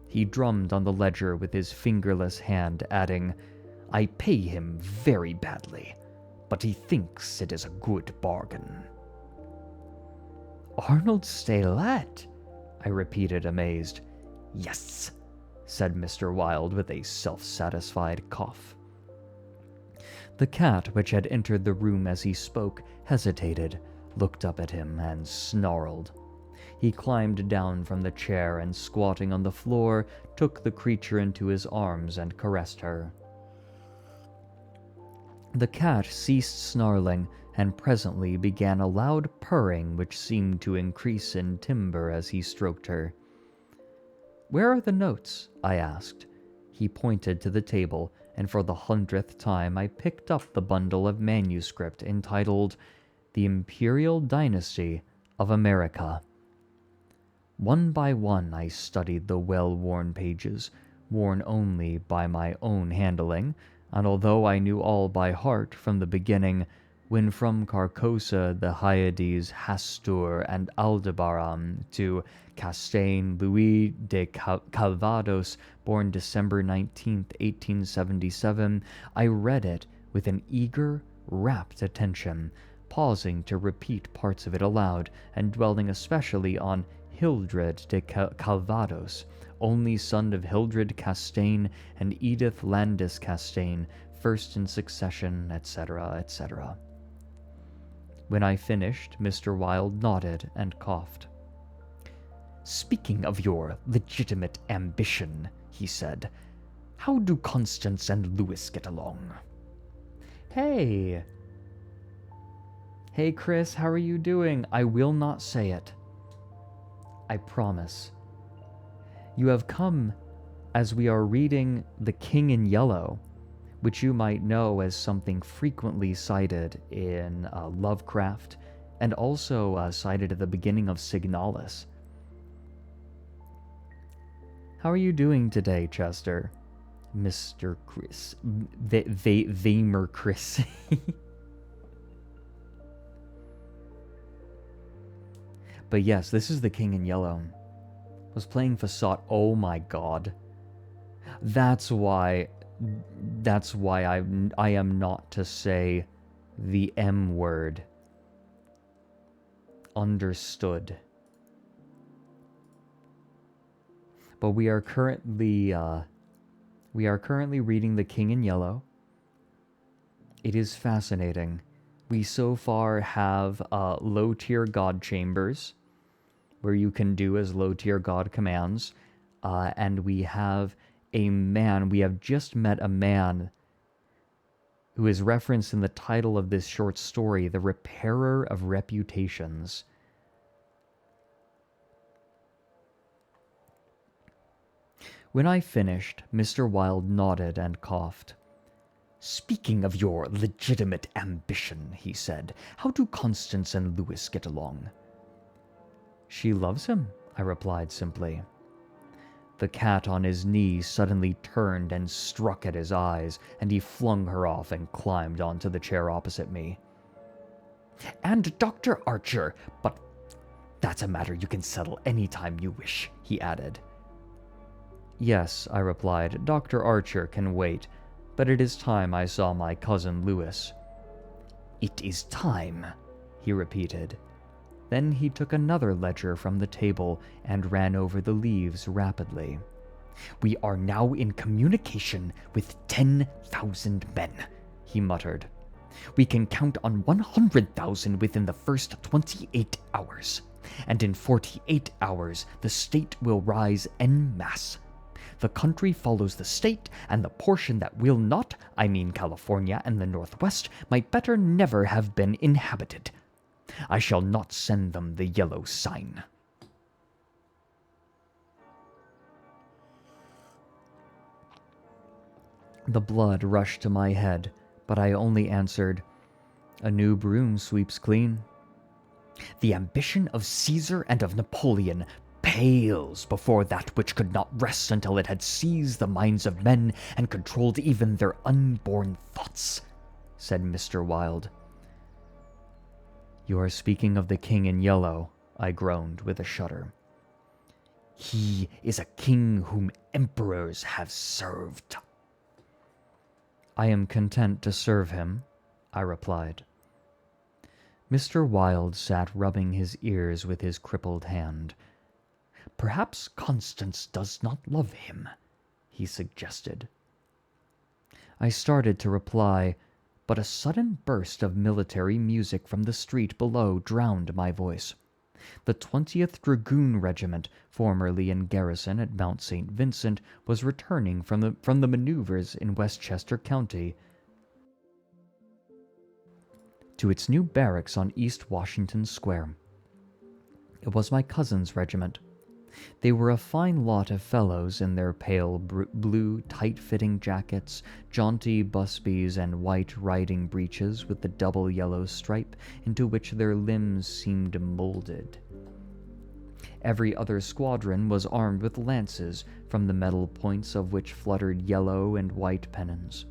Speaker 2: He drummed on the ledger with his fingerless hand, adding, I pay him very badly, but he thinks it is a good bargain. Arnold Steylette? I repeated, amazed. Yes, said Mr. Wilde with a self-satisfied cough. The cat, which had entered the room as he spoke, hesitated, looked up at him, and snarled. He climbed down from the chair and, squatting on the floor, took the creature into his arms and caressed her. The cat ceased snarling and presently began a loud purring which seemed to increase in timbre as he stroked her. Where are the notes? I asked. He pointed to the table, and for the 100th time I picked up the bundle of manuscript entitled The Imperial Dynasty of America. One by one I studied the well-worn pages, worn only by my own handling, and although I knew all by heart from the beginning, when from Carcosa the Hyades Hastur and Aldebaran to Castaigne Louis de Calvados, born December 19th, 1877, I read it with an eager, rapt attention, pausing to repeat parts of it aloud, and dwelling especially on Hildred de Calvados, only son of Hildred Castaigne and Edith Landis Castaigne, first in succession, etc., etc. When I finished, Mr. Wilde nodded and coughed. "Speaking of your legitimate ambition," he said, "how do Constance and Louis get along?" Hey! Hey, Chris, how are you doing? I will not say it. I promise. You have come as we are reading The King in Yellow, which you might know as something frequently cited in Lovecraft, and also cited at the beginning of Signalis. How are you doing today, Chester? Mr. Chris. Vamer Chris. But yes, this is The King in Yellow. I was playing Facade. Oh my god. That's why I am not to say the M word. Understood. But we are currently reading The King in Yellow. It is fascinating. We so far have low-tier god chambers, where you can do as low-tier god commands, and we have a man. We have just met a man who is referenced in the title of this short story, The Repairer of Reputations. When I finished, Mr. Wilde nodded and coughed. "Speaking of your legitimate ambition," he said, "how do Constance and Louis get along?" "She loves him," I replied simply. The cat on his knee suddenly turned and struck at his eyes, and he flung her off and climbed onto the chair opposite me. "And Dr. Archer, but that's a matter you can settle any time you wish," he added. "Yes," I replied, "Dr. Archer can wait, but it is time I saw my cousin Louis." "It is time," he repeated. Then he took another ledger from the table and ran over the leaves rapidly. "We are now in communication with 10,000 men," he muttered. "We can count on 100,000 within the first 28 hours, and in 48 hours the state will rise en masse. The country follows the state, and the portion that will not, I mean California and the Northwest, might better never have been inhabited. I shall not send them the yellow sign." The blood rushed to my head, but I only answered, "A new broom sweeps clean." "The ambition of Caesar and of Napoleon pales before that which could not rest until it had seized the minds of men and controlled even their unborn thoughts," said Mr. Wilde. "You are speaking of the King in Yellow," I groaned with a shudder. "He is a king whom emperors have served." "I am content to serve him," I replied. Mr. Wilde sat rubbing his ears with his crippled hand. "Perhaps Constance does not love him," he suggested. I started to reply, but a sudden burst of military music from the street below drowned my voice. The 20th Dragoon Regiment, formerly in garrison at Mount St. Vincent, was returning from the maneuvers in Westchester County to its new barracks on East Washington Square. It was my cousin's regiment. They were a fine lot of fellows in their pale blue, tight-fitting jackets, jaunty busbies, and white riding breeches with the double yellow stripe into which their limbs seemed molded. Every other squadron was armed with lances, from the metal points of which fluttered yellow and white pennons.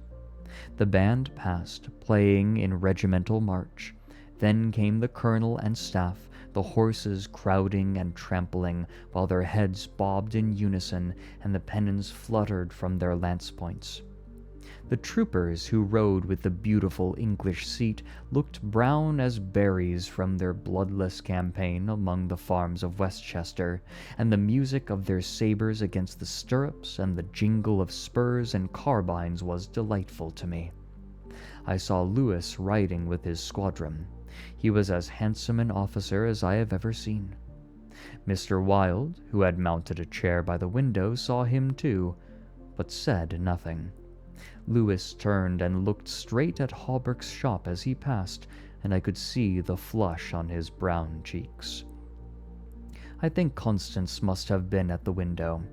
Speaker 2: The band passed, playing in regimental march. Then came the colonel and staff, the horses crowding and trampling, while their heads bobbed in unison and the pennons fluttered from their lance points. The troopers who rode with the beautiful English seat looked brown as berries from their bloodless campaign among the farms of Westchester, and the music of their sabers against the stirrups and the jingle of spurs and carbines was delightful to me. I saw Lewis riding with his squadron. He was as handsome an officer as I have ever seen. Mr. Wilde, who had mounted a chair by the window, saw him too, but said nothing. Lewis turned and looked straight at Hawberk's shop as he passed, and I could see the flush on his brown cheeks. I think Constance must have been at the window.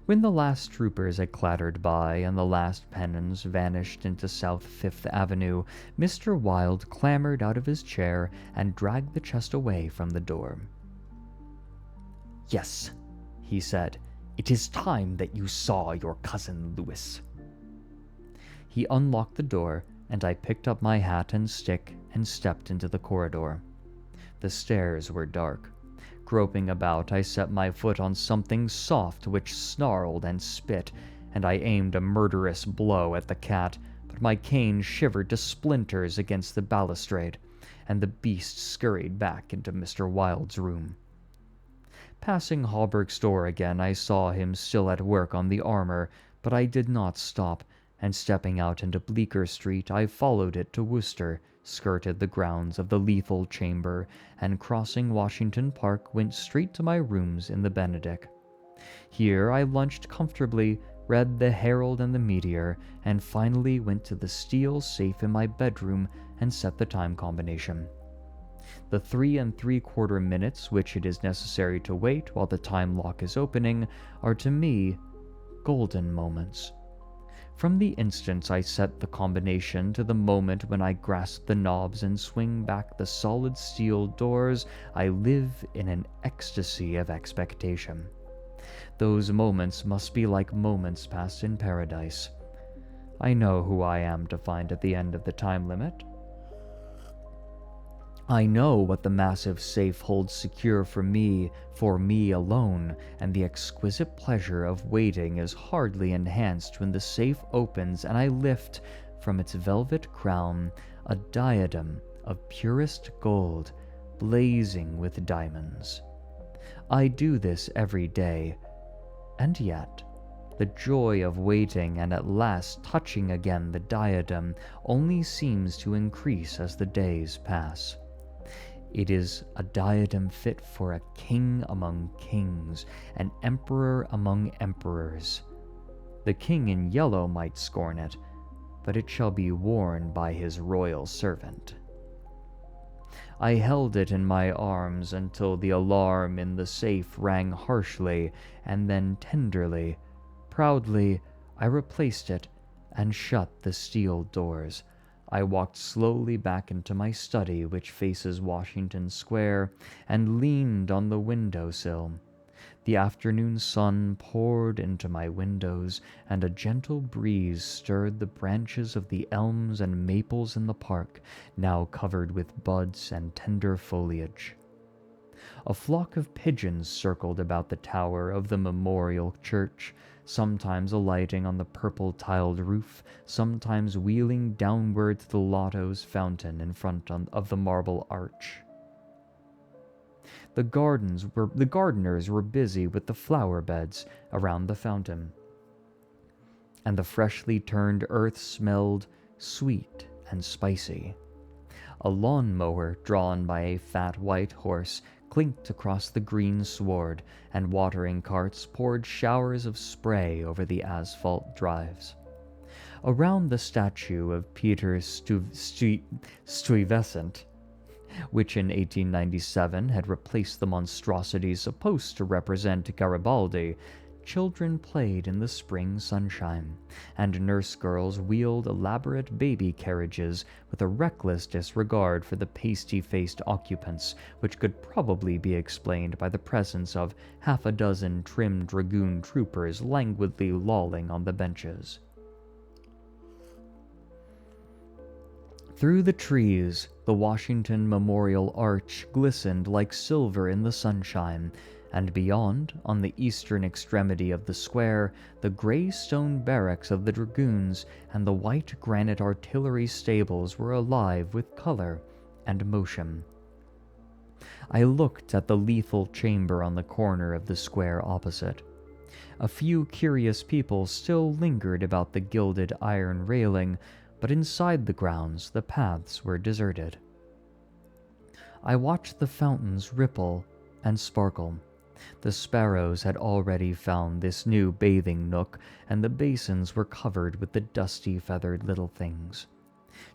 Speaker 2: When the last troopers had clattered by and the last pennons vanished into South Fifth Avenue, Mr. Wilde clambered out of his chair and dragged the chest away from the door. "Yes," he said, "it is time that you saw your cousin Lewis." He unlocked the door, and I picked up my hat and stick and stepped into the corridor. The stairs were dark. Groping about, I set my foot on something soft which snarled and spit, and I aimed a murderous blow at the cat, but my cane shivered to splinters against the balustrade, and the beast scurried back into Mr. Wilde's room. Passing Hawberk's door again, I saw him still at work on the armor, but I did not stop, and stepping out into Bleecker Street, I followed it to Worcester, skirted the grounds of the Lethal Chamber, and crossing Washington Park, went straight to my rooms in the Benedict. Here I lunched comfortably, read the Herald and the Meteor, and finally went to the steel safe in my bedroom and set the time combination. The 3 3/4 minutes which it is necessary to wait while the time lock is opening are to me golden moments. From the instant I set the combination to the moment when I grasp the knobs and swing back the solid steel doors, I live in an ecstasy of expectation. Those moments must be like moments passed in paradise. I know who I am to find at the end of the time limit. I know what the massive safe holds secure for me alone, and the exquisite pleasure of waiting is hardly enhanced when the safe opens and I lift from its velvet crown a diadem of purest gold, blazing with diamonds. I do this every day, and yet the joy of waiting and at last touching again the diadem only seems to increase as the days pass. It is a diadem fit for a king among kings, an emperor among emperors. The king in yellow might scorn it, but it shall be worn by his royal servant. I held it in my arms until the alarm in the safe rang harshly, and then tenderly, proudly, I replaced it and shut the steel doors. I walked slowly back into my study, which faces Washington Square, and leaned on the window-sill. The afternoon sun poured into my windows, and a gentle breeze stirred the branches of the elms and maples in the park, now covered with buds and tender foliage. A flock of pigeons circled about the tower of the memorial church, sometimes alighting on the purple-tiled roof, sometimes wheeling downward to the Lotto's fountain in front of the marble arch. The gardeners were busy with the flower beds around the fountain, and the freshly turned earth smelled sweet and spicy. A lawn-mower drawn by a fat white horse clinked across the green sward, and watering carts poured showers of spray over the asphalt drives. Around the statue of Peter Stuyvesant, which in 1897 had replaced the monstrosity supposed to represent Garibaldi, children played in the spring sunshine, and nurse girls wheeled elaborate baby carriages with a reckless disregard for the pasty-faced occupants, which could probably be explained by the presence of half a dozen trim dragoon troopers languidly lolling on the benches. Through the trees, the Washington Memorial Arch glistened like silver in the sunshine, and beyond, on the eastern extremity of the square, the gray stone barracks of the dragoons and the white granite artillery stables were alive with color and motion. I looked at the lethal chamber on the corner of the square opposite. A few curious people still lingered about the gilded iron railing, but inside the grounds the paths were deserted. I watched the fountains ripple and sparkle. The sparrows had already found this new bathing nook, and the basins were covered with the dusty feathered little things.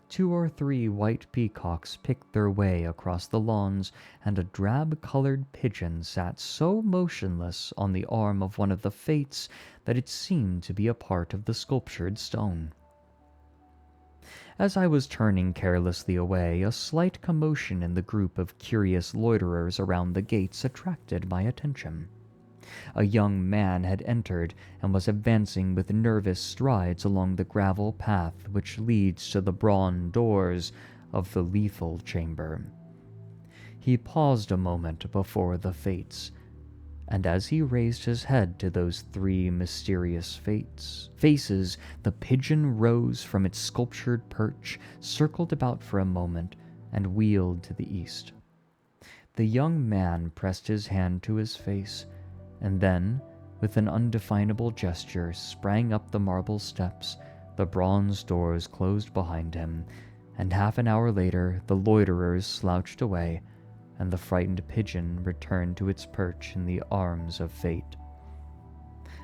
Speaker 2: 2 or 3 white peacocks picked their way across the lawns, and a drab-colored pigeon sat so motionless on the arm of one of the Fates that it seemed to be a part of the sculptured stone. As I was turning carelessly away, a slight commotion in the group of curious loiterers around the gates attracted my attention. A young man had entered and was advancing with nervous strides along the gravel path which leads to the bronze doors of the lethal chamber. He paused a moment before the Fates, and as he raised his head to those 3 mysterious faces, the pigeon rose from its sculptured perch, circled about for a moment, and wheeled to the east. The young man pressed his hand to his face, and then, with an undefinable gesture, sprang up the marble steps. The bronze doors closed behind him, and half an hour later the loiterers slouched away, and the frightened pigeon returned to its perch in the arms of fate.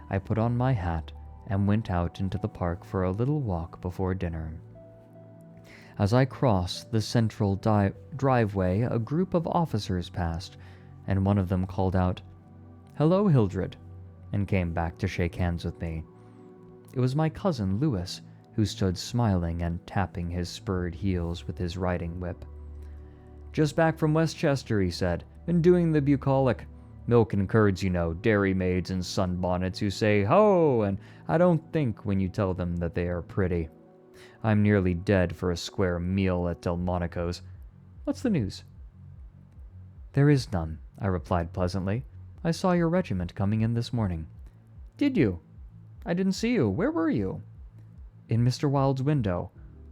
Speaker 2: I put on my hat and went out into the park for a little walk before dinner. As I crossed the central driveway, a group of officers passed, and one of them called out, "Hello, Hildred," and came back to shake hands with me. It was my cousin Lewis, who stood smiling and tapping his spurred heels with his riding whip. "Just back from Westchester," he said. "Been doing the bucolic. Milk and curds, you know, dairy maids in sunbonnets who say, 'Ho!' and I don't think when you tell them that they are pretty. I'm nearly dead for a square meal at Delmonico's. What's the news?" "There is none," I replied pleasantly. "I saw your regiment coming in this morning." "Did you? I didn't see you. Where were you?" "In Mr. Wilde's window."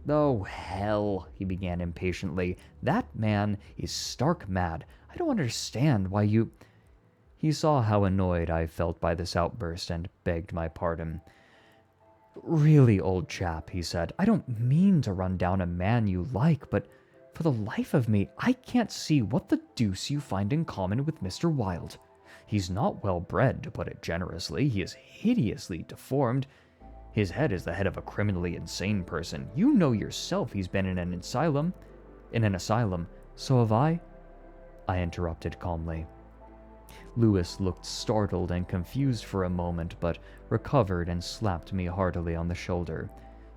Speaker 2: "Oh, hell," he began impatiently. "That man is stark mad. I don't understand why you—" He saw how annoyed I felt by this outburst and begged my pardon. "Really, old chap," he said, "I don't mean to run down a man you like, but for the life of me, I can't see what the deuce you find in common with Mr. Wilde. He's not well bred, to put it generously. He is hideously deformed. His head is the head of a criminally insane person. You know yourself he's been in an asylum." "In an asylum? So have I?" I interrupted calmly. Lewis looked startled and confused for a moment, but recovered and slapped me heartily on the shoulder.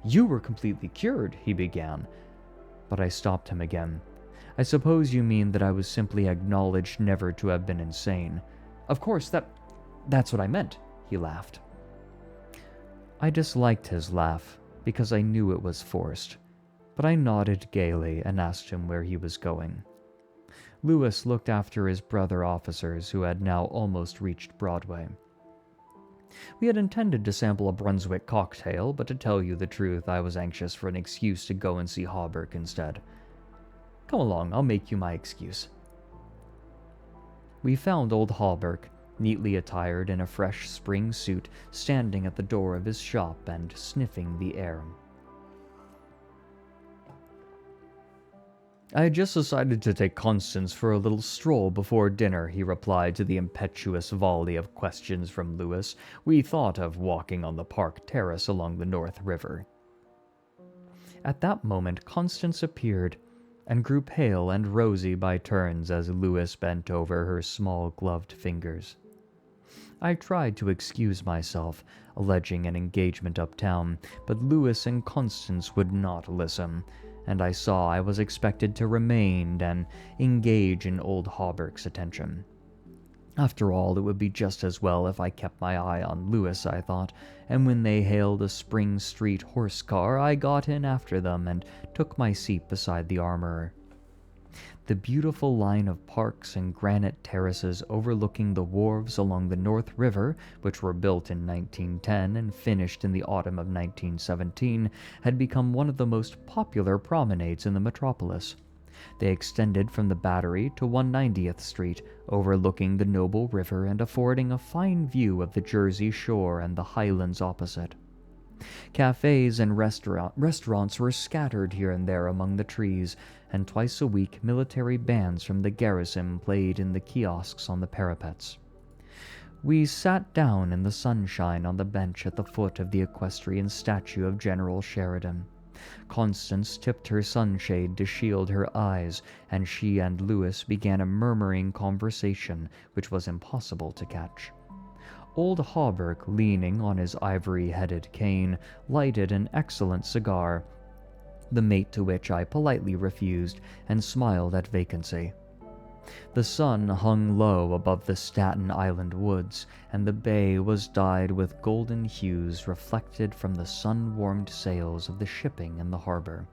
Speaker 2: "You were completely cured," he began, but I stopped him again. "I suppose you mean that I was simply acknowledged never to have been insane." "Of course, that's what I meant," he laughed. I disliked his laugh, because I knew it was forced, but I nodded gaily and asked him where he was going. Lewis looked after his brother officers, who had now almost reached Broadway. We had intended to sample a Brunswick cocktail, but to tell you the truth, I was anxious for an excuse to go and see Hawberk instead. "Come along, I'll make you my excuse." We found old Hawberk, neatly attired in a fresh spring suit, standing at the door of his shop and sniffing the air. "I had just decided to take Constance for a little stroll before dinner," he replied to the impetuous volley of questions from Lewis. "We thought of walking on the park terrace along the North River." At that moment Constance appeared, and grew pale and rosy by turns as Lewis bent over her small gloved fingers. I tried to excuse myself, alleging an engagement uptown, but Lewis and Constance would not listen, and I saw I was expected to remain and engage in old Hawberk's attention. After all, it would be just as well if I kept my eye on Lewis, I thought, and when they hailed a Spring Street horse car, I got in after them and took my seat beside the armorer. The beautiful line of parks and granite terraces overlooking the wharves along the North River, which were built in 1910 and finished in the autumn of 1917, had become one of the most popular promenades in the metropolis. They extended from the Battery to 190th Street, overlooking the noble river and affording a fine view of the Jersey Shore and the Highlands opposite. Cafes and restaurants were scattered here and there among the trees, and twice a week military bands from the garrison played in the kiosks on the parapets. We sat down in the sunshine on the bench at the foot of the equestrian statue of General Sheridan. Constance tipped her sunshade to shield her eyes, and she and Lewis began a murmuring conversation which was impossible to catch. Old Hawberk, leaning on his ivory-headed cane, lighted an excellent cigar, the mate to which I politely refused, and smiled at vacancy. The sun hung low above the Staten Island woods, and the bay was dyed with golden hues reflected from the sun-warmed sails of the shipping in the harbor.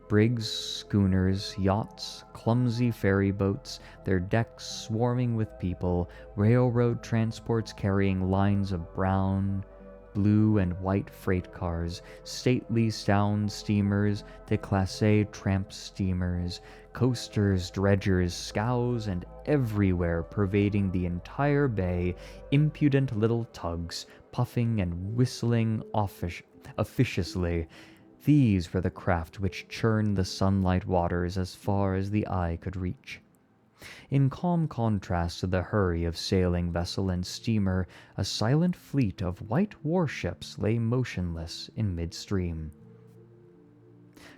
Speaker 2: Brigs, schooners, yachts, clumsy ferry boats, their decks swarming with people, railroad transports carrying lines of brown, blue, and white freight cars, stately sound steamers, déclassé tramp steamers, coasters, dredgers, scows, and everywhere pervading the entire bay, impudent little tugs, puffing and whistling officiously. These were the craft which churned the sunlight waters as far as the eye could reach. In calm contrast to the hurry of sailing vessel and steamer, a silent fleet of white warships lay motionless in midstream.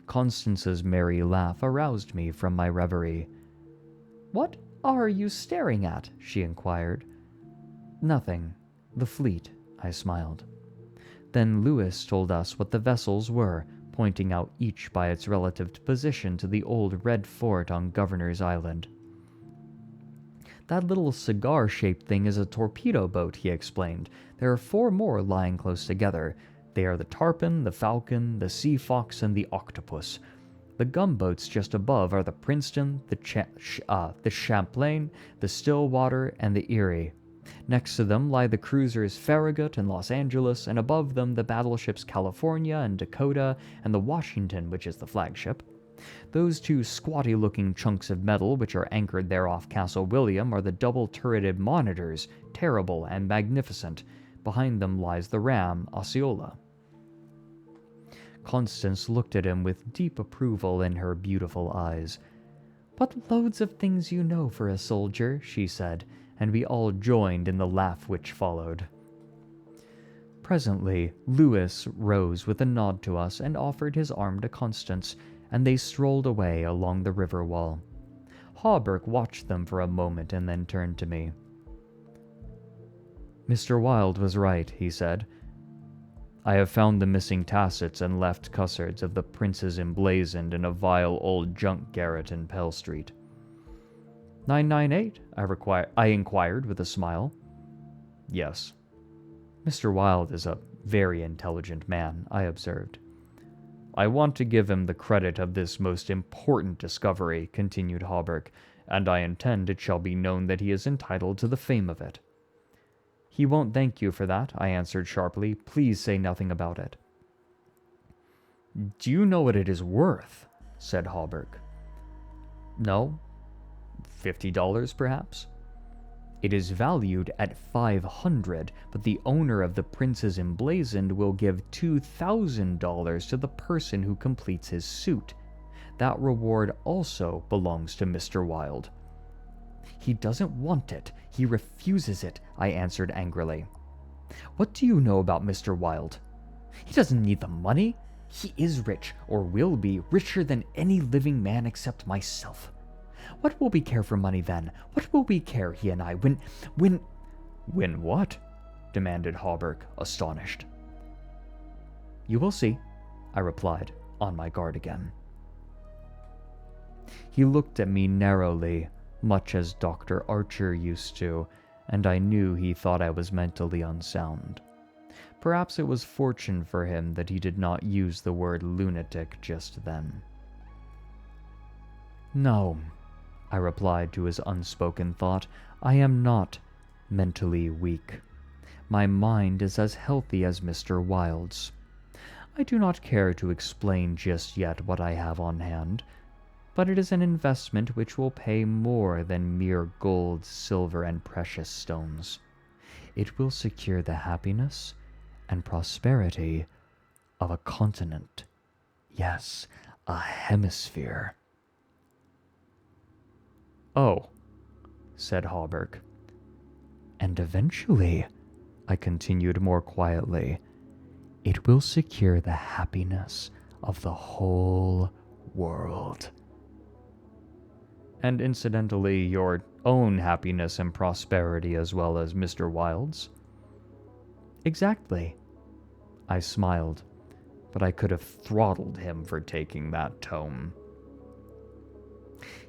Speaker 2: Constance's merry laugh aroused me from my reverie. "What are you staring at?" she inquired. "Nothing. The fleet," I smiled. Then Lewis told us what the vessels were, pointing out each by its relative position to the old red fort on Governor's Island. "That little cigar-shaped thing is a torpedo boat," he explained. "There are 4 more lying close together. They are the Tarpon, the Falcon, the Sea Fox, and the Octopus. The gunboats just above are the Princeton, the Champlain, the Stillwater, and the Erie. Next to them lie the cruisers Farragut and Los Angeles, and above them the battleships California and Dakota, and the Washington, which is the flagship. Those 2 squatty-looking chunks of metal which are anchored there off Castle William are the double-turreted Monitors, terrible and magnificent. Behind them lies the ram Osceola." Constance looked at him with deep approval in her beautiful eyes. "What loads of things you know for a soldier," she said, and we all joined in the laugh which followed. Presently, Lewis rose with a nod to us and offered his arm to Constance, and they strolled away along the river wall. Hawberk watched them for a moment and then turned to me. "Mr. Wilde was right," he said. "I have found the missing tassets and left custards of the princes emblazoned in a vile old junk garret in Pell Street." 998? I inquired with a smile. "Yes." "Mr. Wilde is a very intelligent man," I observed. "I want to give him the credit of this most important discovery," continued Hawberk, "and I intend it shall be known that he is entitled to the fame of it." "He won't thank you for that," I answered sharply. "Please say nothing about it." "Do you know what it is worth?" said Hawberk. "No. $50, perhaps?" "It is valued at $500, but the owner of the Prince's Emblazoned will give $2,000 to the person who completes his suit. That reward also belongs to Mr. Wilde." "He doesn't want it. He refuses it," I answered angrily. "What do you know about Mr. Wilde?" "He doesn't need the money. He is rich, or will be, richer than any living man except myself. What will we care for money then? What will we care, he and I, when... "When what?" demanded Hawberk, astonished. "You will see," I replied, on my guard again. He looked at me narrowly, much as Dr. Archer used to, and I knew he thought I was mentally unsound. Perhaps it was fortune for him that he did not use the word lunatic just then. No, I replied to his unspoken thought, I am not mentally weak. My mind is as healthy as Mr. Wilde's. I do not care to explain just yet what I have on hand, but it is an investment which will pay more than mere gold, silver, and precious stones. It will secure the happiness and prosperity of a continent. Yes, a hemisphere. Oh, said Hawberk. And eventually, I continued more quietly, it will secure the happiness of the whole world. And incidentally, your own happiness and prosperity as well as Mr. Wilde's? Exactly. I smiled, but I could have throttled him for taking that tone.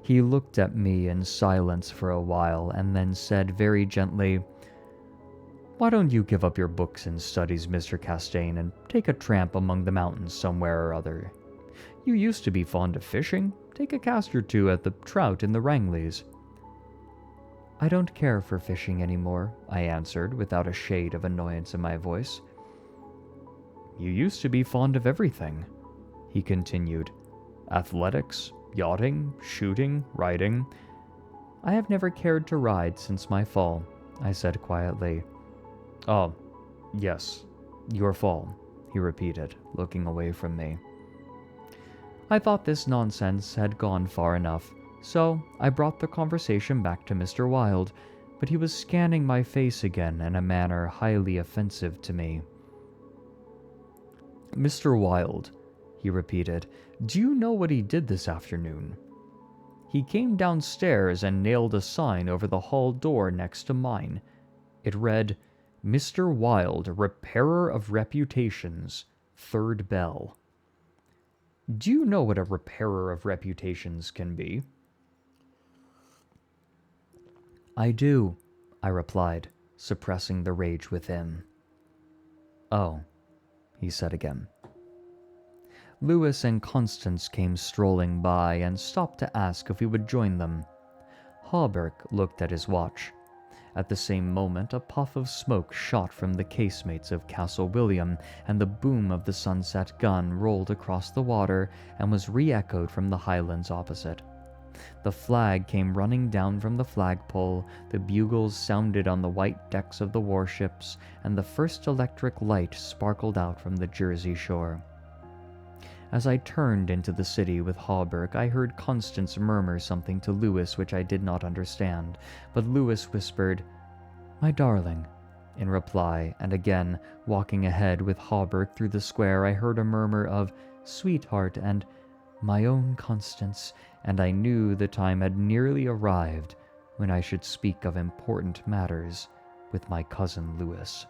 Speaker 2: He looked at me in silence for a while and then said very gently, Why don't you give up your books and studies, Mr. Castaigne, and take a tramp among the mountains somewhere or other? You used to be fond of fishing. Take a cast or two at the trout in the Rangleys. I don't care for fishing anymore, I answered without a shade of annoyance in my voice. You used to be fond of everything, he continued. Athletics, yachting, shooting, riding. I have never cared to ride since my fall, I said quietly. Oh, yes, your fall, he repeated, looking away from me. I thought this nonsense had gone far enough, so I brought the conversation back to Mr. Wilde, but he was scanning my face again in a manner highly offensive to me. Mr. Wilde, he repeated, do you know what he did this afternoon? He came downstairs and nailed a sign over the hall door next to mine. It read, Mr. Wilde, Repairer of Reputations, Third Bell. Do you know what a repairer of reputations can be? I do, I replied, suppressing the rage within. Oh, he said again. Louis and Constance came strolling by and stopped to ask if we would join them. Hawberk looked at his watch. At the same moment, a puff of smoke shot from the casemates of Castle William, and the boom of the sunset gun rolled across the water and was re-echoed from the highlands opposite. The flag came running down from the flagpole, the bugles sounded on the white decks of the warships, and the first electric light sparkled out from the Jersey shore. As I turned into the city with Hawberk, I heard Constance murmur something to Louis which I did not understand, but Louis whispered, "My darling," in reply, and again, walking ahead with Hawberk through the square, I heard a murmur of "sweetheart" and "my own Constance," and I knew the time had nearly arrived when I should speak of important matters with my cousin Louis.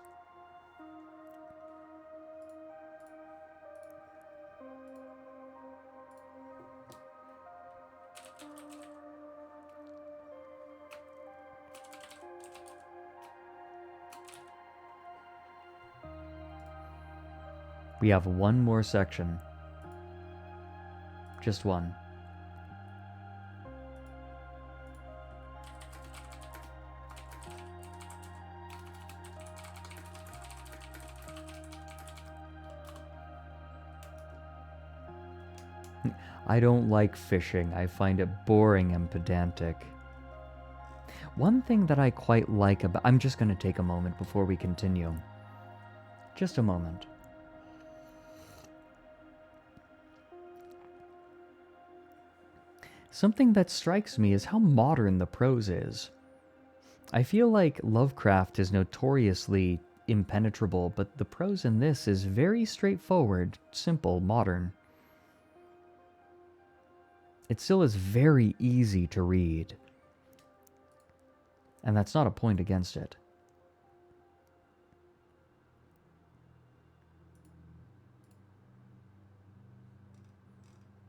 Speaker 2: We have one more section. Just one. I don't like fishing. I find it boring and pedantic. One thing that I quite like about... I'm just going to take a moment before we continue. Just a moment. Something that strikes me is how modern the prose is. I feel like Lovecraft is notoriously impenetrable, but the prose in this is very straightforward, simple, modern. It still is very easy to read. And that's not a point against it.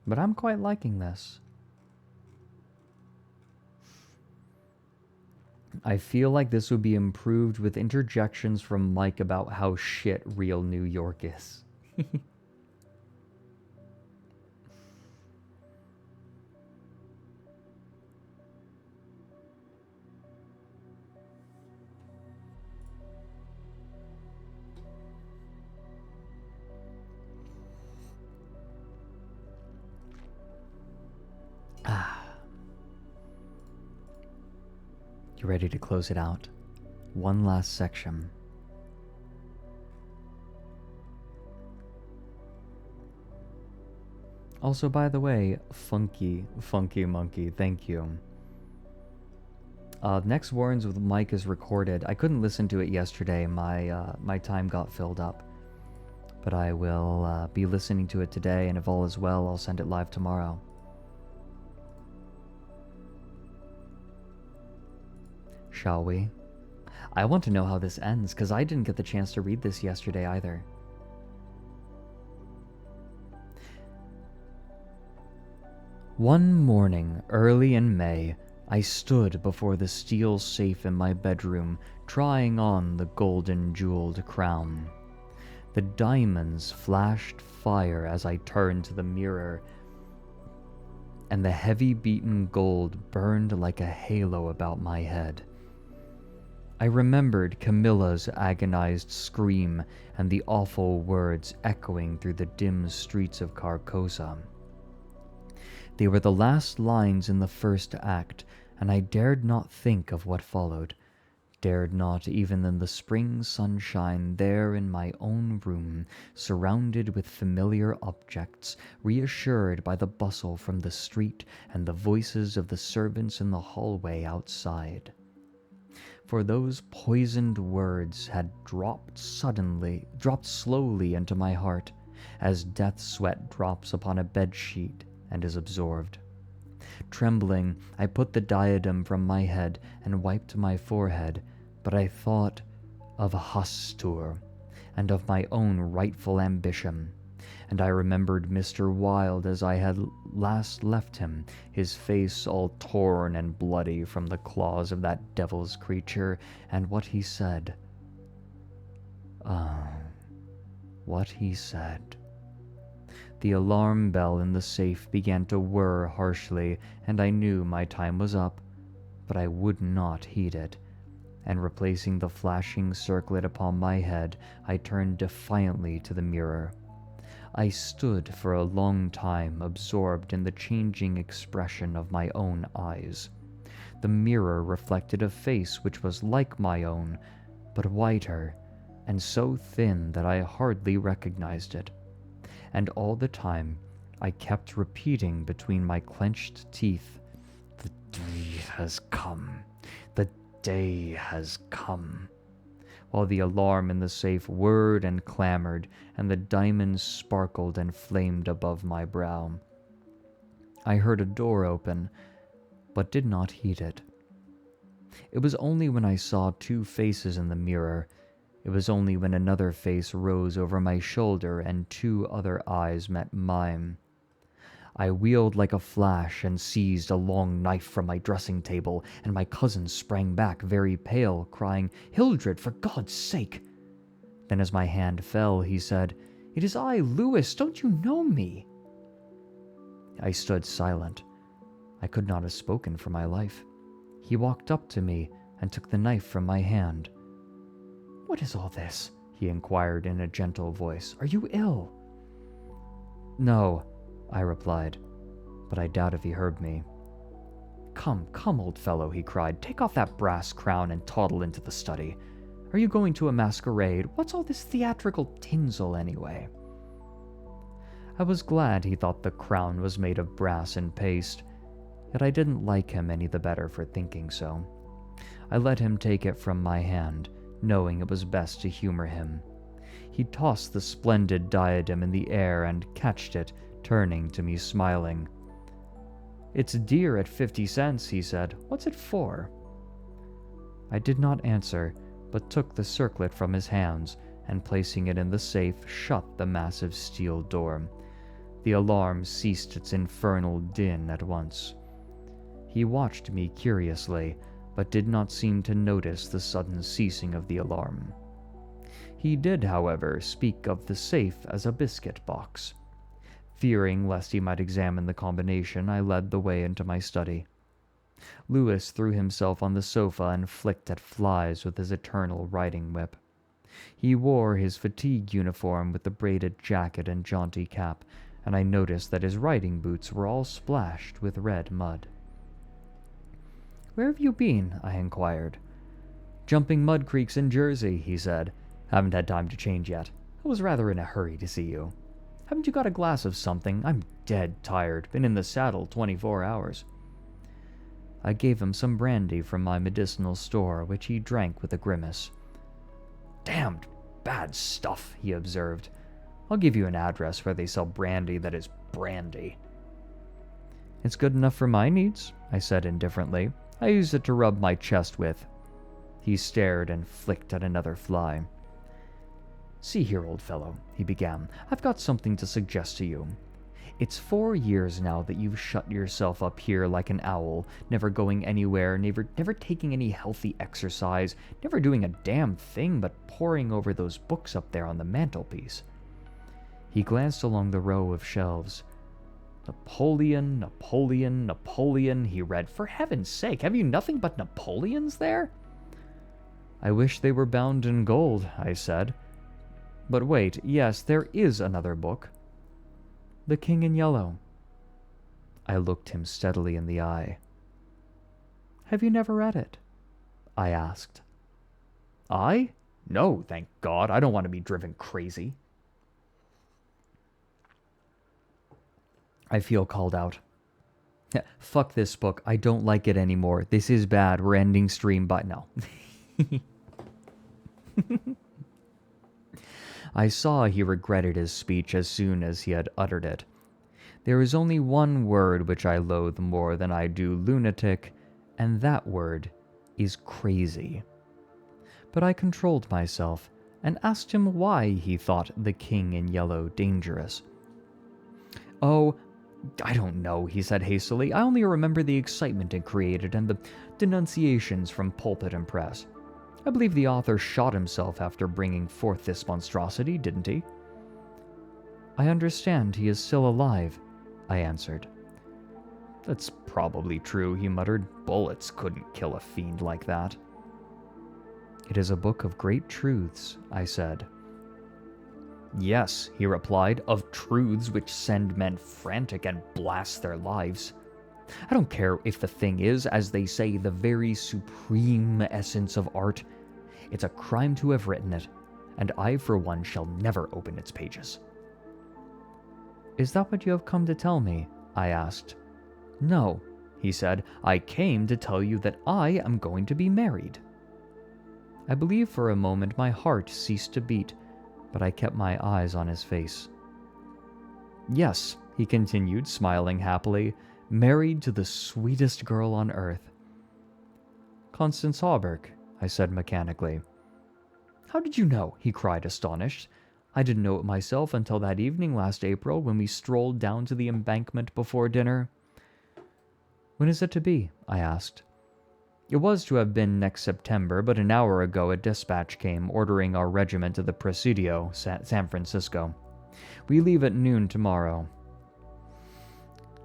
Speaker 2: But I'm quite liking this. I feel like this would be improved with interjections from Mike about how shit real New York is. You ready to close it out? One last section. Also, by the way, Funky Monkey, thank you. Next Warrens with Mike is recorded. I couldn't listen to it yesterday. My time got filled up. But I will be listening to it today, and if all is well, I'll send it live tomorrow. Shall we? I want to know how this ends, because I didn't get the chance to read this yesterday either. One morning, early in May, I stood before the steel safe in my bedroom, trying on the golden jeweled crown. The diamonds flashed fire as I turned to the mirror, and the heavy beaten gold burned like a halo about my head. I remembered Camilla's agonized scream and the awful words echoing through the dim streets of Carcosa. They were the last lines in the first act, and I dared not think of what followed, dared not even in the spring sunshine there in my own room, surrounded with familiar objects, reassured by the bustle from the street and the voices of the servants in the hallway outside. For those poisoned words had dropped slowly into my heart, as death sweat drops upon a bedsheet and is absorbed. Trembling, I put the diadem from my head and wiped my forehead, but I thought of Hastur and of my own rightful ambition, and I remembered Mr. Wilde as I had last left him, his face all torn and bloody from the claws of that devil's creature, and what he said. What he said. The alarm bell in the safe began to whir harshly, and I knew my time was up, but I would not heed it, and replacing the flashing circlet upon my head, I turned defiantly to the mirror. I stood for a long time absorbed in the changing expression of my own eyes. The mirror reflected a face which was like my own, but whiter, and so thin that I hardly recognized it. And all the time I kept repeating between my clenched teeth, "The day has come. The day has come," while the alarm in the safe whirred and clamored, and the diamonds sparkled and flamed above my brow. I heard a door open, but did not heed it. It was only when I saw two faces in the mirror. It was only when another face rose over my shoulder and two other eyes met mine. I wheeled like a flash and seized a long knife from my dressing table, and my cousin sprang back very pale, crying, "Hildred, for God's sake!" Then as my hand fell, he said, "It is I, Lewis, don't you know me?" I stood silent. I could not have spoken for my life. He walked up to me and took the knife from my hand. "What is all this?" he inquired in a gentle voice. "Are you ill?" "No," I replied, but I doubt if he heard me. Come, old fellow," he cried. "Take off that brass crown and toddle into the study. Are you going to a masquerade? What's all this theatrical tinsel, anyway?" I was glad he thought the crown was made of brass and paste, yet I didn't like him any the better for thinking so. I let him take it from my hand, knowing it was best to humor him. He tossed the splendid diadem in the air and catched it, turning to me smiling. "It's dear at 50 cents, he said. "What's it for?" I did not answer, but took the circlet from his hands, and placing it in the safe, shut the massive steel door. The alarm ceased its infernal din at once. He watched me curiously, but did not seem to notice the sudden ceasing of the alarm. He did, however, speak of the safe as a biscuit box. Fearing lest he might examine the combination, I led the way into my study. Lewis threw himself on the sofa and flicked at flies with his eternal riding whip. He wore his fatigue uniform with the braided jacket and jaunty cap, and I noticed that his riding boots were all splashed with red mud. "Where have you been?" I inquired. "Jumping mud creeks in Jersey," he said. "Haven't had time to change yet. I was rather in a hurry to see you. Haven't you got a glass of something? I'm dead tired. Been in the saddle 24 hours. I gave him some brandy from my medicinal store, which he drank with a grimace. "Damned bad stuff," he observed. "I'll give you an address where they sell brandy that is brandy." "It's good enough for my needs," I said indifferently. "I use it to rub my chest with." He stared and flicked at another fly. "See here, old fellow," he began. "I've got something to suggest to you. It's 4 years now that you've shut yourself up here like an owl, never going anywhere, never taking any healthy exercise, never doing a damn thing but poring over those books up there on the mantelpiece." He glanced along the row of shelves. "Napoleon, Napoleon, Napoleon," he read. "For heaven's sake, have you nothing but Napoleons there?" "I wish they were bound in gold," I said. "But wait, yes, there is another book. The King in Yellow." I looked him steadily in the eye. "Have you never read it?" I asked. "I? No, thank God. I don't want to be driven crazy." I feel called out. "Fuck this book. I don't like it anymore. This is bad. We're ending stream by now." I saw he regretted his speech as soon as he had uttered it. There is only one word which I loathe more than I do lunatic, and that word is crazy. But I controlled myself and asked him why he thought The King in Yellow dangerous. "Oh, I don't know," he said hastily. "I only remember the excitement it created and the denunciations from pulpit and press. I believe the author shot himself after bringing forth this monstrosity, didn't he?" "I understand he is still alive," I answered. "That's probably true," he muttered. "Bullets couldn't kill a fiend like that." "It is a book of great truths," I said. "Yes," he replied, "of truths which send men frantic and blast their lives. I don't care if the thing is, as they say, the very supreme essence of art. It's a crime to have written it, and I, for one, shall never open its pages." "Is that what you have come to tell me?" I asked. "No," he said. "I came to tell you that I am going to be married." I believe for a moment my heart ceased to beat, but I kept my eyes on his face. "Yes," he continued, smiling happily, "married to the sweetest girl on earth." "Constance Hawberk," I said mechanically. "How did you know?" he cried, astonished. "I didn't know it myself until that evening last April when we strolled down to the embankment before dinner." "When is it to be?" I asked. "It was to have been next September, but an hour ago a dispatch came ordering our regiment to the Presidio, San Francisco. We leave at noon tomorrow."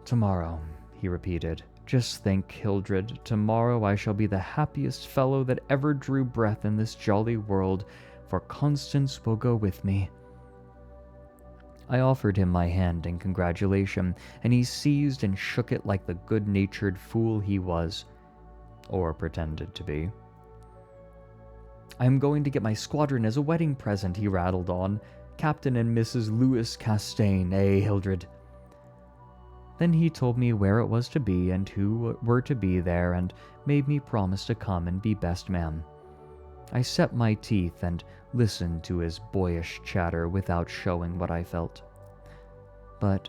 Speaker 2: "Tomorrow," he repeated. "Just think, Hildred, tomorrow I shall be the happiest fellow that ever drew breath in this jolly world, for Constance will go with me." I offered him my hand in congratulation, and he seized and shook it like the good-natured fool he was, or pretended to be. "I am going to get my squadron as a wedding present," he rattled on. "Captain and Mrs. Louis Castaigne, Hildred?" Then he told me where it was to be and who were to be there, and made me promise to come and be best man. I set my teeth and listened to his boyish chatter without showing what I felt. But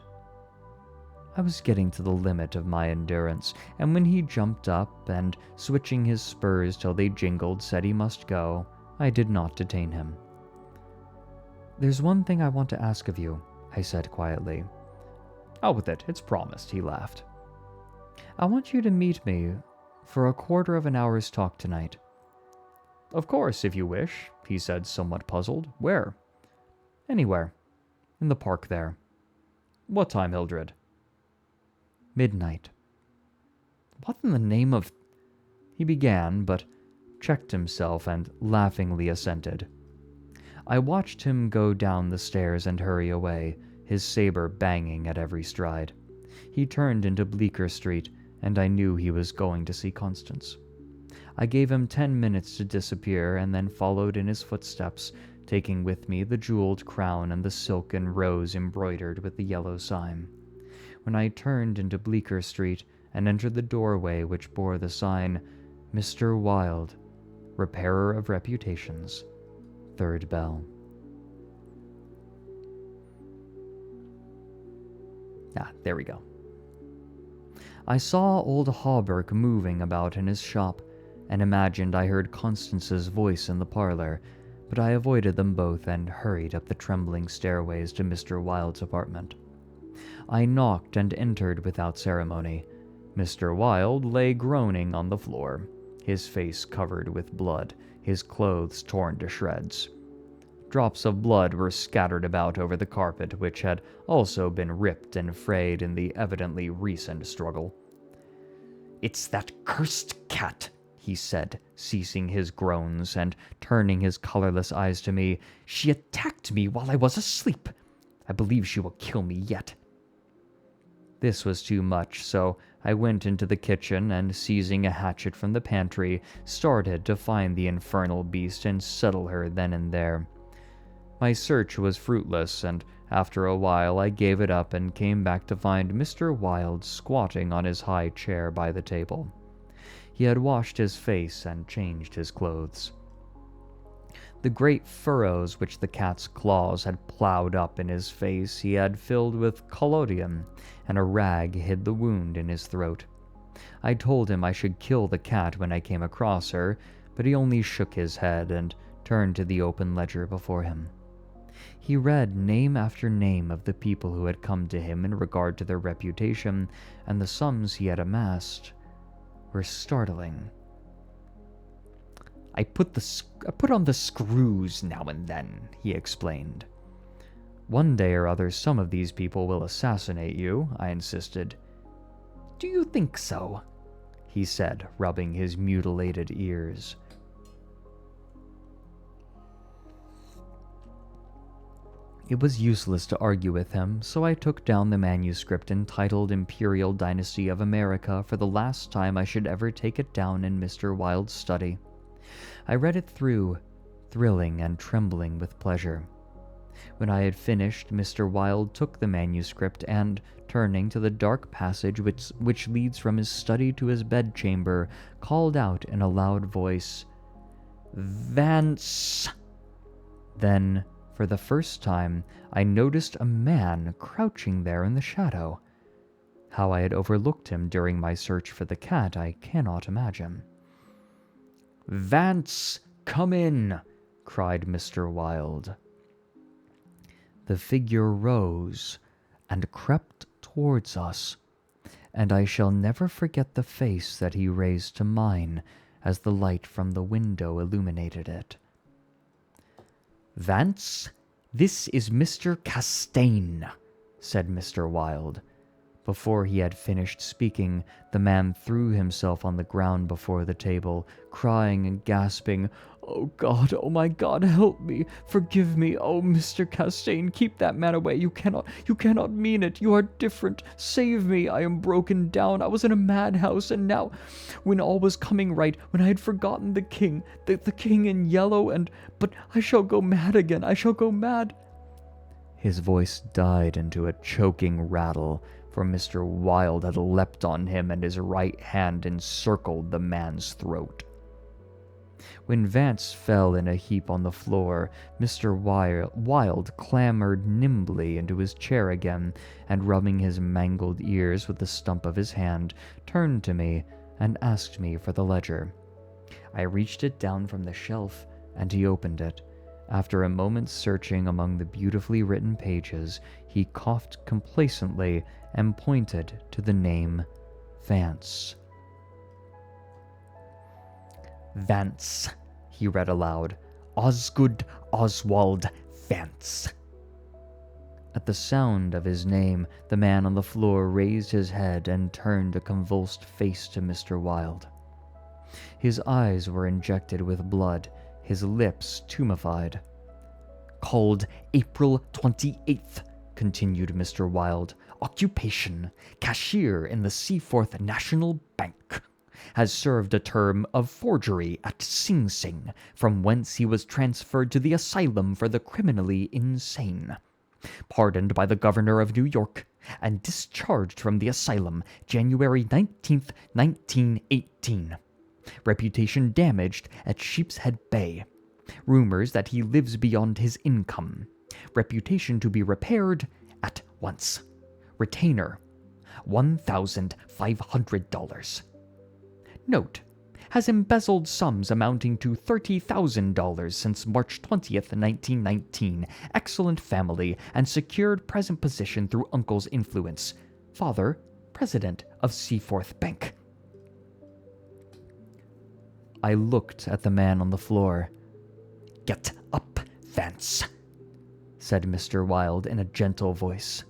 Speaker 2: I was getting to the limit of my endurance, and when he jumped up and, switching his spurs till they jingled, said he must go, I did not detain him. "There's one thing I want to ask of you," I said quietly. "Out with it, it's promised," he laughed. "I want you to meet me, for a quarter of an hour's talk tonight." "Of course, if you wish," he said, somewhat puzzled. "Where?" "Anywhere. In the park there." "What time, Hildred?" "Midnight." "What in the name of—" he began, but checked himself and laughingly assented. I watched him go down the stairs and hurry away, his saber banging at every stride. He turned into Bleecker Street, and I knew he was going to see Constance. I gave him 10 minutes to disappear, and then followed in his footsteps, taking with me the jeweled crown and the silken rose embroidered with the yellow sign. When I turned into Bleecker Street and entered the doorway which bore the sign, "Mr. Wilde, Repairer of Reputations, 3rd bell." There we go. I saw old Hawberk moving about in his shop, and imagined I heard Constance's voice in the parlor, but I avoided them both and hurried up the trembling stairways to Mr. Wilde's apartment. I knocked and entered without ceremony. Mr. Wilde lay groaning on the floor, his face covered with blood, his clothes torn to shreds. Drops of blood were scattered about over the carpet, which had also been ripped and frayed in the evidently recent struggle. "It's that cursed cat," he said, ceasing his groans and turning his colorless eyes to me. "She attacked me while I was asleep. I believe she will kill me yet." This was too much, so I went into the kitchen and, seizing a hatchet from the pantry, started to find the infernal beast and settle her then and there. My search was fruitless, and after a while I gave it up and came back to find Mr. Wilde squatting on his high chair by the table. He had washed his face and changed his clothes. The great furrows which the cat's claws had plowed up in his face he had filled with collodion, and a rag hid the wound in his throat. I told him I should kill the cat when I came across her, but he only shook his head and turned to the open ledger before him. He read name after name of the people who had come to him in regard to their reputation, and the sums he had amassed were startling. I put on the screws now and then," he explained. "One day or other some of these people will assassinate you," I insisted. "Do you think so?" he said, rubbing his mutilated ears. It was useless to argue with him, so I took down the manuscript entitled Imperial Dynasty of America for the last time I should ever take it down in Mr. Wilde's study. I read it through, thrilling and trembling with pleasure. When I had finished, Mr. Wilde took the manuscript and, turning to the dark passage which leads from his study to his bedchamber, called out in a loud voice, "Vance!" Then, for the first time, I noticed a man crouching there in the shadow. How I had overlooked him during my search for the cat I cannot imagine. "Vance, come in!" cried Mr. Wilde. The figure rose and crept towards us, and I shall never forget the face that he raised to mine as the light from the window illuminated it. "Vance, this is Mr. Castaigne," said Mr. Wilde. Before he had finished speaking, the man threw himself on the ground before the table, crying and gasping, "Oh God, oh my God, help me, forgive me, oh Mr. Castaigne, keep that man away, you cannot mean it, you are different, save me, I am broken down, I was in a madhouse, and now, when all was coming right, when I had forgotten the king in yellow, but I shall go mad again, I shall go mad." His voice died into a choking rattle, for Mr. Wilde had leapt on him and his right hand encircled the man's throat. When Vance fell in a heap on the floor, Mr. Wilde clambered nimbly into his chair again, and rubbing his mangled ears with the stump of his hand, turned to me and asked me for the ledger. I reached it down from the shelf, and he opened it. After a moment's searching among the beautifully written pages, he coughed complacently and pointed to the name Vance. Vance, he read aloud. Osgood Oswald Vance. At the sound of his name, the man on the floor raised his head and turned a convulsed face to Mr. Wilde. His eyes were injected with blood, his lips tumefied. Called April 28th, continued Mr. Wilde. Occupation, cashier in the Seaforth National Bank. Has served a term of forgery at Sing Sing, from whence he was transferred to the asylum for the criminally insane. Pardoned by the governor of New York, and discharged from the asylum January 19th, 1918. Reputation damaged at Sheepshead Bay. Rumors that he lives beyond his income. Reputation to be repaired at once. Retainer, $1,500. Note, has embezzled sums amounting to $30,000 since March 20th, 1919. Excellent family and secured present position through uncle's influence. Father, president of Seaforth Bank. I looked at the man on the floor. Get up, Vance, said Mr. Wilde in a gentle voice.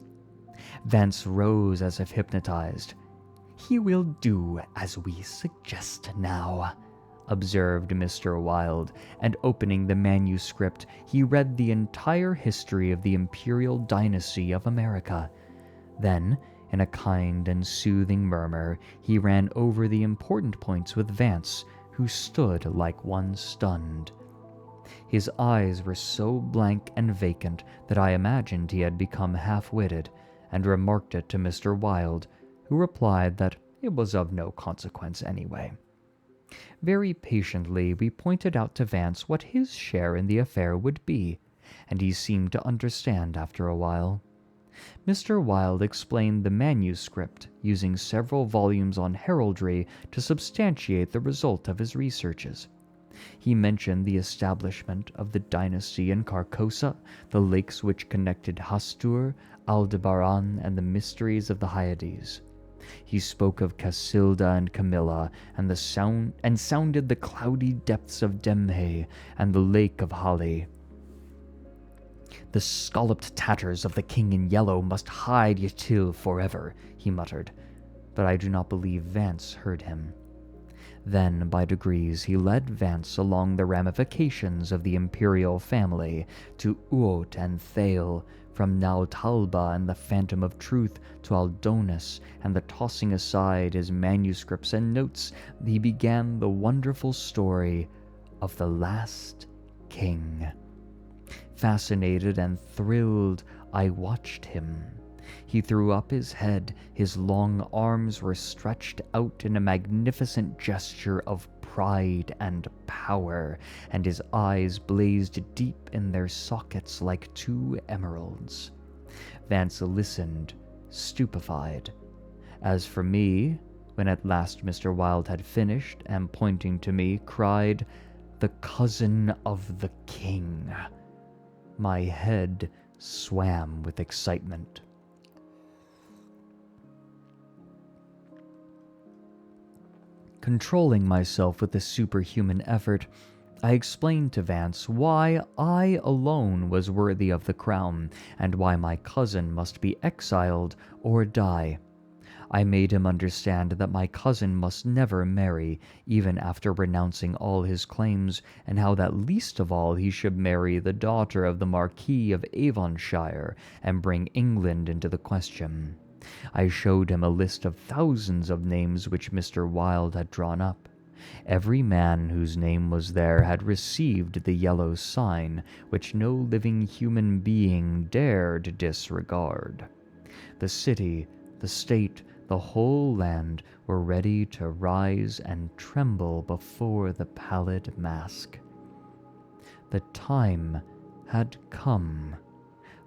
Speaker 2: Vance rose as if hypnotized. He will do as we suggest now, observed Mr. Wilde, and opening the manuscript, he read the entire history of the imperial dynasty of America. Then, in a kind and soothing murmur, he ran over the important points with Vance, who stood like one stunned. His eyes were so blank and vacant that I imagined he had become half-witted, and remarked it to Mr. Wilde, who replied that it was of no consequence anyway. Very patiently we pointed out to Vance what his share in the affair would be, and he seemed to understand after a while. Mr. Wilde explained the manuscript, using several volumes on heraldry to substantiate the result of his researches. He mentioned the establishment of the dynasty in Carcosa, the lakes which connected Hastur, Aldebaran, and the mysteries of the Hyades. He spoke of Casilda and Camilla, and sounded the cloudy depths of Demhe and the lake of Hali. The scalloped tatters of the king in yellow must hide Yatil forever, he muttered, but I do not believe Vance heard him. Then, by degrees, he led Vance along the ramifications of the imperial family to Uot and Thale, from Nautalba and the Phantom of Truth to Aldonis, and the tossing aside his manuscripts and notes, he began the wonderful story of the last king. Fascinated and thrilled, I watched him. He threw up his head, his long arms were stretched out in a magnificent gesture of pride and power, and his eyes blazed deep in their sockets like two emeralds. Vance listened, stupefied. As for me, when at last Mr. Wilde had finished, and pointing to me, cried, "The cousin of the king," my head swam with excitement. Controlling myself with a superhuman effort, I explained to Vance why I alone was worthy of the crown, and why my cousin must be exiled or die. I made him understand that my cousin must never marry, even after renouncing all his claims, and how that least of all he should marry the daughter of the Marquis of Avonshire, and bring England into the question. I showed him a list of thousands of names which Mr. Wilde had drawn up. Every man whose name was there had received the yellow sign, which no living human being dared disregard. The city, the state, the whole land were ready to rise and tremble before the pallid mask. The time had come.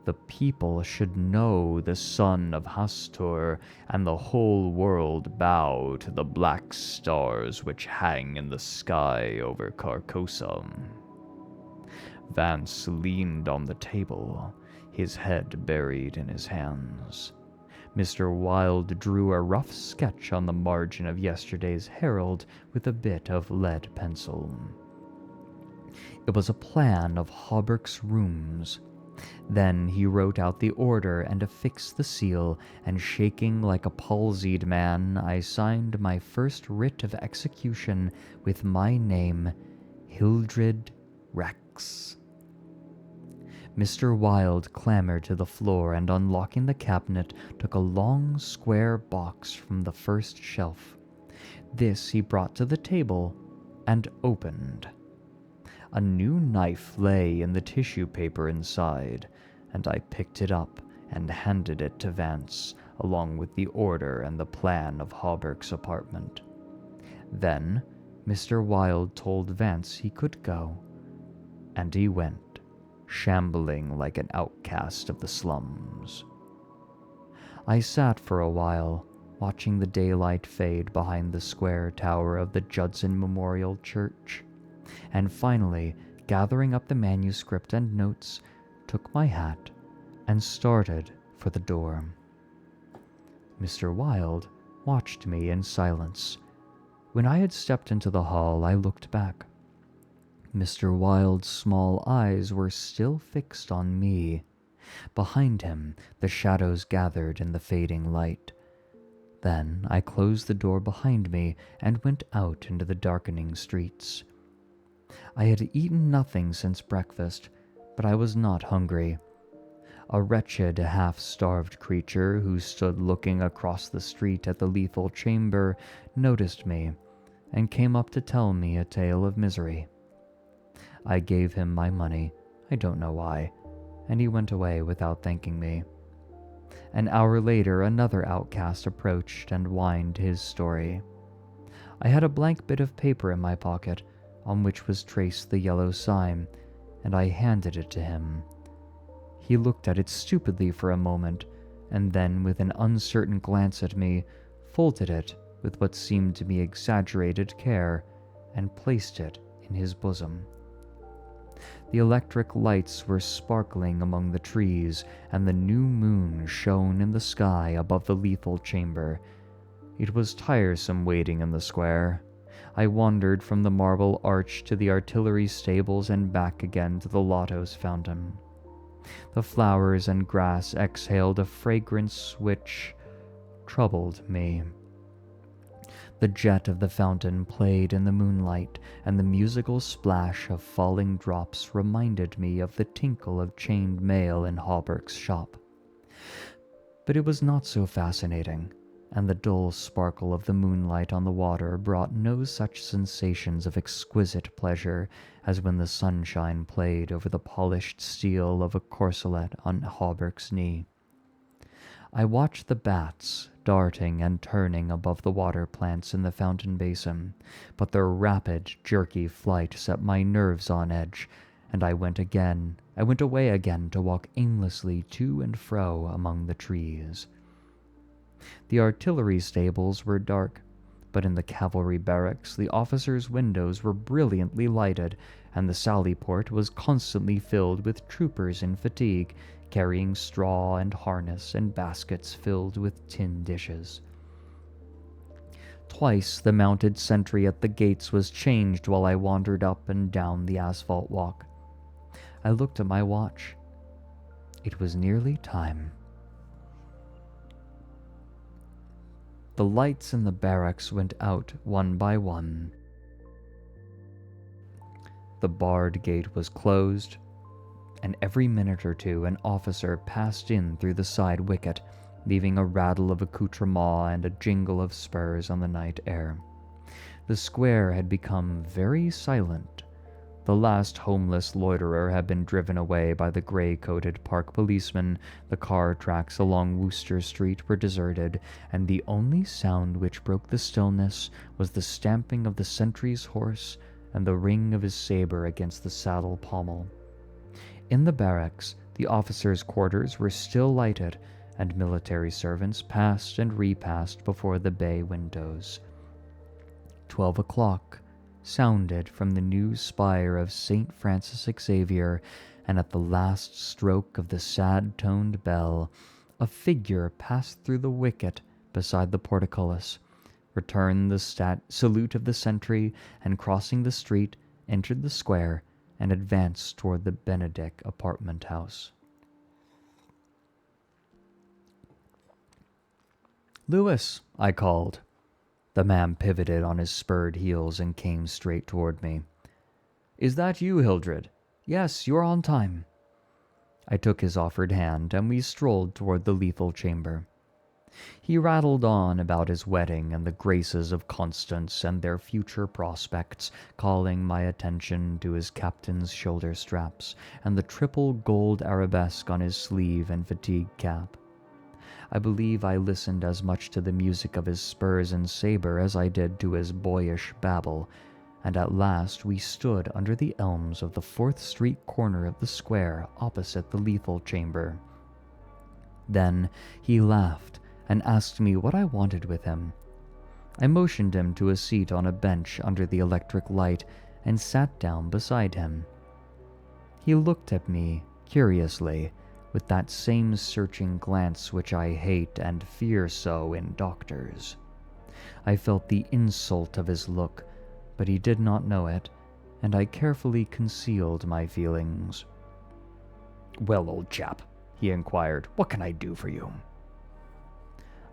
Speaker 2: The people should know the son of Hastur, and the whole world bow to the black stars which hang in the sky over Carcosa. Vance leaned on the table, his head buried in his hands. Mr. Wilde drew a rough sketch on the margin of yesterday's Herald with a bit of lead pencil. It was a plan of Hawberk's rooms. Then he wrote out the order and affixed the seal, and shaking like a palsied man, I signed my first writ of execution with my name, Hildred Rex. Mr. Wilde clambered to the floor and, unlocking the cabinet, took a long square box from the first shelf. This he brought to the table and opened. A new knife lay in the tissue paper inside, and I picked it up and handed it to Vance, along with the order and the plan of Hawberk's apartment. Then Mr. Wilde told Vance he could go, and he went, shambling like an outcast of the slums. I sat for a while, watching the daylight fade behind the square tower of the Judson Memorial Church, and finally, gathering up the manuscript and notes, took my hat and started for the door. Mr. Wilde watched me in silence. When I had stepped into the hall, I looked back. Mr. Wilde's small eyes were still fixed on me. Behind him, the shadows gathered in the fading light. Then I closed the door behind me and went out into the darkening streets. I had eaten nothing since breakfast, but I was not hungry. A wretched, half-starved creature who stood looking across the street at the lethal chamber noticed me and came up to tell me a tale of misery. I gave him my money, I don't know why, and he went away without thanking me. An hour later, another outcast approached and whined his story. I had a blank bit of paper in my pocket, on which was traced the yellow sign, and I handed it to him. He looked at it stupidly for a moment, and then, with an uncertain glance at me, folded it with what seemed to me exaggerated care, and placed it in his bosom. The electric lights were sparkling among the trees, and the new moon shone in the sky above the lethal chamber. It was tiresome waiting in the square. I wandered from the marble arch to the artillery stables and back again to the Lotto's fountain. The flowers and grass exhaled a fragrance which troubled me. The jet of the fountain played in the moonlight, and the musical splash of falling drops reminded me of the tinkle of chained mail in Hawberk's shop. But it was not so fascinating, and the dull sparkle of the moonlight on the water brought no such sensations of exquisite pleasure as when the sunshine played over the polished steel of a corselet on Hawberk's knee. I watched the bats darting and turning above the water plants in the fountain basin, but their rapid, jerky flight set my nerves on edge, and I went away again to walk aimlessly to and fro among the trees. The artillery stables were dark, but in the cavalry barracks the officers' windows were brilliantly lighted, and the sally port was constantly filled with troopers in fatigue, carrying straw and harness and baskets filled with tin dishes. Twice the mounted sentry at the gates was changed while I wandered up and down the asphalt walk. I looked at my watch. It was nearly time. The lights in the barracks went out one by one. The barred gate was closed, and every minute or two an officer passed in through the side wicket, leaving a rattle of accoutrement and a jingle of spurs on the night air. The square had become very silent. The last homeless loiterer had been driven away by the gray-coated park policeman, the car tracks along Wooster Street were deserted, and the only sound which broke the stillness was the stamping of the sentry's horse and the ring of his saber against the saddle pommel. In the barracks, the officers' quarters were still lighted, and military servants passed and repassed before the bay windows. 12 o'clock sounded from the new spire of St. Francis Xavier, and at the last stroke of the sad-toned bell, A figure passed through the wicket beside the portcullis, returned the salute of the sentry, and crossing the street, entered the square and advanced toward the Benedict apartment house. "Lewis," I called. The man pivoted on his spurred heels and came straight toward me. "Is that you, Hildred?" "Yes, you're on time." I took his offered hand, and we strolled toward the lethal chamber. He rattled on about his wedding and the graces of Constance and their future prospects, calling my attention to his captain's shoulder straps and the triple gold arabesque on his sleeve and fatigue cap. I believe I listened as much to the music of his spurs and saber as I did to his boyish babble, and at last we stood under the elms of the 4th Street corner of the square opposite the lethal chamber. Then he laughed and asked me what I wanted with him. I motioned him to a seat on a bench under the electric light and sat down beside him. He looked at me curiously, with that same searching glance which I hate and fear so in doctors. I felt the insult of his look, but he did not know it, and I carefully concealed my feelings. "Well, old chap," he inquired, "what can I do for you?"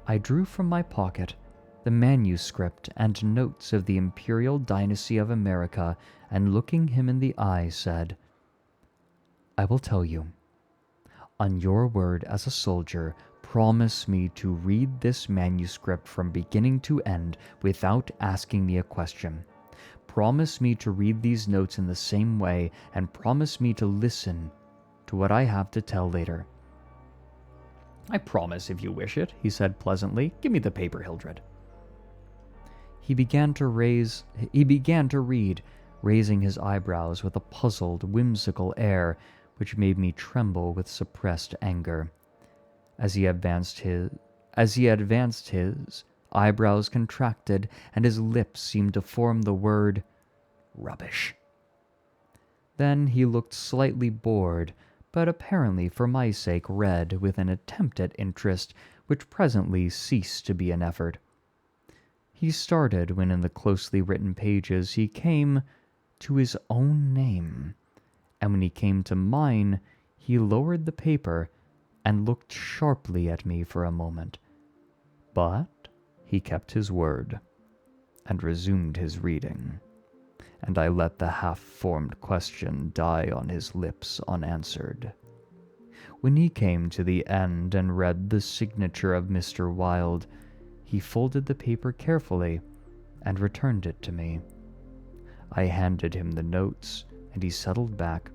Speaker 2: I drew from my pocket the manuscript and notes of the Imperial Dynasty of America, and looking him in the eye, said, "I will tell you. On your word as a soldier, promise me to read this manuscript from beginning to end without asking me a question. Promise me to read these notes in the same way, and promise me to listen to what I have to tell later." "I promise if you wish it," he said pleasantly. "Give me the paper, Hildred." He began to read, raising his eyebrows with a puzzled, whimsical air, which made me tremble with suppressed anger. As he advanced his eyebrows contracted, and his lips seemed to form the word "rubbish." Then he looked slightly bored, but apparently for my sake read with an attempt at interest, which presently ceased to be an effort. He started when in the closely written pages he came to his own name, and when he came to mine, he lowered the paper and looked sharply at me for a moment. But he kept his word, and resumed his reading, and I let the half-formed question die on his lips unanswered. When he came to the end and read the signature of Mr. Wilde, he folded the paper carefully and returned it to me. I handed him the notes, and he settled back,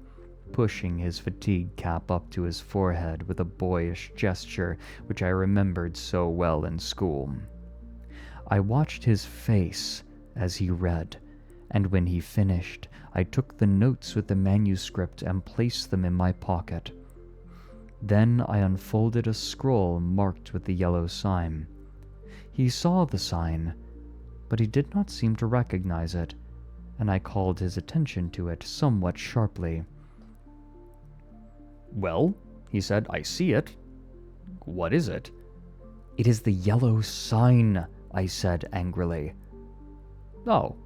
Speaker 2: pushing his fatigue cap up to his forehead with a boyish gesture which I remembered so well in school. I watched his face as he read, and when he finished, I took the notes with the manuscript and placed them in my pocket. Then I unfolded a scroll marked with the yellow sign. He saw the sign, but he did not seem to recognize it, and I called his attention to it somewhat sharply. "Well," he said, "I see it. What is it?" "It is the yellow sign," I said angrily. "Oh,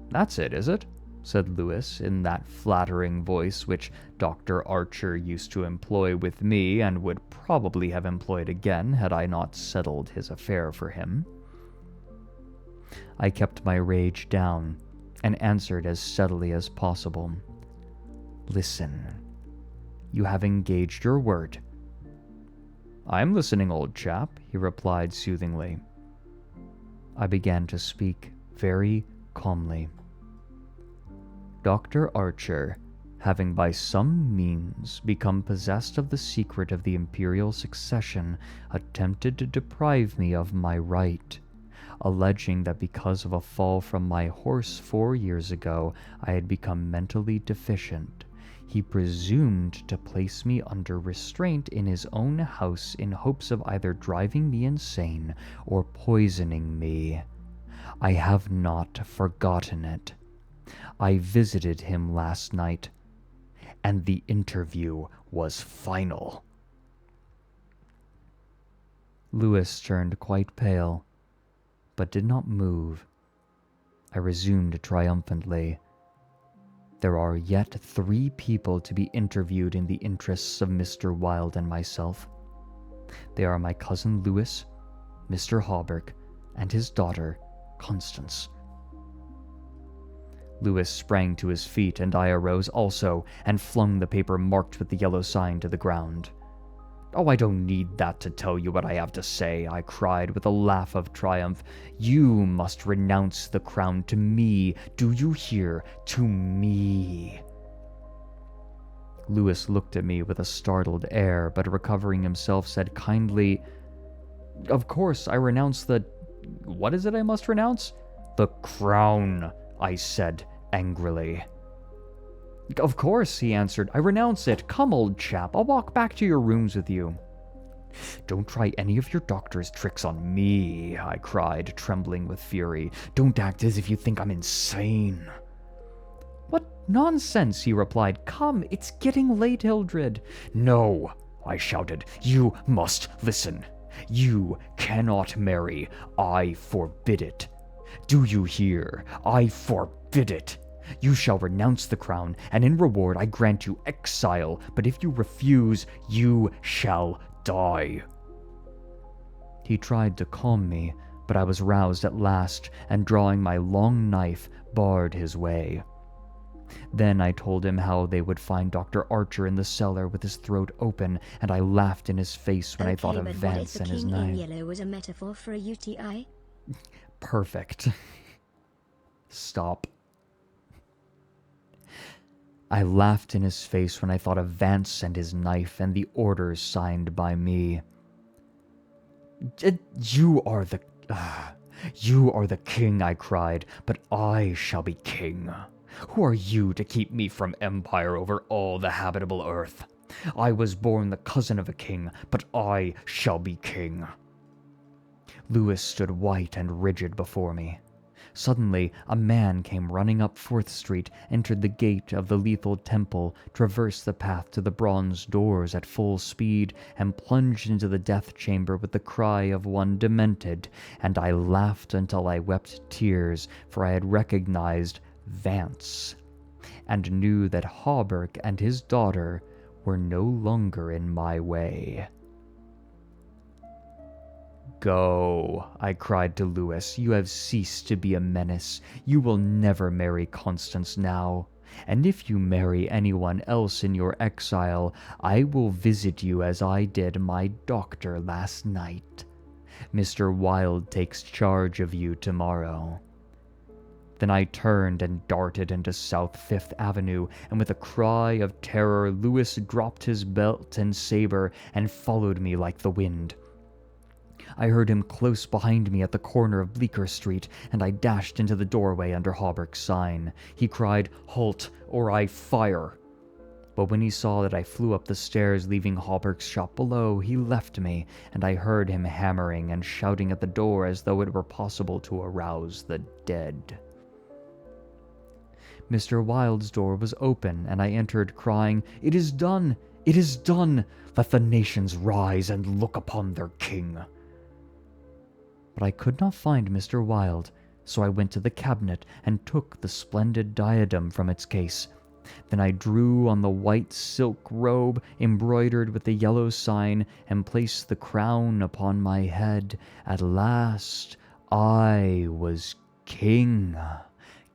Speaker 2: that's it, is it?" said Lewis in that flattering voice which Dr. Archer used to employ with me and would probably have employed again had I not settled his affair for him. I kept my rage down and answered as steadily as possible. "Listen. You have engaged your word." "I'm listening, old chap," he replied soothingly. I began to speak very calmly. "Dr. Archer, having by some means become possessed of the secret of the imperial succession, attempted to deprive me of my right, alleging that because of a fall from my horse 4 years ago, I had become mentally deficient. He presumed to place me under restraint in his own house in hopes of either driving me insane or poisoning me. I have not forgotten it. I visited him last night, and the interview was final." Lewis turned quite pale, but did not move. I resumed triumphantly. There are yet 3 people to be interviewed in the interests of Mr. Wilde and myself. They are my cousin Lewis, Mr. Hawberk, and his daughter, Constance. Lewis sprang to his feet, and I arose also, and flung the paper marked with the yellow sign to the ground. "Oh, I don't need that to tell you what I have to say," I cried with a laugh of triumph. "You must renounce the crown to me. Do you hear? To me." Lewis looked at me with a startled air, but recovering himself said kindly, "Of course, I renounce the... What is it I must renounce?" "The crown," I said angrily. "Of course," he answered, "I renounce it. Come, old chap, I'll walk back to your rooms with you." "Don't try any of your doctor's tricks on me," I cried, trembling with fury. "Don't act as if you think I'm insane." "What nonsense," he replied. "Come, it's getting late, Hildred." "No," I shouted. "You must listen. You cannot marry. I forbid it. Do you hear? I forbid it. You shall renounce the crown, and in reward I grant you exile, but if you refuse, you shall die." He tried to calm me, but I was roused at last, and drawing my long knife, barred his way. Then I told him how they would find Dr. Archer in the cellar with his throat open, and I laughed in his face when I thought of Vance and his
Speaker 1: King
Speaker 2: knife.
Speaker 1: in yellow was a metaphor for a UTI?
Speaker 2: Perfect. Stop. I laughed in his face when I thought of Vance and his knife and the orders signed by me. You are the king," I cried, "but I shall be king. Who are you to keep me from empire over all the habitable earth? I was born the cousin of a king, but I shall be king." Lewis stood white and rigid before me. Suddenly, a man came running up 4th Street, entered the gate of the Lethal Temple, traversed the path to the bronze doors at full speed, and plunged into the death chamber with the cry of one demented, and I laughed until I wept tears, for I had recognized Vance, and knew that Hawberk and his daughter were no longer in my way. "Go," I cried to Lewis. "You have ceased to be a menace. You will never marry Constance now. And if you marry anyone else in your exile, I will visit you as I did my doctor last night. Mr. Wilde takes charge of you tomorrow." Then I turned and darted into South 5th Avenue, and with a cry of terror, Lewis dropped his belt and saber and followed me like the wind. I heard him close behind me at the corner of Bleecker Street, and I dashed into the doorway under Hawberk's sign. He cried, "Halt, or I fire!" But when he saw that I flew up the stairs leaving Hawberk's shop below, he left me, and I heard him hammering and shouting at the door as though it were possible to arouse the dead. Mr. Wilde's door was open, and I entered, crying, "It is done! It is done! Let the nations rise and look upon their king!" But I could not find Mr. Wilde, so I went to the cabinet and took the splendid diadem from its case. Then I drew on the white silk robe embroidered with the yellow sign and placed the crown upon my head. At last I was king.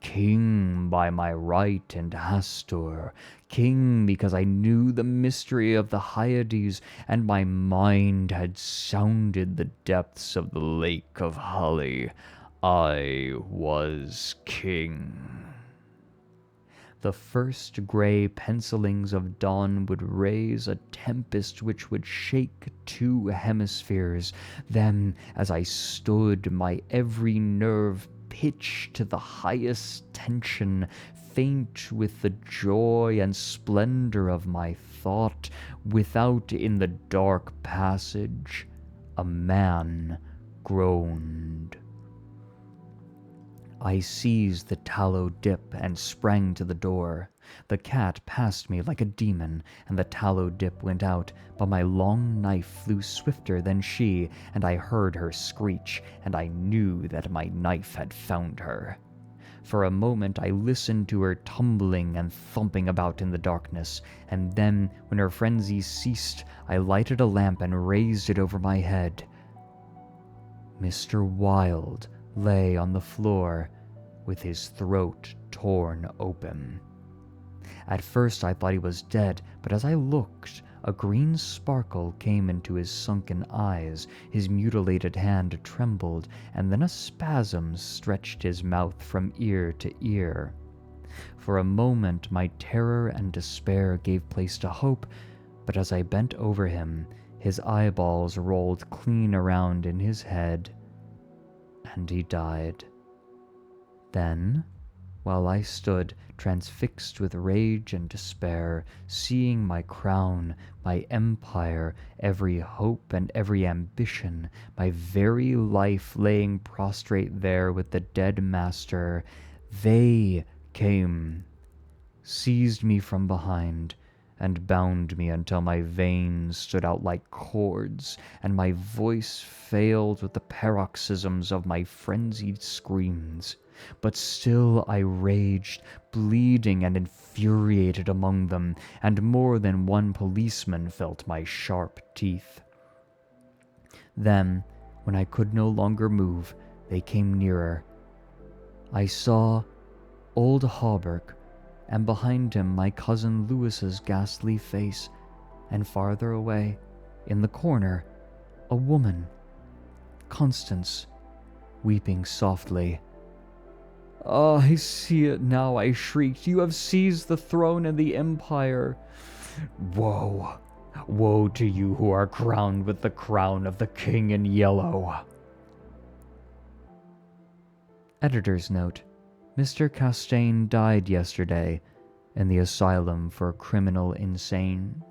Speaker 2: King by my right and Astur, king because I knew the mystery of the Hyades, and my mind had sounded the depths of the Lake of Hully. I was king. The first grey pencilings of dawn would raise a tempest which would shake 2 hemispheres. Then, as I stood, my every nerve pitched to the highest tension, faint with the joy and splendor of my thought, without in the dark passage a man groaned. I seized the tallow dip and sprang to the door. The cat passed me like a demon, and the tallow dip went out, but my long knife flew swifter than she, and I heard her screech, and I knew that my knife had found her. For a moment I listened to her tumbling and thumping about in the darkness, and then, when her frenzy ceased, I lighted a lamp and raised it over my head. Mr. Wilde lay on the floor with his throat torn open. At first I thought he was dead, but as I looked, a green sparkle came into his sunken eyes, his mutilated hand trembled, and then a spasm stretched his mouth from ear to ear. For a moment my terror and despair gave place to hope, but as I bent over him, his eyeballs rolled clean around in his head, and he died. Then, while I stood, transfixed with rage and despair, seeing my crown, my empire, every hope and every ambition, my very life laying prostrate there with the dead master, they came, seized me from behind, and bound me until my veins stood out like cords, and my voice failed with the paroxysms of my frenzied screams. But still I raged, bleeding and infuriated among them, and more than one policeman felt my sharp teeth. Then, when I could no longer move, they came nearer. I saw old Hawberk, and behind him my cousin Louis's ghastly face, and farther away, in the corner, a woman, Constance, weeping softly. "Ah, I see it now," I shrieked. "You have seized the throne and the empire. Woe! Woe to you who are crowned with the crown of the King in Yellow." Editor's note: Mr. Castaigne died yesterday in the asylum for criminal insane.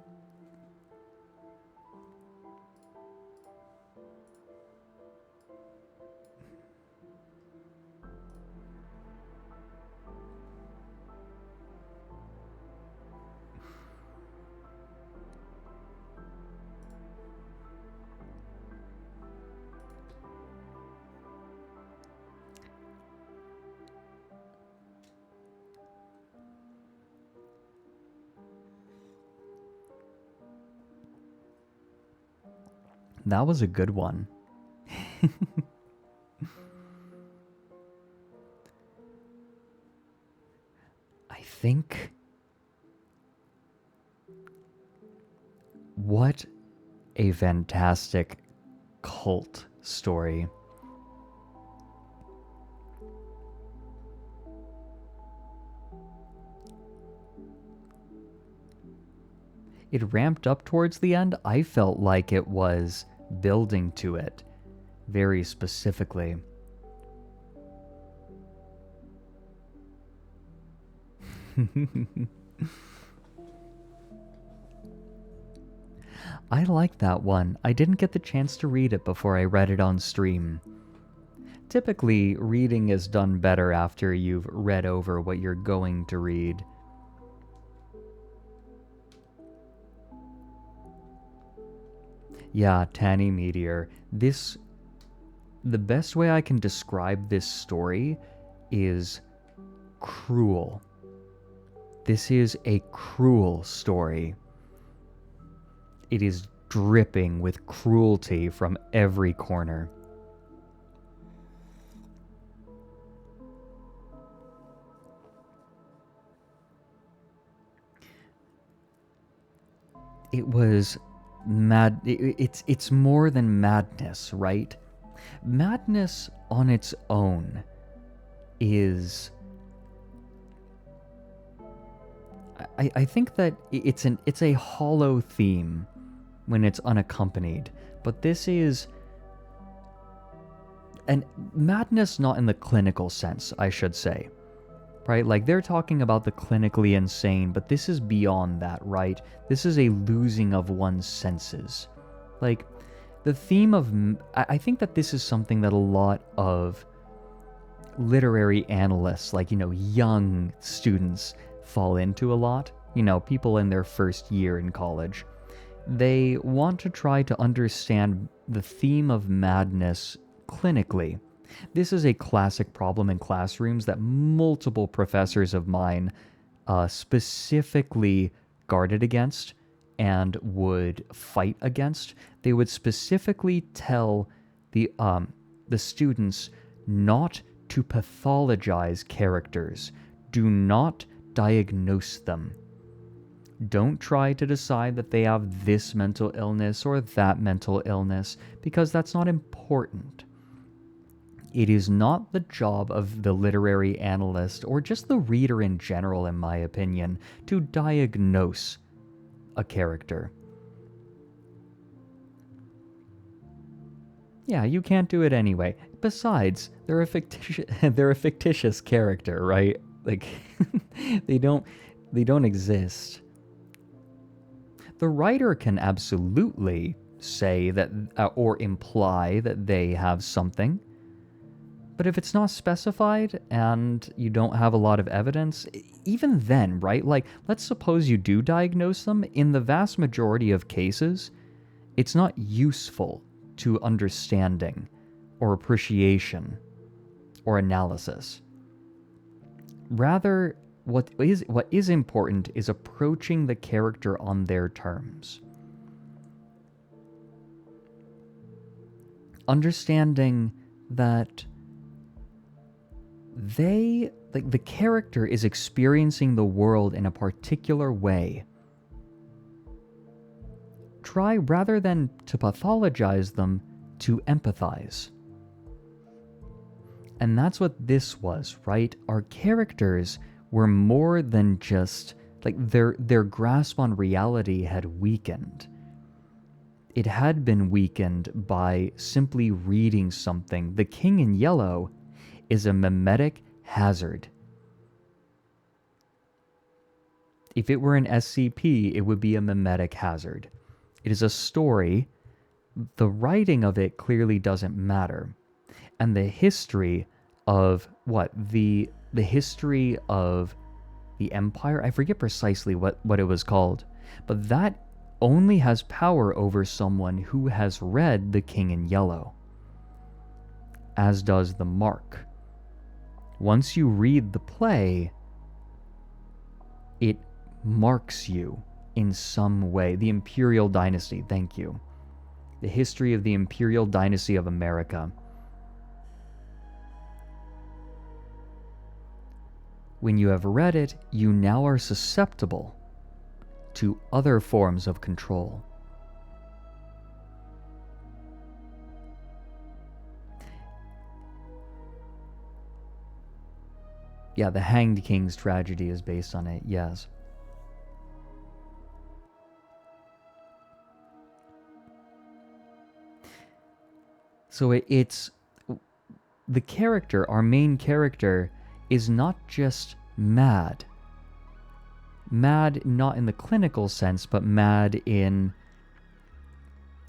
Speaker 2: That was a good one. I think... What a fantastic cult story. It ramped up towards the end. I felt like it was building to it very specifically. I like that one. I didn't get the chance to read it before I read it on stream. Typically, reading is done better after you've read over what you're going to read. Yeah, Tanny Meteor. The best way I can describe this story is cruel. This is a cruel story. It is dripping with cruelty from every corner. It was mad. It's more than madness, right? Madness on its own is... I think that it's a hollow theme when it's unaccompanied, but this is an madness not in the clinical sense, I should say. Right? Like, they're talking about the clinically insane, but this is beyond that, right? This is a losing of one's senses. Like, the theme of... I think that this is something that a lot of literary analysts, like, young students fall into a lot, people in their first year in college. They want to try to understand the theme of madness clinically. This is a classic problem in classrooms that multiple professors of mine specifically guarded against and would fight against. They would specifically tell the students not to pathologize characters. Do not diagnose them. Don't try to decide that they have this mental illness or that mental illness, because that's not important. It is not the job of the literary analyst, or just the reader in general, in my opinion, to diagnose a character. Yeah, you can't do it anyway. Besides, they're a fictitious character, right? Like, they don't exist. The writer can absolutely say that, or imply that they have something. But if it's not specified and you don't have a lot of evidence, even then, right? Like, let's suppose you do diagnose them. In the vast majority of cases, it's not useful to understanding or appreciation or analysis. Rather, what is important is approaching the character on their terms. Understanding that the character is experiencing the world in a particular way. Try, rather than to pathologize them, to empathize. And that's what this was, right? Our characters were more than just, like, their grasp on reality had weakened. It had been weakened by simply reading something. The King in Yellow is a mimetic hazard. If it were an SCP, it would be a mimetic hazard. It is a story. The writing of it clearly doesn't matter. And the history of the history of the Empire, I forget precisely what it was called, but that only has power over someone who has read The King in Yellow, as does the Mark. Once you read the play, it marks you in some way. The Imperial Dynasty, thank you. The history of the Imperial Dynasty of America. When you have read it, you now are susceptible to other forms of control. Yeah, the Hanged King's tragedy is based on it, yes. So it's the character, our main character, is not just mad. Mad not in the clinical sense, but mad in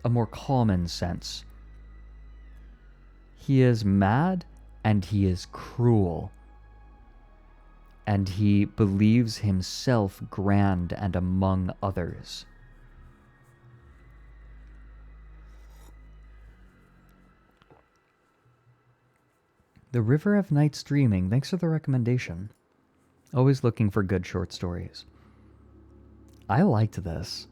Speaker 2: a more common sense. He is mad and he is cruel. And he believes himself grand and among others. The River of Nights Dreaming, thanks for the recommendation. Always looking for good short stories. I liked this.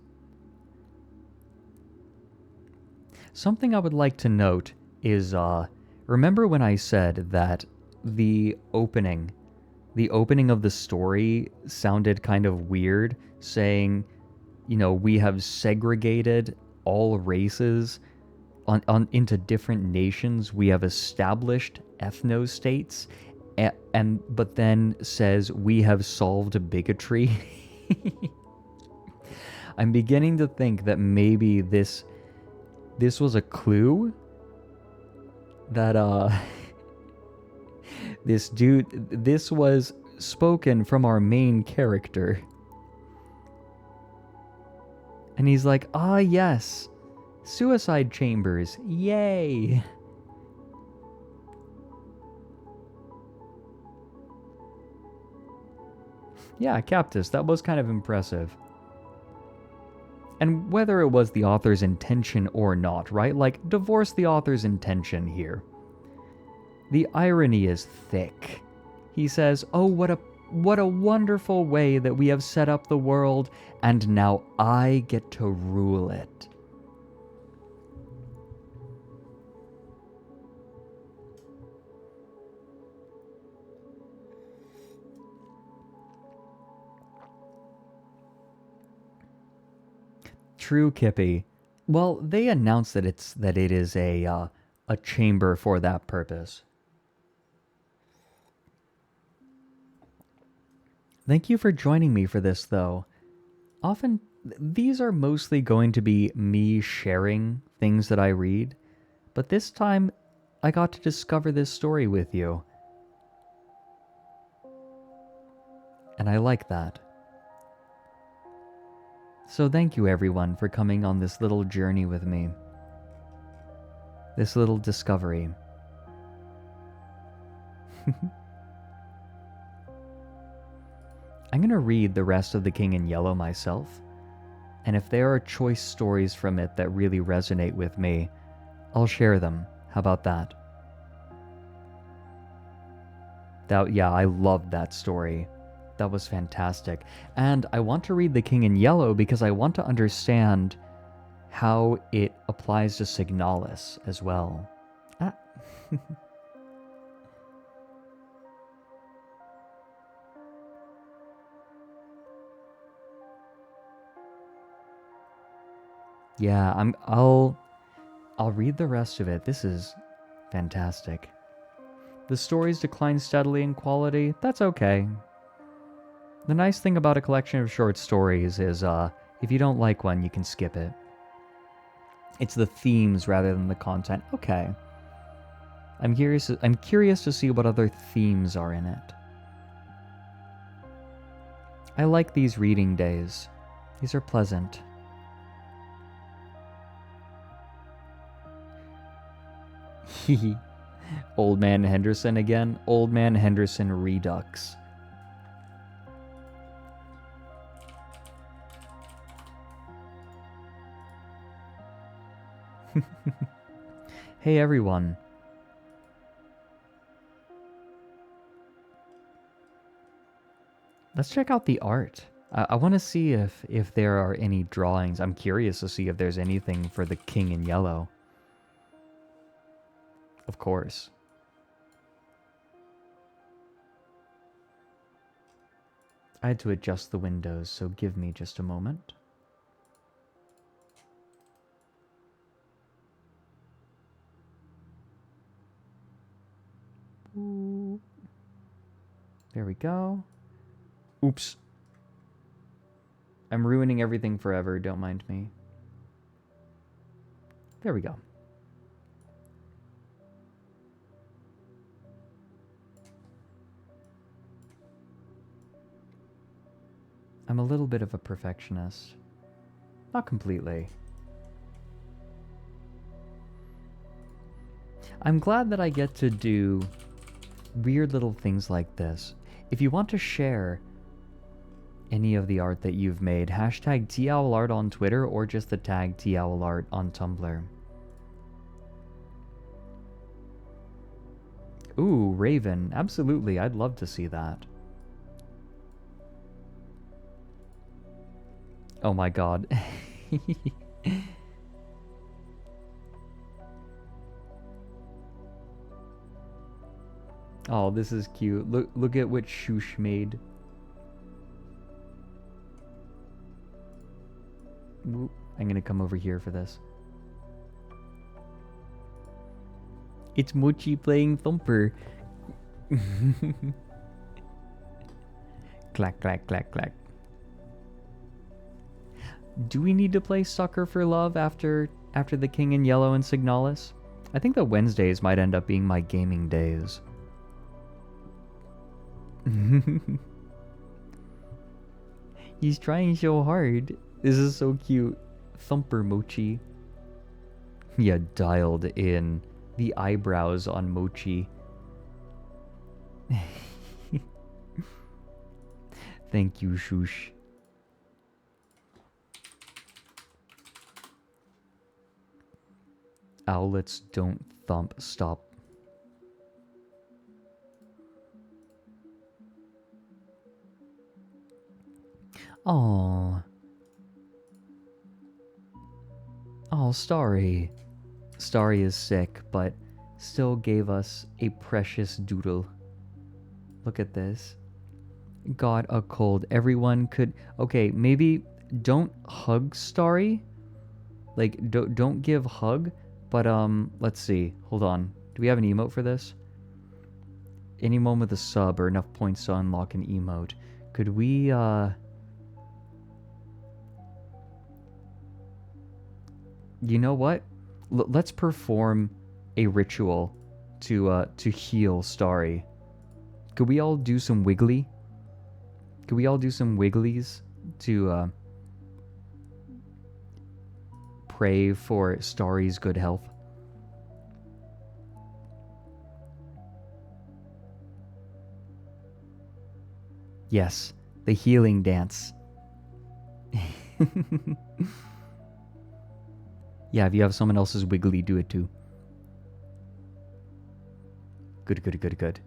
Speaker 2: Something I would like to note is, remember when I said that the opening of the story sounded kind of weird, saying, we have segregated all races into different nations. We have established ethno-states, but then says we have solved bigotry. I'm beginning to think that maybe this was a clue that this was spoken from our main character. And he's like, yes, suicide chambers, yay. Yeah, Captus, that was kind of impressive. And whether it was the author's intention or not, right? Like, divorce the author's intention here. The irony is thick. He says, oh, what a wonderful way that we have set up the world, and now I get to rule it. True, Kippy. Well, they announced that it is a chamber for that purpose. Thank you for joining me for this, though. Often, these are mostly going to be me sharing things that I read, but this time, I got to discover this story with you. And I like that. So thank you everyone for coming on this little journey with me. This little discovery. I'm gonna read the rest of The King in Yellow myself, and if there are choice stories from it that really resonate with me, I'll share them. How about that? Yeah, I loved that story. That was fantastic. And I want to read The King in Yellow because I want to understand how it applies to Signalis as well. Ah. Yeah, I'll read the rest of it. This is fantastic. The stories decline steadily in quality. That's okay. The nice thing about a collection of short stories is, if you don't like one, you can skip it. It's the themes rather than the content. Okay. I'm curious to see what other themes are in it. I like these reading days. These are pleasant. Old Man Henderson again? Old Man Henderson Redux. Hey everyone. Let's check out the art. I want to see if there are any drawings. I'm curious to see if there's anything for The King in Yellow. Of course. I had to adjust the windows, so give me just a moment. There we go. Oops. I'm ruining everything forever, don't mind me. There we go. I'm a little bit of a perfectionist. Not completely. I'm glad that I get to do weird little things like this. If you want to share any of the art that you've made, hashtag TOWLArt on Twitter or just the tag TOWLArt on Tumblr. Ooh, Raven. Absolutely, I'd love to see that. Oh my god. Oh, this is cute. Look at what Shush made. Whoop. I'm gonna come over here for this. It's Mochi playing Thumper. Clack, clack, clack, clack. Do we need to play Sucker for Love after The King in Yellow and Signalis? I think that Wednesdays might end up being my gaming days. He's trying so hard. This is so cute. Thumper Mochi. Yeah, dialed in. The eyebrows on Mochi. Thank you, Shush. Owlets don't thump. Stop. Oh. Oh, Starry. Starry is sick, but still gave us a precious doodle. Look at this. Got a cold. Everyone could... Okay, maybe don't hug Starry. Like, don't give hug. But, let's see. Hold on. Do we have an emote for this? Anyone with a sub or enough points to unlock an emote. Could we, You know what? Let's perform a ritual to heal Starry. Could we all do some wiggly? Could we all do some wigglies to, pray for Starry's good health? Yes, the healing dance. Yeah, if you have someone else's wiggly, do it too. Good, good, good, good.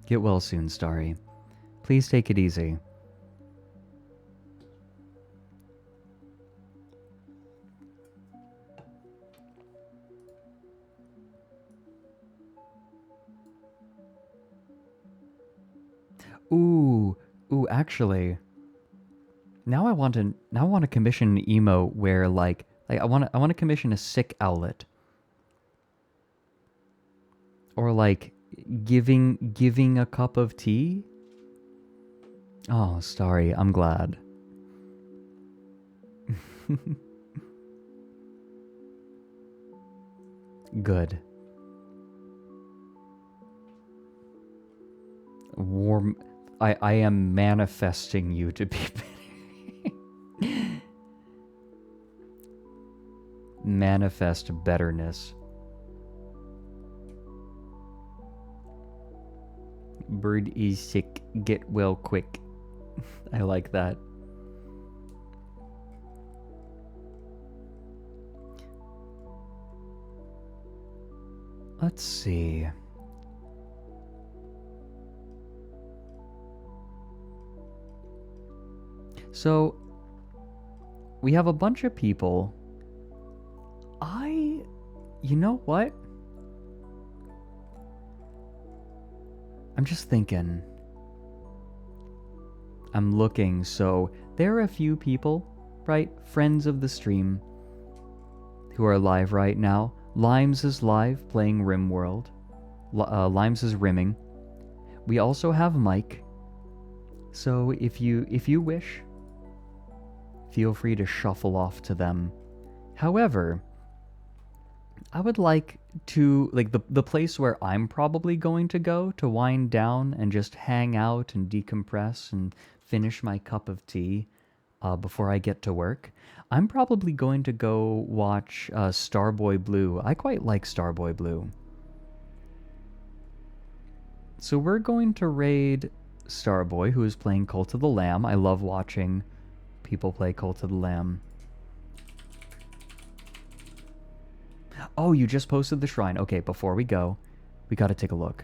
Speaker 2: Get well soon, Starry. Please take it easy. Ooh, actually, now I want to commission an emo where like I want to commission a sick owlet, or like giving a cup of tea. Oh, Starry, I'm glad. Good. Warm. I am manifesting you to be better. Manifest betterness. Bird is sick. Get well quick. I like that. Let's see. So, we have a bunch of people. You know what? I'm just thinking. I'm looking, so there are a few people, right? Friends of the stream who are live right now. Limes is live playing RimWorld. Limes is rimming. We also have Mike. So if you wish, feel free to shuffle off to them. However, I would like to, like, the place where I'm probably going to go to wind down and just hang out and decompress and finish my cup of tea before I get to work. I'm probably going to go watch Starboy Blue. I quite like Starboy Blue. So we're going to raid Starboy, who is playing Cult of the Lamb. I love watching people play Cult of the Lamb. Oh, you just posted the shrine. Okay, before we go, we gotta take a look.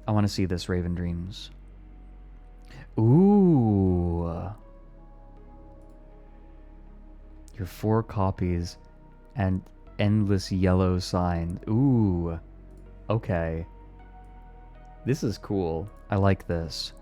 Speaker 2: I want to see this, Raven Dreams. Ooh. Your 4 copies and endless yellow sign. Ooh. Okay. This is cool. I like this.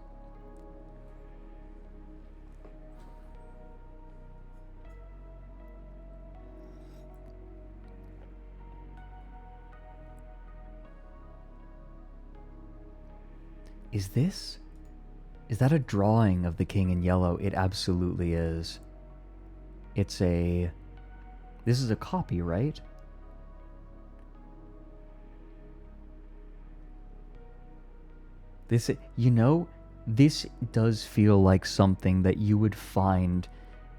Speaker 2: Is that a drawing of the king in yellow? It absolutely is. This is a copy, right? This does feel like something that you would find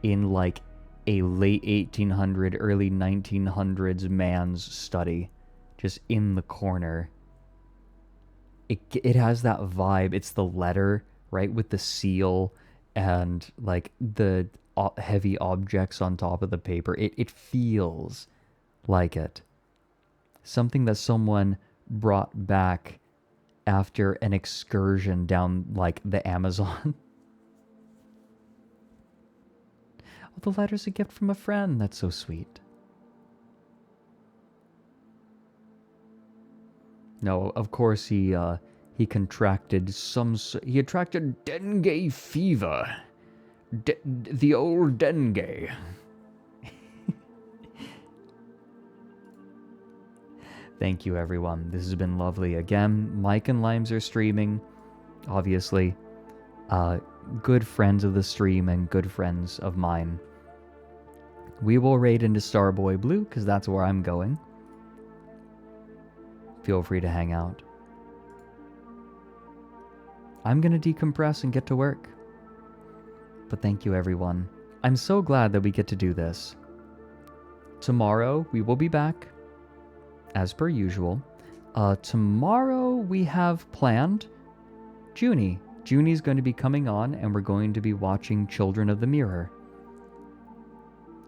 Speaker 2: in like a late 1800, early 1900s man's study, just in the corner. it has that vibe. It's the letter, right, with the seal and like the heavy objects on top of the paper. It feels like it. Something that someone brought back after an excursion down like the Amazon. Oh, the letter's a gift from a friend. That's so sweet. No, of course he contracted he attracted dengue fever. The old dengue. Thank you, everyone. This has been lovely. Again, Mike and Limes are streaming, obviously. Good friends of the stream and good friends of mine. We will raid into Starboy Blue, because that's where I'm going. Feel free to hang out. I'm going to decompress and get to work. But thank you, everyone. I'm so glad that we get to do this. Tomorrow, we will be back, as per usual. Tomorrow, we have planned Junie. Junie's going to be coming on, and we're going to be watching Children of the Mirror,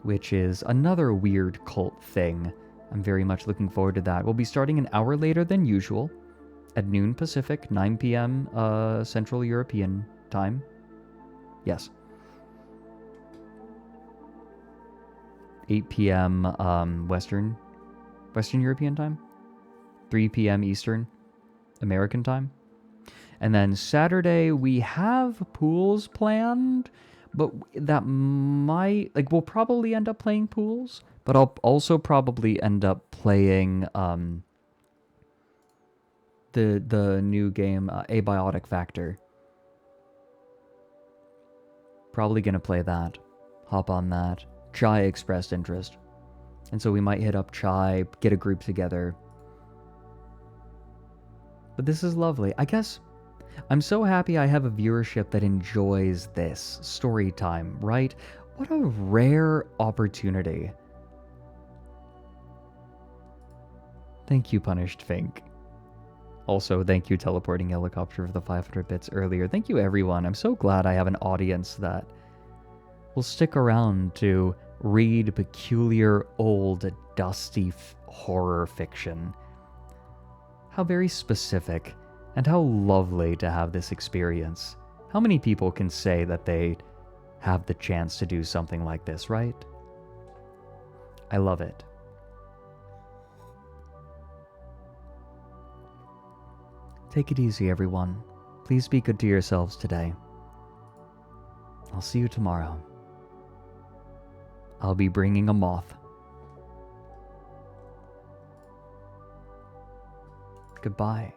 Speaker 2: which is another weird cult thing. I'm very much looking forward to that. We'll be starting an hour later than usual, at noon Pacific, 9 p.m. Central European time. Yes. 8 p.m. Western European time. 3 p.m. Eastern American time. And then Saturday, we have pools planned, but that might, like, we'll probably end up playing pools, but I'll also probably end up playing the new game, Abiotic Factor. Probably gonna play that. Hop on that. Chai expressed interest. And so we might hit up Chai, get a group together. But this is lovely. I guess I'm so happy I have a viewership that enjoys this story time, right? What a rare opportunity. Thank you, Punished Fink. Also, thank you, Teleporting Helicopter, for the 500 bits earlier. Thank you, everyone. I'm so glad I have an audience that will stick around to read peculiar, old, dusty horror fiction. How very specific, and how lovely to have this experience. How many people can say that they have the chance to do something like this, right? I love it. Take it easy, everyone. Please be good to yourselves today. I'll see you tomorrow. I'll be bringing a moth. Goodbye.